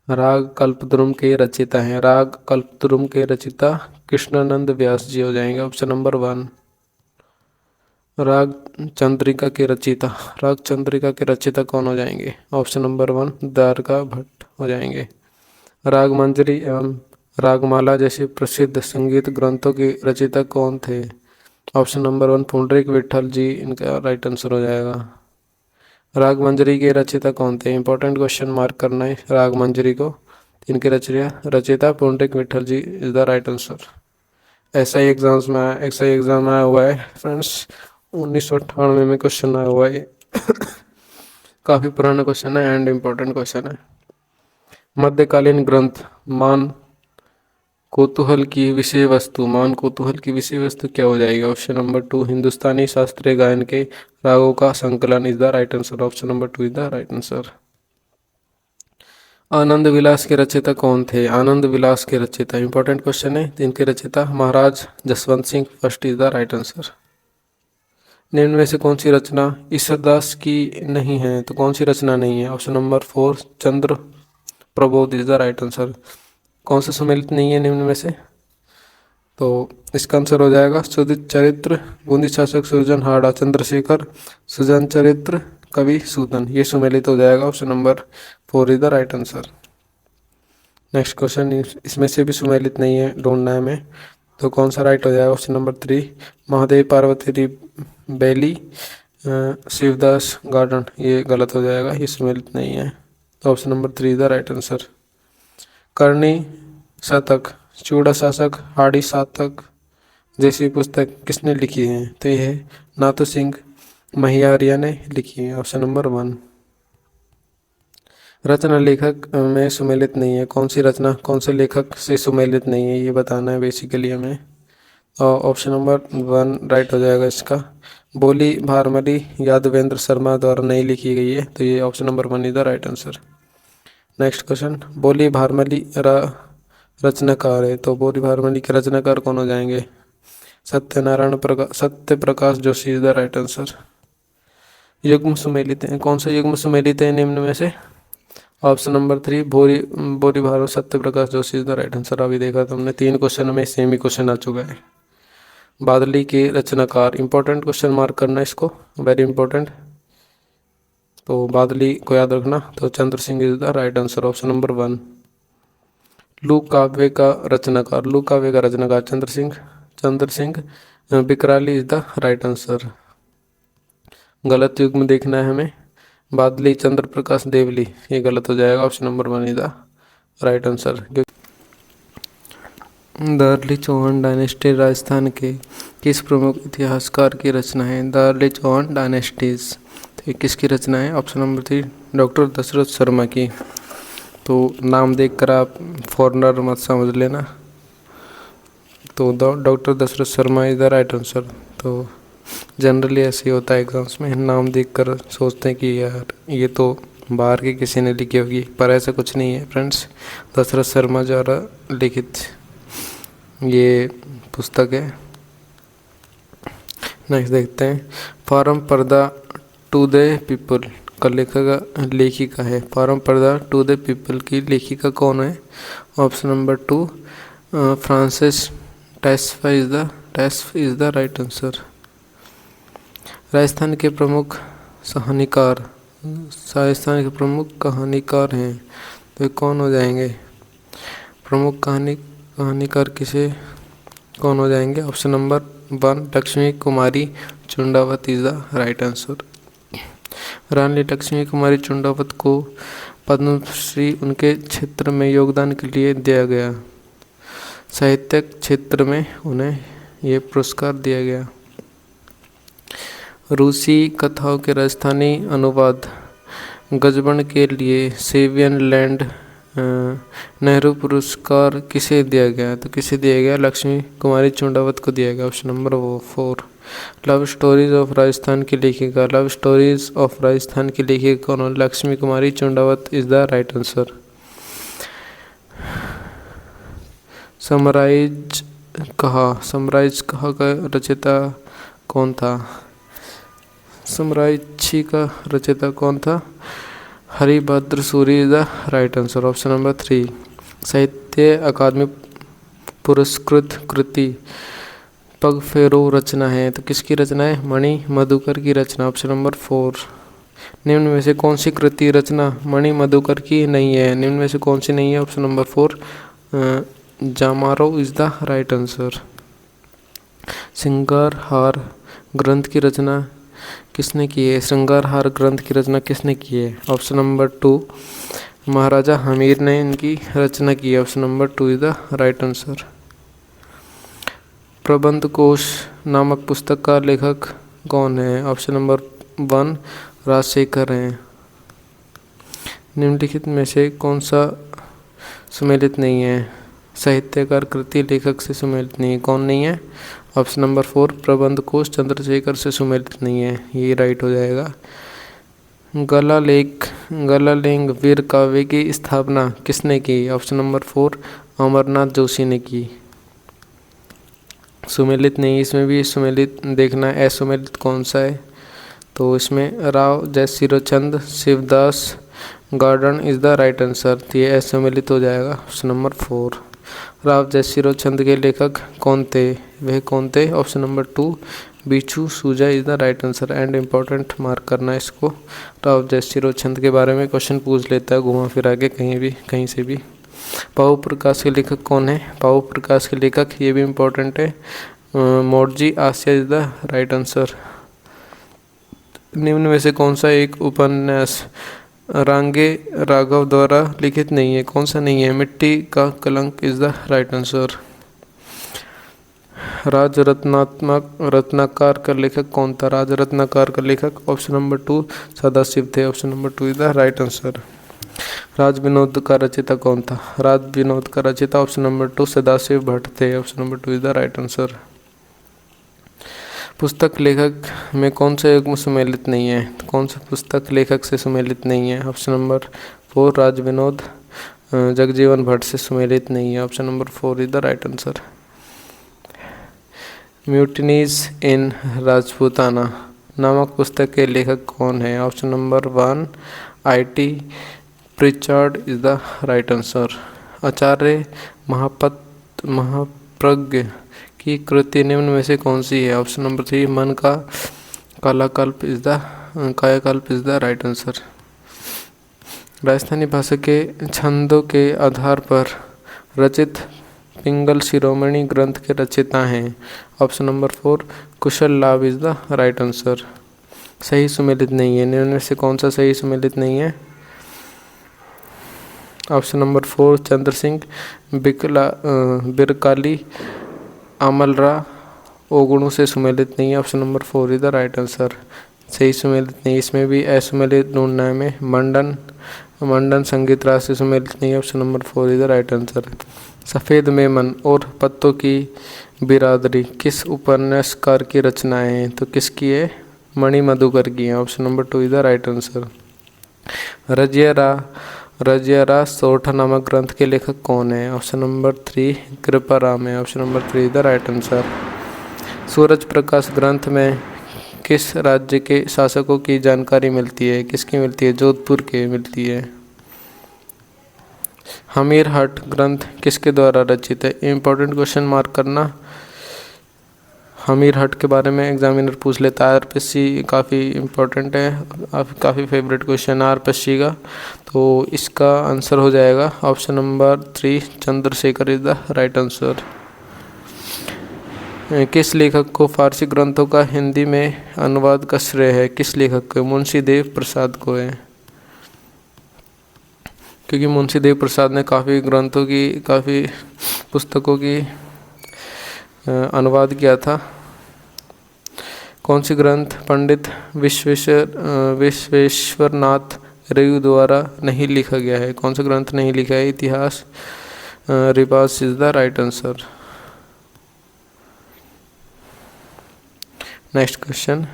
Speaker 1: राग कल्पद्रुम के रचयिता हैं। राग कल्पद्रुम के रचयिता कृष्णानंद व्यास जी हो जाएंगे, ऑप्शन नंबर 1। राग चंद्रिका के रचयिता कौन हो जाएंगे? ऑप्शन नंबर 1 द्वारका भट्ट हो जाएंगे। राग मंजरी एवं रागमाला जैसे प्रसिद्ध संगीत ग्रंथों के रचयिता कौन थे? ऑप्शन नंबर 1 पुंडरीक विठल जी, इनका राइट आंसर हो जाएगा। राग मंजरी के रचयिता कौन थे? इंपॉर्टेंट क्वेश्चन मार्क करना है राग मंजरी को। इनके रचयिता पुंडरीक विठल जी इज द राइट आंसर। ऐसा ही एग्जाम आया हुआ है फ्रेंड्स, 1998 में क्वेश्चन आया हुआ है। काफी पुराना क्वेश्चन है एंड इम्पोर्टेंट क्वेश्चन है। मध्यकालीन ग्रंथ मान कौतूहल की विषय वस्तु क्या हो जाएगी? ऑप्शन नंबर 2 हिंदुस्तानी शास्त्रीय गायन के रागों का संकलन is the right answer, option number 2 is the right answer. Anand Vilas के रचयिता कौन थे? आनंद विलास के रचयिता इंपॉर्टेंट क्वेश्चन है। इनके रचयिता Maharaj Jaswant Singh first is the right answer. निम्न में से कौन सी रचना ईश्वरदास की नहीं है? तो कौन सी रचना नहीं है? Option number 4 Chandra Prabodh is the right answer. कौन सा सम्मिलित नहीं है निम्न में से? तो इसका आंसर हो जाएगा सुदित चरित्र, बूंदी शासक सुरजन हाड़ा चंद्रशेखर, सुजन चरित्र कवि सूदन, ये सुमेलित हो जाएगा, option number 4 is the right answer. Next question, इसमें से भी सुमेलित नहीं है, ढूंढना है हमें, तो कौन सा राइट हो जाएगा? ऑप्शन नंबर 3 महादेव पार्वती बैली शिवदास गार्डन, ये गलत हो जाएगा, ये सुमेलित नहीं है, तो option number 3 is the right answer. Karni शतक, चूड़ा शासक, हाड़ी सातक जैसी पुस्तक किसने लिखी है? तो यह नाथू सिंह महियारिया ने लिखी है, ऑप्शन नंबर 1। रचना लेखक में सुमेलित नहीं है, कौन सी रचना कौन से लेखक से सुमेलित नहीं है, ये बताना है बेसिकली हमें, और ऑप्शन नंबर 1 राइट हो जाएगा इसका। बोली भारमली यादवेंद्र शर्मा द्वारा नहीं लिखी गई है, तो ये option number 1 is the right answer. Next question, बोली भारमली रचनाकार है, तो बोली भारमली के रचनाकार कौन हो जाएंगे? Satya Prakash Joshi is the right answer. युग्म सुमेलित है, कौन सा युग्म सुमेलित है निम्न में से? ऑप्शन नंबर 3 बोरी भारत Satya Prakash Joshi is the right answer. अभी देखा तो हमने 3 क्वेश्चन में सेम ही क्वेश्चन आ चुका है। बादली के रचनाकार, इंपॉर्टेंट क्वेश्चन मार्क करना है इसको, वेरी इंपॉर्टेंट, तो बादली को याद रखना, तो Chandra Singh is the right answer, option number 1। लू काव्य का रचनाकार Chandra Singh Bikrali is the right answer. गलत युग्म देखना है हमें, बादली चंद्र प्रकाश देवली, ये गलत हो जाएगा, option number 1 is the right answer. The early Chauhan dynasty Rajasthan के किस प्रमुख इतिहासकार की रचना है? द अर्ली चौहान डायनेस्टीज, तो ये किसकी रचना है? Option number 3 doctor Dasharath Sharma की। तो नाम देखकर आप फॉरनर मत समझ लेना, तो doctor Dasharath Sharma is the right answer. तो जनरली ऐसे ही होता है एग्जाम्स में, नाम देखकर सोचते हैं कि यार ये तो बाहर के किसी ने लिखी होगी, पर ऐसा कुछ नहीं है फ्रेंड्स, दशरथ शर्मा द्वारा लिखित ये पुस्तक है। नेक्स्ट देखते हैं, फार्म पर्दा टू द पीपल का लेखिका है। फार्म पर्दा टू द पीपल की लेखिका कौन है? ऑप्शन नंबर 2 फ्रांसिस टैस्फ is the right answer. Rajasthan के प्रमुख कहानीकार हैं, तो कौन हो जाएंगे? प्रमुख कहानीकार किसे कौन हो जाएंगे? Option number 1 Lakshmi Kumari Chundawat is the right answer. Rani Lakshmi Kumari Chundawat को पद्मश्री उनके क्षेत्र में योगदान के लिए दिया गया। साहित्यिक क्षेत्र में उन्हें ये पुरस्कार दिया गया। रूसी कथाओं के राजस्थानी अनुवाद गजबन के लिए सेवियन लैंड नेहरू पुरस्कार किसे दिया गया? तो किसे दिया गया? लक्ष्मी कुमारी चुंडावत को दिया गया। Option number 4। Love stories of Rajasthan की लेखिका, लव स्टोरीज ऑफ राजस्थान की लेखिका कौन? Lakshmi Kumari Chundawat is the right answer. समराइज कहा का रचयिता कौन था? समराइची का रचयिता कौन था? Haribhadra Suri is the right answer. Option number 3। साहित्य अकादमी पुरस्कृत कृति पग फेरो रचना है, तो किसकी रचना है? मणि मधुकर की रचना। Option number 4। निम्न में से कौन सी कृति रचना मणि मधुकर की नहीं है? निम्न में से कौन सी नहीं है? ऑप्शन नंबर 4 जामारो इज द राइट आंसर। श्रृंगार हार ग्रंथ की रचना किसने की है? श्रृंगार हार ग्रंथ की रचना किसने की है? ऑप्शन नंबर 2 महाराजा हमीर ने इनकी रचना की है। Option number 2 is the right answer. प्रबंध कोश नामक पुस्तक का लेखक कौन है? ऑप्शन नंबर 1 राजशेखर हैं। निम्नलिखित में से कौन सा सुमेलित नहीं है? साहित्यकार कृति लेखक से सुमेलित नहीं है, कौन नहीं है? ऑप्शन नंबर 4 प्रबंध कोश चंद्रशेखर से सुमेलित नहीं है, ये राइट हो जाएगा। गलालेंग वीर काव्य की स्थापना किसने की? ऑप्शन नंबर 4 अमरनाथ जोशी ने की। सुमेलित नहीं, इसमें भी सुमेलित देखना है, असुमेलित कौन सा है? तो इसमें राव जयसिरोचंद Shivdas Gadan is the right answer, तो ये असुमेलित हो जाएगा। ऑप्शन नंबर 4 राव जयसिरोचंद के लेखक कौन थे? वह कौन थे? ऑप्शन नंबर 2 बिच्छू सूजा is the right answer. And important mark करना इसको, राव जयसिरोचंद के बारे में क्वेश्चन पूछ लेता है घुमा फिरा के कहीं से भी। पाऊ प्रकाश के लेखक कौन है? पाऊ प्रकाश के लेखक ये भी इम्पोर्टेंट है, मोर्जी आसिया इज द राइट आंसर। निम्न में से कौन सा एक उपन्यास रांगे राघव द्वारा लिखित नहीं है? कौन सा नहीं है? मिट्टी का कलंक is the right answer. Ratnakar का लेखक कौन था? राज रत्नाकर का लेखक ऑप्शन नंबर 2 सदाशिव थे। Option number 2 is the right answer. Raj Vinod का रचयिता कौन था? राज विनोद का रचयिता ऑप्शन नंबर 2 सदाशिव भट्ट थे। Option number 2 is the right answer. पुस्तक लेखक में कौन सा युग्म सुमेलित नहीं है? कौन सा पुस्तक लेखक से सुमेलित नहीं है? ऑप्शन नंबर 4 राज विनोद जगजीवन भट्ट से सुमेलित नहीं है। Option number 4 is the right answer. Mutinies in Rajputana नामक पुस्तक के लेखक कौन है? Option number 1 IT Pritchard is the right answer. Acharya Mahapragya की कृति निम्न में से कौन सी है? ऑप्शन नंबर 3 मन का कायाकल्प is the right answer. Rajasthani भाषा के छंदों के आधार पर रचित पिंगल शिरोमणि ग्रंथ के रचयिता हैं। ऑप्शन नंबर 4 कुशल लाभ इज द राइट आंसर। सही सुमेलित नहीं है, निम्न में से कौन सा सही सुमेलित नहीं है? ऑप्शन नंबर 4 चंद्र सिंह बिरकाली अमलरा ओगुणों से सुमेलित नहीं है। Option number 4 is the right answer. सही सुमेलित नहीं, इसमें भी असुमेलित ढूंढना है में मंडन संगीत राग से सुमेलित नहीं है। Option number 4 is the right answer. सफ़ेद मेमन और पत्तों की बिरादरी किस उपन्यासकार की रचनाएं हैं? तो किसकी है? मणि मधुकर की है। Option number 2 is the right answer. Rajiya सोठा नामक ग्रंथ के लेखक कौन है? ऑप्शन नंबर 3 कृपाराम है। Option number 3 is the right answer. Suraj Prakash ग्रंथ में किस राज्य के शासकों की जानकारी मिलती है? किसकी मिलती है? जोधपुर के मिलती है। हमीर हट ग्रंथ किसके द्वारा रचित है? इम्पोर्टेंट क्वेश्चन मार्क करना। हमीर हट के बारे में एग्जामिनर पूछ लेता है। आरपीएससी काफ़ी इम्पोर्टेंट है, काफ़ी फेवरेट क्वेश्चन है आरपीएससी का। तो इसका आंसर हो जाएगा option number 3, Chandrashekhar is the right answer. किस लेखक को फारसी ग्रंथों का हिंदी में अनुवाद का श्रेय है? किस लेखक को? मुंशी देव प्रसाद को है, क्योंकि मुंशी देव प्रसाद ने काफ़ी ग्रंथों की, काफ़ी पुस्तकों की अनुवाद किया था। कौन सी ग्रंथ पंडित विश्वेश्वर नाथ रेयू द्वारा नहीं लिखा गया है? कौन सा ग्रंथ नहीं लिखा है? इतिहास रिवाज is the right answer. Next question,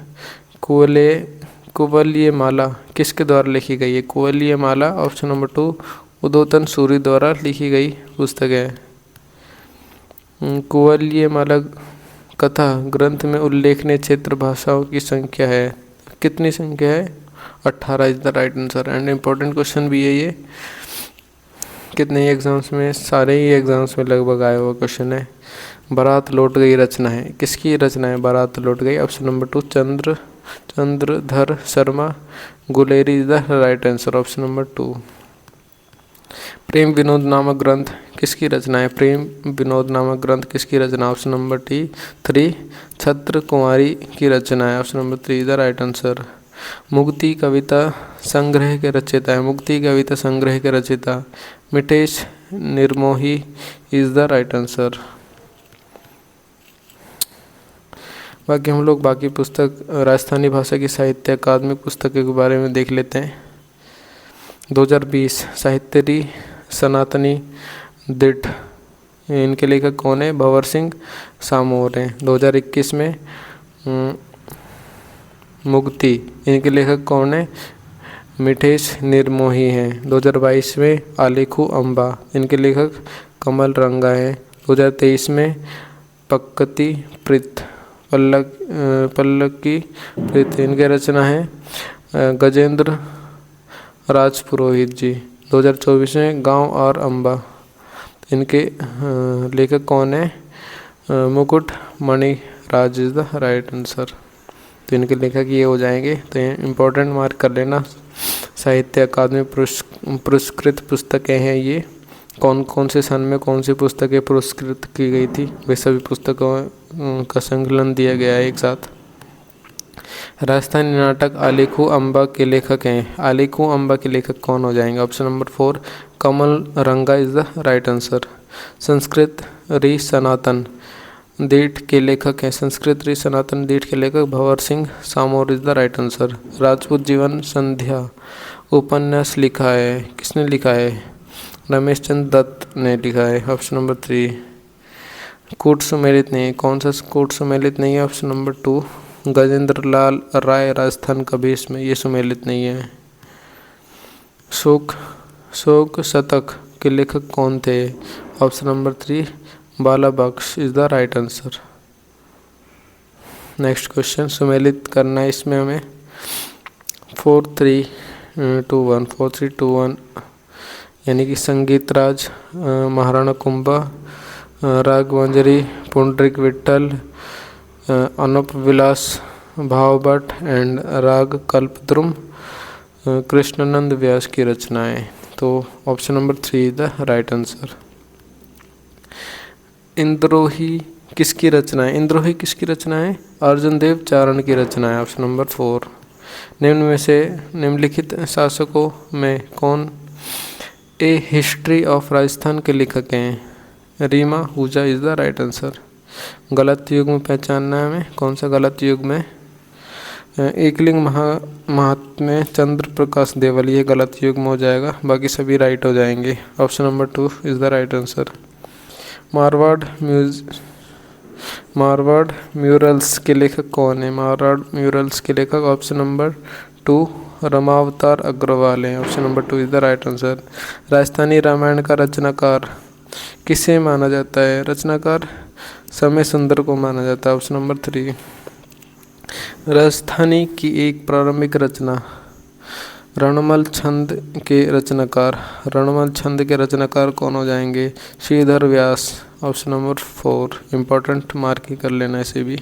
Speaker 1: Kuvalaya Mala किसके द्वारा लिखी गई है? कुवलय माला ऑप्शन नंबर 2 उद्योतन सूरी द्वारा लिखी गई पुस्तक है। कुवलय माला कथा ग्रंथ में उल्लेखनीय क्षेत्र भाषाओं की संख्या है? कितनी संख्या है? 18 is the right answer. And important question भी है ये, कितने ही एग्जाम्स में, सारे ही एग्जाम्स में लगभग आया हुआ क्वेश्चन है। बारात लौट गई रचना है, किसकी रचना है बारात लौट गई? Option number 2 Chandradhar Sharma Guleri is the right answer, option number 2। प्रेम विनोद नामक ग्रंथ किसकी रचना है? प्रेम विनोद नामक ग्रंथ किसकी रचना? ऑप्शन नंबर 3 छत्र कुमारी की रचना है, option number 3 is the right answer. मुक्ति कविता संग्रह के रचयिता है, मुक्ति कविता संग्रह के रचयिता Mitesh Nirmohi is the right answer. बाकी हम लोग बाकी पुस्तक राजस्थानी भाषा की साहित्य अकादमिक पुस्तकों के बारे में देख लेते हैं। 2020 साहित्यरी सनातनी दिट, इनके लेखक कौन है? भंवर सिंह सामोर हैं। 2021 में मुक्ति, इनके लेखक कौन है? मितेश निर्मोही हैं। 2022 में आलेखू अम्बा, इनके लेखक कमल रंगा हैं। 2023 में पक्कती प्रीत पल्लकी प्रीत, इनके रचना है गजेंद्र राजपुरोहित जी। 2024 में गांव और अम्बा, इनके लेखक कौन है? मुकुट मणि राज इज द राइट आंसर। तो इनके लेखक ये हो जाएंगे। तो ये इम्पोर्टेंट मार्क कर लेना। साहित्य अकादमी पुरस्कृत पुस्तकें हैं ये। कौन कौन से सन में कौन सी पुस्तकें पुरस्कृत की गई थी, वे सभी पुस्तकों का संकलन दिया गया है एक साथ। राजस्थानी नाटक आलेखू अम्बा के लेखक हैं। आलेखू अम्बा के लेखक कौन हो जाएंगे? ऑप्शन नंबर 4 कमल रंगा is the right answer. Sanskrit री सनातन दीठ के लेखक हैं। संस्कृत री सनातन दीठ के लेखक Bhanwar Singh Samor is the right answer. Rajput Jeevan Sandhya उपन्यास लिखा है, किसने लिखा है? रमेश चंद्र दत्त ने लिखा है, ऑप्शन नंबर 3। कूट सुमेलित नहीं, कौन सा कूट सुमेलित नहीं है? ऑप्शन नंबर 2 गजेंद्र लाल राय राजस्थान कबीर में, ये सुमेलित नहीं है। शोक शतक के लेखक कौन थे? Option number 3 Bala Bakhsh is the right answer. Next question सुमेलित करना है इसमें हमें 4-3-2-1 यानी कि संगीत राज महाराणा कुंभा, राग मंजरी पुंडरिक विट्ठल, अनुप विलास भावभट्ट एंड राग कल्पद्रुम कृष्णानंद व्यास की रचनाएं। तो option number 3 the right answer. इंद्रोही किसकी रचना है? इंद्रोही किसकी रचना है? अर्जुन देव चारण की रचना है, ऑप्शन नंबर 4। निम्न में से निम्नलिखित शासकों में कौन ए हिस्ट्री ऑफ राजस्थान के लेखक हैं? Reema हुजा is the right answer. गलत युग में पहचानना है हमें, कौन सा गलत युग में? एकलिंग महात्म्य चंद्र प्रकाश देवल, ये गलत युग में हो जाएगा, बाकी सभी राइट हो जाएंगे। Option number 2 is the right answer. Marwar murals के लेखक कौन है? मारवाड़ म्यूरल्स के लेखक ऑप्शन नंबर 2 रमावतार अग्रवाल हैं, option number 2 is the right answer. Rajasthani Ramayan का रचनाकार किसे माना जाता है? रचनाकार समय सुंदर को माना जाता है, ऑप्शन नंबर 3। राजस्थानी की एक प्रारंभिक रचना रणमल छंद के रचनाकार कौन हो जाएंगे? श्रीधर व्यास, ऑप्शन नंबर 4। इम्पोर्टेंट मार्क ही कर लेना इसे भी।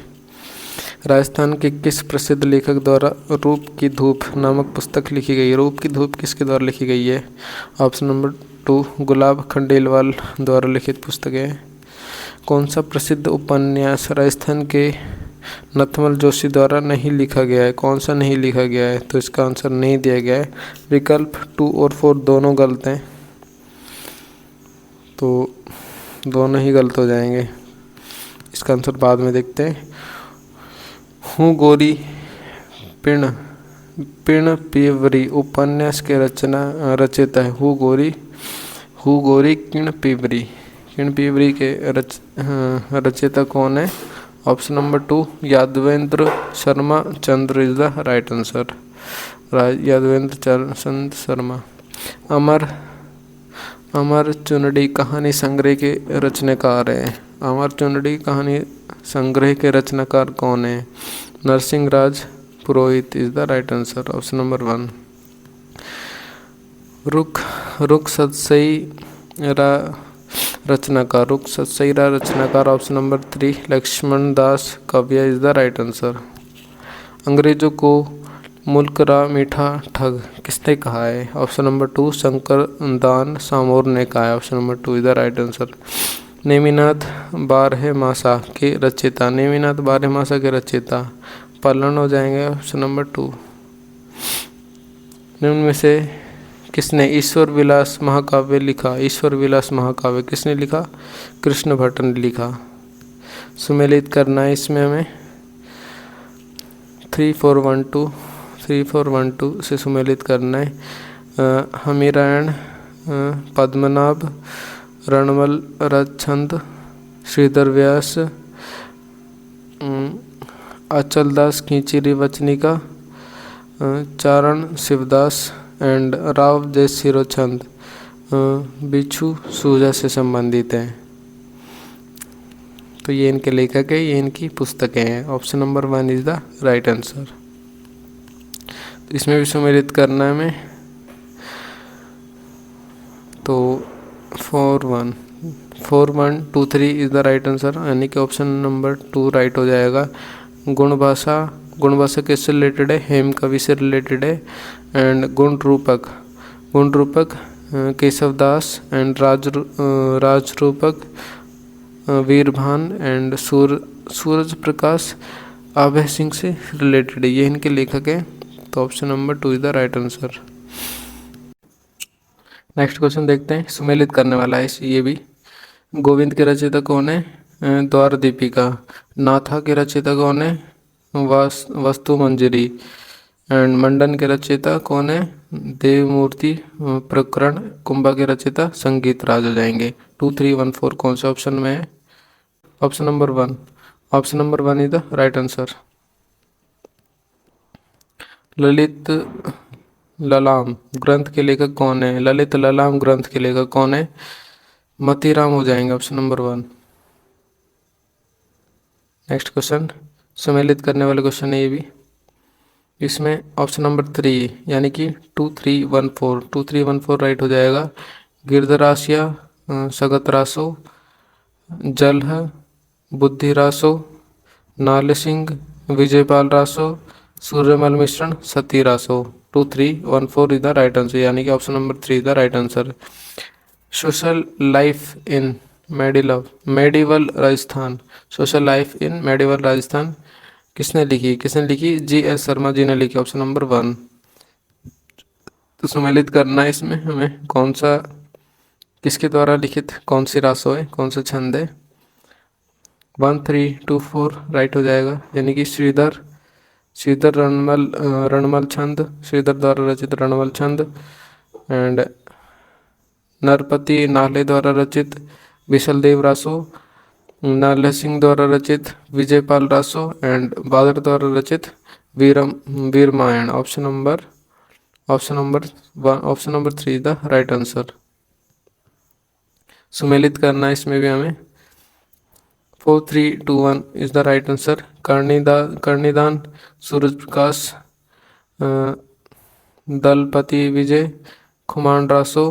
Speaker 1: राजस्थान के किस प्रसिद्ध लेखक द्वारा रूप की धूप नामक पुस्तक लिखी गई है? रूप की धूप किसके द्वारा लिखी गई है? ऑप्शन नंबर 2 गुलाब खंडेलवाल द्वारा लिखित पुस्तक है। कौन सा प्रसिद्ध उपन्यास राजस्थान के नथमल जोशी द्वारा नहीं लिखा गया है? कौन सा नहीं लिखा गया है? तो इसका आंसर नहीं दिया गया है। विकल्प 2 और 4 दोनों गलत हैं, तो दोनों ही गलत हो जाएंगे। इसका आंसर बाद में देखते हैं। हूँ गोरी पिण पिण पीवरी उपन्यास के रचयिता है। हूँ गोरी किण पीवरी के रचयिता कौन है? Option number 2 Yadvendra Sharma Chandra is the right answer. Yadvendra Chandra Sharma. Amar Chundi कहानी संग्रह के रचनाकार है। अमर चुनडी कहानी संग्रह के रचनाकार कौन है? Narsingh Raj Purohit is the right answer. Option number 1। रुख सतसई रचनाकार ऑप्शन नंबर 3 लक्ष्मण दास काव्य इज द राइट आंसर। अंग्रेजों को मुल्करा मीठा ठग किसने कहा है? ऑप्शन नंबर 2 शंकर दान सामोर ने कहा है। Option number 2 is the right answer. Neminath बारहमासा के रचयिता पालन हो जाएंगे। Option number 2। निम्न में से किसने ईश्वर विलास महाकाव्य लिखा? ईश्वर विलास महाकाव्य किसने लिखा? कृष्ण भट्ट ने लिखा। सुमेलित करना है इसमें हमें 3412 से सुमेलित करना है। हमीरायण पद्मनाभ रणमल रजछंद श्रीधर व्यास अचलदास खींचीरी वचनिका चारण शिवदास एंड राव जयसिरोचंद बिच्छू सूजा से संबंधित हैं। तो ये इनके लेखक है, ये इनकी पुस्तकें हैं। Option number 1 is the right answer. तो इसमें भी सुमेलित करना है हमें। तो 4123 इज द राइट आंसर, यानी कि ऑप्शन नंबर 2 राइट हो जाएगा। गुण भाषा किससे रिलेटेड है? हेम कवि से रिलेटेड है। एंड गुण रूपक केशवदास एंड राज रूपक वीरभान एंड सूरज प्रकाश अभय सिंह से रिलेटेड है। ये इनके लेखक हैं। तो option number 2 is the right answer. Next question देखते हैं, सुमेलित करने वाला है ये भी। गोविंद के रचयिता कौन है? द्वार दीपिका। नाथा के रचयिता कौन है? वस्तु मंजरी। एंड मंडन के रचयिता कौन है? देवमूर्ति प्रकरण। कुंभा के रचयिता संगीत राज हो जाएंगे। 2 3 1 4 कौन से ऑप्शन में है? Option number 1। Option number 1 is the right answer. Lalit Lalam ग्रंथ के लेखक कौन है? ललित ललाम ग्रंथ के लेखक कौन है? मतीराम हो जाएंगे। Option number 1। नेक्स्ट क्वेश्चन, सुमेलित करने वाले क्वेश्चन है ये भी। इसमें ऑप्शन नंबर 3 यानी कि 2 3 1 4 राइट हो जाएगा। गिरधरासिया सगतरासो जलह बुद्धिरासो नाल Singh Vijaypal Raso Suryamal Mishran Sati Raso. 2 3 1 4 is the right answer, यानी कि option number 3 is the right answer. Social life in medieval Rajasthan. Social life in medieval Rajasthan किसने लिखी? GS शर्मा जी ने लिखी। Option number 1। तो सुमेलित करना है इसमें हमें कौन सा किसके द्वारा लिखित कौन सी रासो है, कौन सा छंद है? 1 3 2 4 राइट हो जाएगा, यानी कि श्रीधर रणमल छंद, श्रीधर द्वारा रचित रणमल छंद। एंड नरपति नाले द्वारा रचित विशलदेव रासो, नाले सिंह द्वारा रचित विजयपाल रासो एंड बादर द्वारा रचित Veeramayan. Option number 3 is the right answer. सुमेलित करना है इसमें भी हमें 4 3 2 1 is the right answer. कर्णिदान Suraj Prakash दलपति विजय खुमान रासो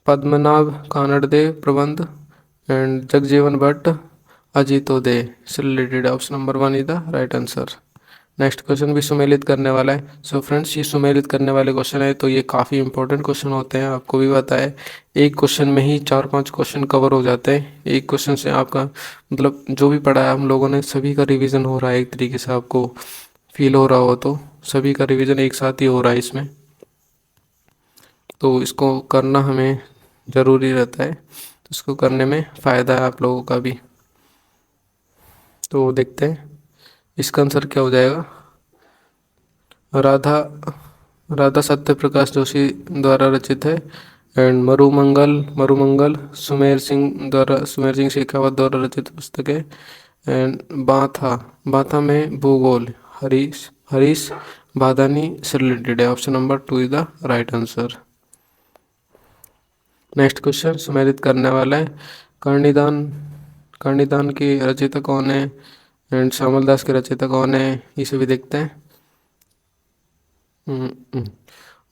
Speaker 1: पद्मनाभ कानड़देव प्रबंध एंड जगजीवन भट्ट अजितोदय से रिलेटेड है। Option number 1 is the right answer. Next question भी सुमेलित करने वाला है। सो फ्रेंड्स, ये सुमेलित करने वाले क्वेश्चन है तो ये काफ़ी इंपॉर्टेंट क्वेश्चन होते हैं, आपको भी पता है। एक क्वेश्चन में ही 4-5 क्वेश्चन कवर हो जाते हैं। एक क्वेश्चन से आपका मतलब जो भी पढ़ा है हम लोगों ने सभी का रिवीजन हो रहा है, एक तरीके से आपको फील हो रहा हो तो सभी का रिवीजन एक साथ ही हो रहा है इसमें, तो इसको करना हमें ज़रूरी रहता है। तो इसको करने में फ़ायदा है आप लोगों का भी। तो देखते हैं इसका आंसर क्या हो जाएगा। राधा राधा सत्य प्रकाश जोशी द्वारा रचित है। एंड मरुमंगल मरुमंगल सुमेर सिंह शेखावत द्वारा रचित पुस्तक है। एंड बाथा बाथा में भूगोल हरीश हरीश बादानी से रिलेटेड है। Option number 2 is the right answer. Next question सुमेलित करने वाला है। कर्णिदान कर्णिदान की रचयिता कौन है एंड श्यामल दास के रचयिता कौन है, इसे भी देखते हैं।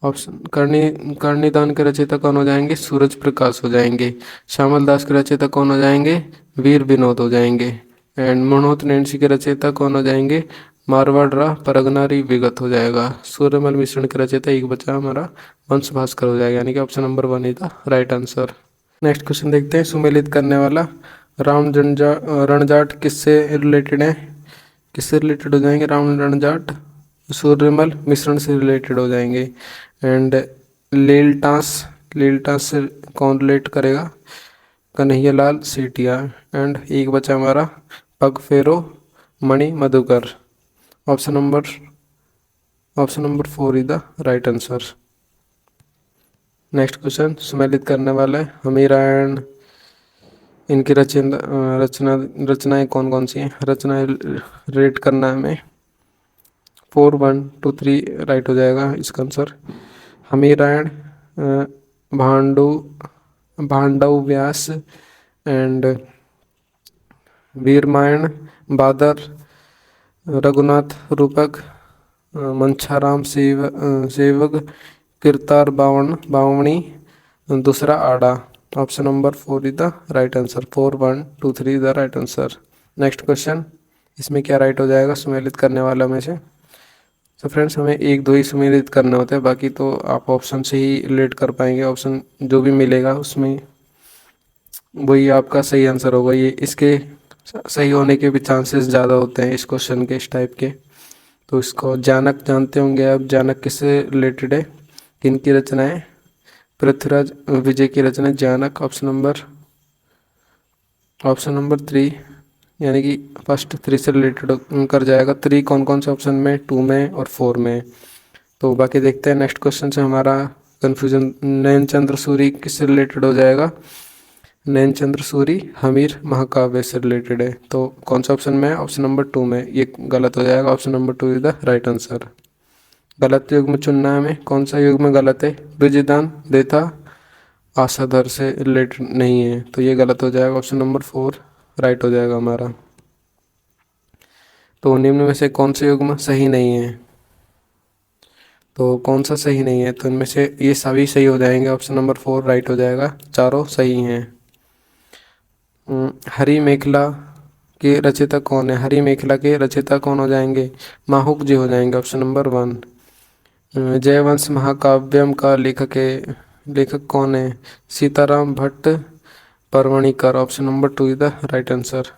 Speaker 1: ऑप्शन कर्णिदान के रचयिता कौन हो जाएंगे, सूरज प्रकाश हो जाएंगे। श्यामल दास के रचयिता कौन हो जाएंगे, वीर विनोद हो जाएंगे। एंड मनोहत नैन्सी के रचयिता कौन हो जाएंगे, मारवाड़ रा परगनारी विगत हो जाएगा। सूर्यमल मिश्रण के रचयिता एक बचा हमारा वंश भास्कर हो जाएगा, यानी कि option number 1 is the right answer. Next question देखते हैं सुमेलित करने वाला। राम रणजाट किससे रिलेटेड है, किससे रिलेटेड हो जाएंगे, राम रणजाट सूर्यमल मिश्रण से रिलेटेड हो जाएंगे। एंड लीलटास लीलटास से कौन रिलेट करेगा, कन्हैयालाल सेठिया। एंड एक बचा हमारा पग फेरो Mani Madhukar. Option number 4 is the right answer. Next question सुमेलित करने वाला है। हमीरा एंड इनकी रचनाएं कौन कौन सी हैं, रचनाएं रेट करना है हमें। 4 1 2 3 राइट हो जाएगा इसका आंसर। हमीरायण भांडु भांडव व्यास एंड वीरमायण बादर रघुनाथ रूपक मंछाराम सेवक किरतार बावणी दूसरा आड़ा। Option number 4 is the right answer. 4 1 2 3 is the right answer. Next question, इसमें क्या राइट हो जाएगा सुमेलित करने वाला में से। तो फ्रेंड्स, हमें 1 2 ही सुमेलित करने होते हैं, बाकी तो आप ऑप्शन से ही रिलेट कर पाएंगे। ऑप्शन जो भी मिलेगा उसमें वही आपका सही आंसर होगा। ये इसके सही होने के भी चांसेस ज़्यादा होते हैं इस क्वेश्चन के, इस टाइप के। तो इसको जानक जानते होंगे आप, जानक किससे रिलेटेड है, किनकी रचना है, पृथ्वीराज विजय की रचना जानक। ऑप्शन नंबर 3 यानी कि फर्स्ट 3 से रिलेटेड कर जाएगा। 3 कौन कौन से ऑप्शन में, 2 में और 4 में। तो बाकी देखते हैं नेक्स्ट क्वेश्चन से हमारा कन्फ्यूजन। नैनचंद्र सूरी किससे रिलेटेड हो जाएगा, नैनचंद्र सूरी हमीर महाकाव्य से रिलेटेड है। तो कौन सा ऑप्शन में है, ऑप्शन नंबर 2 में, ये गलत हो जाएगा। Option number 2 is the right answer. गलत युग में चुनना है हमें, कौन सा युग में गलत है, विजयदान देथा आशाधर से रिलेटेड नहीं है, तो ये गलत हो जाएगा। ऑप्शन नंबर 4 राइट हो जाएगा हमारा। तो निम्न में से कौन से युग्म सही नहीं है, तो कौन सा सही नहीं है, तो इनमें से ये सभी सही हो जाएंगे। ऑप्शन नंबर 4 राइट हो जाएगा, चारों सही हैं। हरी मेखला के रचयिता कौन है, हरी मेखला के रचयिता कौन हो जाएंगे, माहुक जी हो जाएंगे। Option number 1। जयवंश महाकाव्यम का लेखक कौन है, Sitaram Bhatt Parvanikar. Option number 2 is the right answer.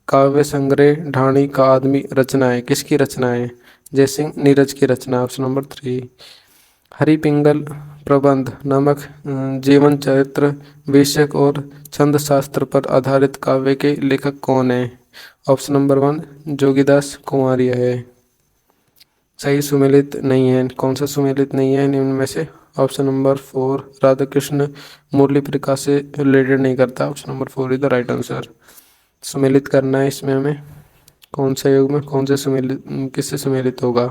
Speaker 1: काव्य संग्रह ढाणी का आदमी रचना है, किसकी रचना है, जयसिंह नीरज की रचना। Option number 3। हरि पिंगल प्रबंध नामक जीवन चरित्र विषयक और छंद शास्त्र पर आधारित काव्य के लेखक कौन है। ऑप्शन नंबर 1 जोगीदास कुमारिया है। सही सुमेलित नहीं है, कौन सा सुमेलित नहीं है निम्न में से, ऑप्शन नंबर 4 राधाकृष्ण मुरली प्रकाश से रिलेटेड नहीं करता। Option number 4 is the right answer. सुमेलित करना है इसमें हमें, कौन सा योग में कौन से सुमेलित किससे सुमेलित होगा,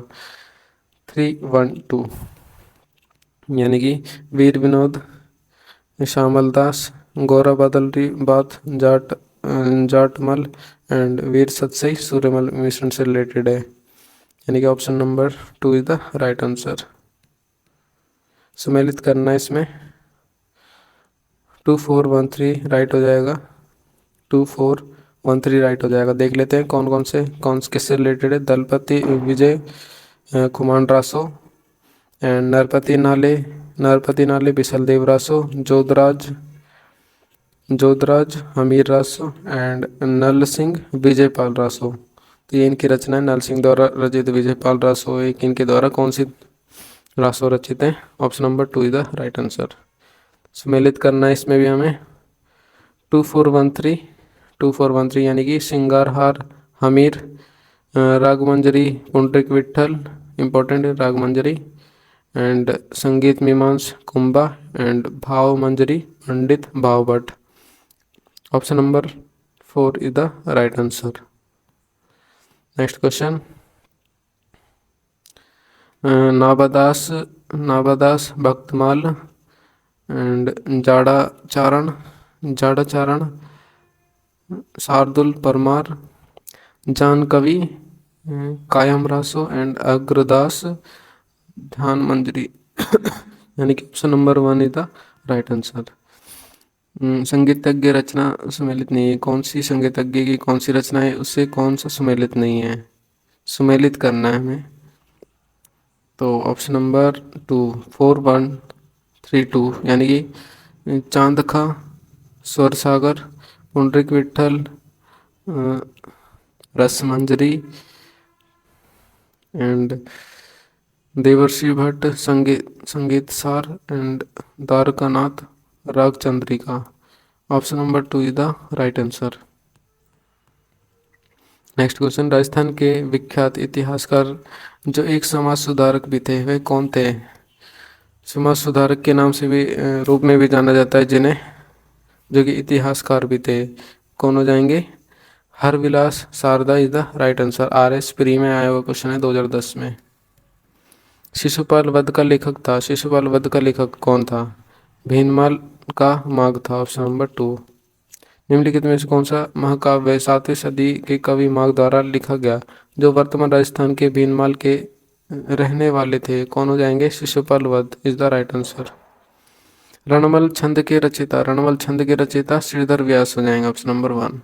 Speaker 1: 3 1 2 यानी कि वीर विनोद श्यामल दास गौरव बदलरी बात जाटमल एंड वीर सतसई सूर्यमल मिश्रण से रिलेटेड है, यानी कि option number 2 is the right answer. सुमेलित करना है इसमें 2 4 1 3 राइट हो जाएगा। 2 4 1-3 राइट हो जाएगा। देख लेते हैं कौन किससे रिलेटेड है। दलपति विजय कुमार रासो एंड नरपति नाले बिसल देव रासो, जोधराज हमीर रासो एंड नल सिंह विजयपाल रासो। तो ये इनकी रचना है, नल सिंह द्वारा रचित विजयपाल रासो एक इनके द्वारा कौन सी रासो रचित है? Option number 2 is the right answer. सम्मिलित करना है इसमें भी हमें। 2413 यानी कि सिंगारहार हमीर, रागमंजरी पुंडरिक विठल, इंपॉर्टेंट है रागमंजरी, एंड संगीत मीमांस कुंभा एंड भाव मंजरी पंडित भाव Bhatt. Option number 4 is the right answer. Next question, Nabhadas Bhaktamal and जाड़ा चारण शार्दुल परमार, जान कवि कायम रासो एंड अग्रदास ध्यान मंजरी यानी कि option number 1 is the right answer. संगीतज्ञ रचना सुमेलित नहीं है। कौन सी संगीतज्ञ की कौन सी रचना है, उससे कौन सा सुमेलित नहीं है? सुमेलित करना है हमें। तो ऑप्शन नंबर 2 4132 यानी कि चांदखा, स्वर सागर, पुंडरिक विठल, रसमंजरी एंड देवर्षि भट्ट संगीत सार एंड द्वारकानाथ राग Chandrika. Option number 2 is the right answer. Next question, Rajasthan के विख्यात इतिहासकार जो एक समाज सुधारक भी थे, वे कौन थे? समाज सुधारक के नाम से भी रूप में भी जाना जाता है जिन्हें, जो कि इतिहासकार भी थे। कौन हो जाएंगे? Harbilas Sarda is the right answer. RS pre में आया हुआ क्वेश्चन है 2010 में। शिशुपाल वध का लेखक कौन था? भीनमाल का माघ था। Option number 2। निम्नलिखित में से कौन सा महाकाव्य 7वीं सदी के कवि माघ द्वारा लिखा गया, जो वर्तमान राजस्थान के भीनमाल के रहने वाले थे? कौन हो जाएंगे? शिशुपाल वध is the right answer. Ranmal छंद के रचयिता श्रीधर व्यास हो जाएंगे। Option number 1।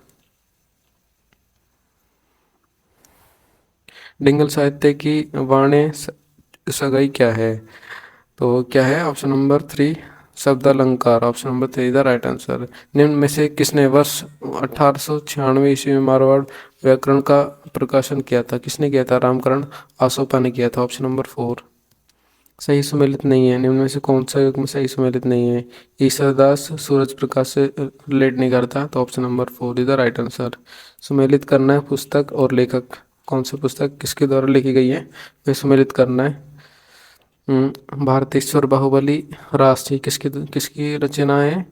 Speaker 1: डिंगल साहित्य की वाण्य सगाई क्या है? तो क्या है? ऑप्शन नंबर 3 शब्दालंकार। Option number 3 is the right answer. निम्न में से किसने वर्ष 1896 ईस्वी में मारवाड़ व्याकरण का प्रकाशन किया था? किसने किया था? रामकरण आसोपा ने किया था। Option number 4। सही सुमेलित नहीं है। निम्न में से कौन सा युग्म सही सुमेलित नहीं है? ईश्वरदास सूरज प्रकाश से रिलेट नहीं करता, तो option number 4 is the right answer. सुमेलित करना है पुस्तक और लेखक। कौन सी पुस्तक किसके द्वारा लिखी गई है, वह सुमेलित करना है। भारतेश्वर बाहुबली राष्ट्रीय किसकी रचना है?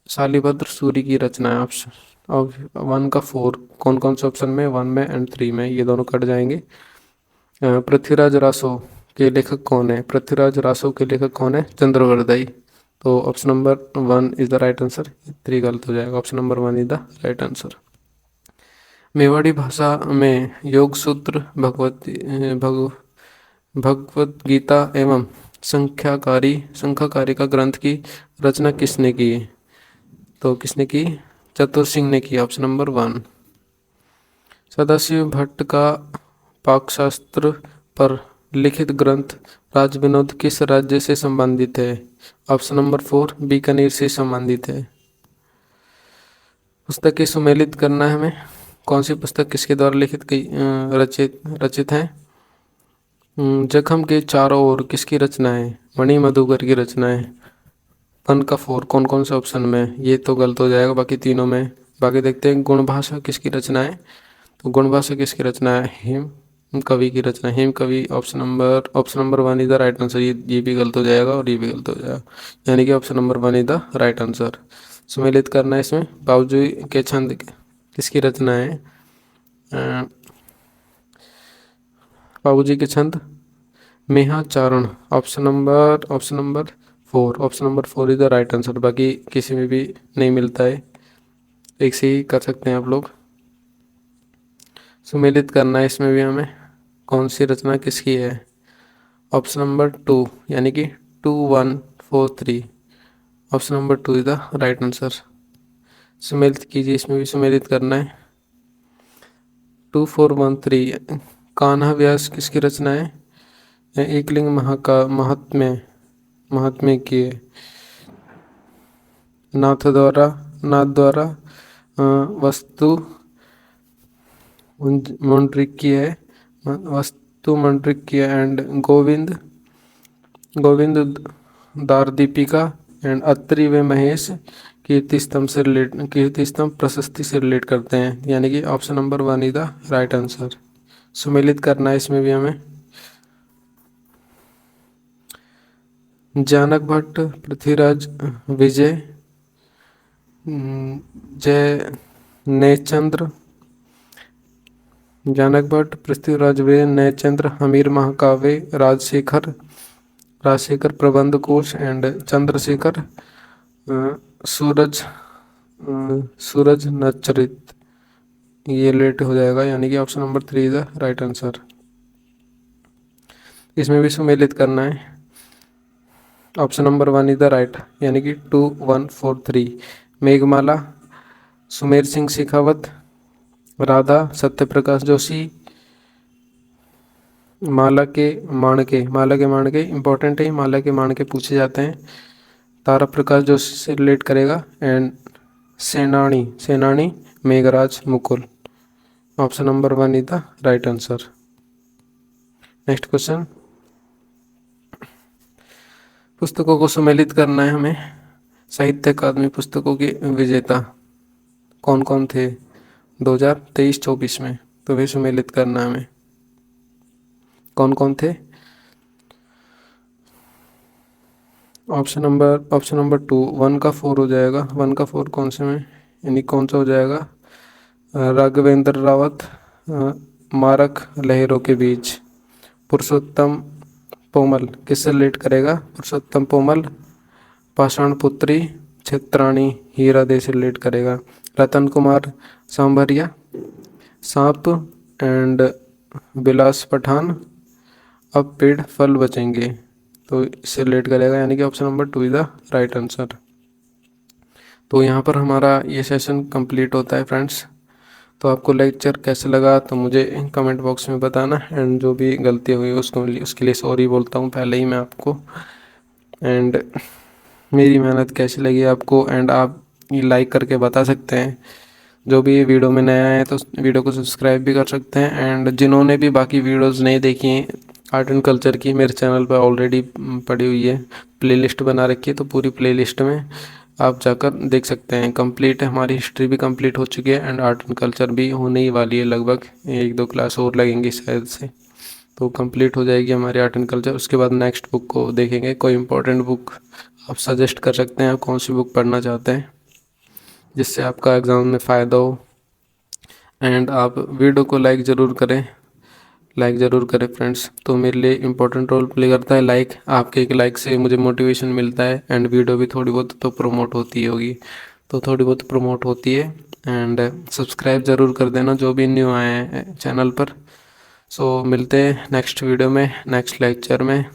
Speaker 1: शालिभद्र सूरी की रचना है। ऑप्शन अब 1 का 4 कौन से ऑप्शन में? 1 में एंड 3 में, ये दोनों कट जाएंगे। पृथ्वीराज रासो के लेखक कौन है? चंद्रवरदाई। तो option number 1 is the right answer. 3 गलत हो जाएगा। Option number 1 is the right answer. Mewari भाषा में योग सूत्र, भगवत गीता एवं संख्याकारी का ग्रंथ की रचना किसने की? तो किसने की? चतुर सिंह ने की। Option number 1। सदाशिव भट्ट का पाकशास्त्र पर लिखित ग्रंथ राजविनोद किस राज्य से संबंधित है? ऑप्शन नंबर 4 बीकानेर से संबंधित है। पुस्तक के सुमेलित करना है हमें। कौन सी पुस्तक किसके द्वारा लिखित रचित है? जख्म के चारों ओर किसकी रचना है? मणि मधुकर की रचना है। 1 का 4 कौन से ऑप्शन में? ये तो गलत हो जाएगा बाकी तीनों में। बाकी देखते हैं गुण भाषा किसकी रचना है। तो गुण भाषा किसकी रचना है? हेम कवि की रचना। हेम कवि option number 1 is the right answer. ये भी गलत हो जाएगा और ये भी गलत हो जाएगा, यानी कि option number 1 is the right answer. सुमेलित करना है इसमें। बाबूजी के छंद किसकी रचना है? बाबूजी के छंद मेहाचारण। Option number 4 is the right answer. बाकी किसी में भी नहीं मिलता है, एक से ही कर सकते हैं आप लोग। सुमेलित करना है इसमें भी हमें। कौन सी रचना किसकी है? ऑप्शन नंबर 2 यानी कि 2143। Option number 2 is the right answer. सुमेलित कीजिए, इसमें भी सुमेलित करना है। 2413 कान्हा व्यास किसकी रचना है? एकलिंग महात्म्य की है। नाथ द्वारा वस्तु मंड्रिकी है, वस्तु मंड्रिकी एंड गोविंद दारदीपिका एंड अत्रि व महेश कीर्ति स्तंभ प्रशस्ति से रिलेट करते हैं, यानी कि option number 1 is the right answer. सुमेलित करना है इसमें भी हमें। जानक भट्ट, पृथ्वीराज विजय, जय नयचंद्र, जानक भट्ट, पृथ्वीराज विजय, नयचंद्र, हमीर महाकाव्य, राजशेखर प्रबंध कोश एंड चंद्रशेखर सूरज नचरित, ये लेट हो जाएगा, यानी कि option number 3 is the right answer. इसमें भी सुमेलित करना है। Option number 1 is the right, यानी कि 2143। मेघमाला, सुमेर सिंह शेखावत, राधा सत्यप्रकाश जोशी, माला के माणके इंपॉर्टेंट है, माला के माणके पूछे जाते हैं, तारा प्रकाश जोशी से रिलेट करेगा, एंड सेनानी Meghraj Mukul. Option number 1 is the right answer. Next question, पुस्तकों को सम्मिलित करना है हमें। साहित्य अकादमी पुस्तकों के विजेता कौन कौन थे 2023-24 में, तो वे सम्मिलित करना है हमें। कौन कौन थे? ऑप्शन नंबर 2, 1 का 4 हो जाएगा। 1 का 4 कौन से में, यानी कौन सा हो जाएगा? राघवेंद्र रावत, मारक लहरों के बीच, पुरुषोत्तम पोमल, किससे रिलेट करेगा? पुरुषोत्तम पोमल, पाषाण पुत्री, क्षेत्राणी हीरा दे से रिलेट करेगा, रतन कुमार सांभरिया, सांप एंड बिलास पठान, अब पेड़ फल बचेंगे, तो इससे रिलेट करेगा, यानी कि option number 2 is the right answer. तो यहाँ पर हमारा ये सेशन कंप्लीट होता है फ्रेंड्स। तो आपको लेक्चर कैसे लगा तो मुझे कमेंट बॉक्स में बताना, एंड जो भी गलती हुई उसके लिए सॉरी बोलता हूँ पहले ही मैं आपको। एंड मेरी मेहनत कैसी लगी आपको, एंड आप ये लाइक करके बता सकते हैं। जो भी वीडियो में नया है तो वीडियो को सब्सक्राइब भी कर सकते हैं, एंड जिन्होंने भी बाकी वीडियोस नहीं देखी हैं आर्ट एंड कल्चर की, मेरे चैनल पर ऑलरेडी पड़ी हुई है, प्लेलिस्ट बना रखी है, तो पूरी प्लेलिस्ट में आप जाकर देख सकते हैं। कंप्लीट है, हमारी हिस्ट्री भी कंप्लीट हो चुकी है, एंड आर्ट एंड कल्चर भी होने ही वाली है, लगभग 1-2 क्लास और लगेंगी शायद से, तो कंप्लीट हो जाएगी हमारी आर्ट एंड कल्चर। उसके बाद नेक्स्ट बुक को देखेंगे। कोई इंपॉर्टेंट बुक आप सजेस्ट कर सकते हैं, आप कौन सी बुक पढ़ना चाहते हैं जिससे आपका एग्ज़ाम में फ़ायदा हो। एंड आप वीडियो को लाइक ज़रूर करें फ्रेंड्स, तो मेरे लिए इम्पोर्टेंट रोल प्ले करता है लाइक। आपके एक लाइक से मुझे मोटिवेशन मिलता है, एंड वीडियो भी थोड़ी बहुत तो प्रमोट होती होगी, तो थोड़ी बहुत प्रमोट होती है। एंड सब्सक्राइब ज़रूर कर देना जो भी न्यू आए हैं चैनल पर। सो मिलते हैं नेक्स्ट वीडियो में, नेक्स्ट लेक्चर में।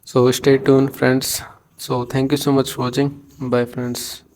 Speaker 1: So stay tune friends. So thank you so much for watching. Bye friends.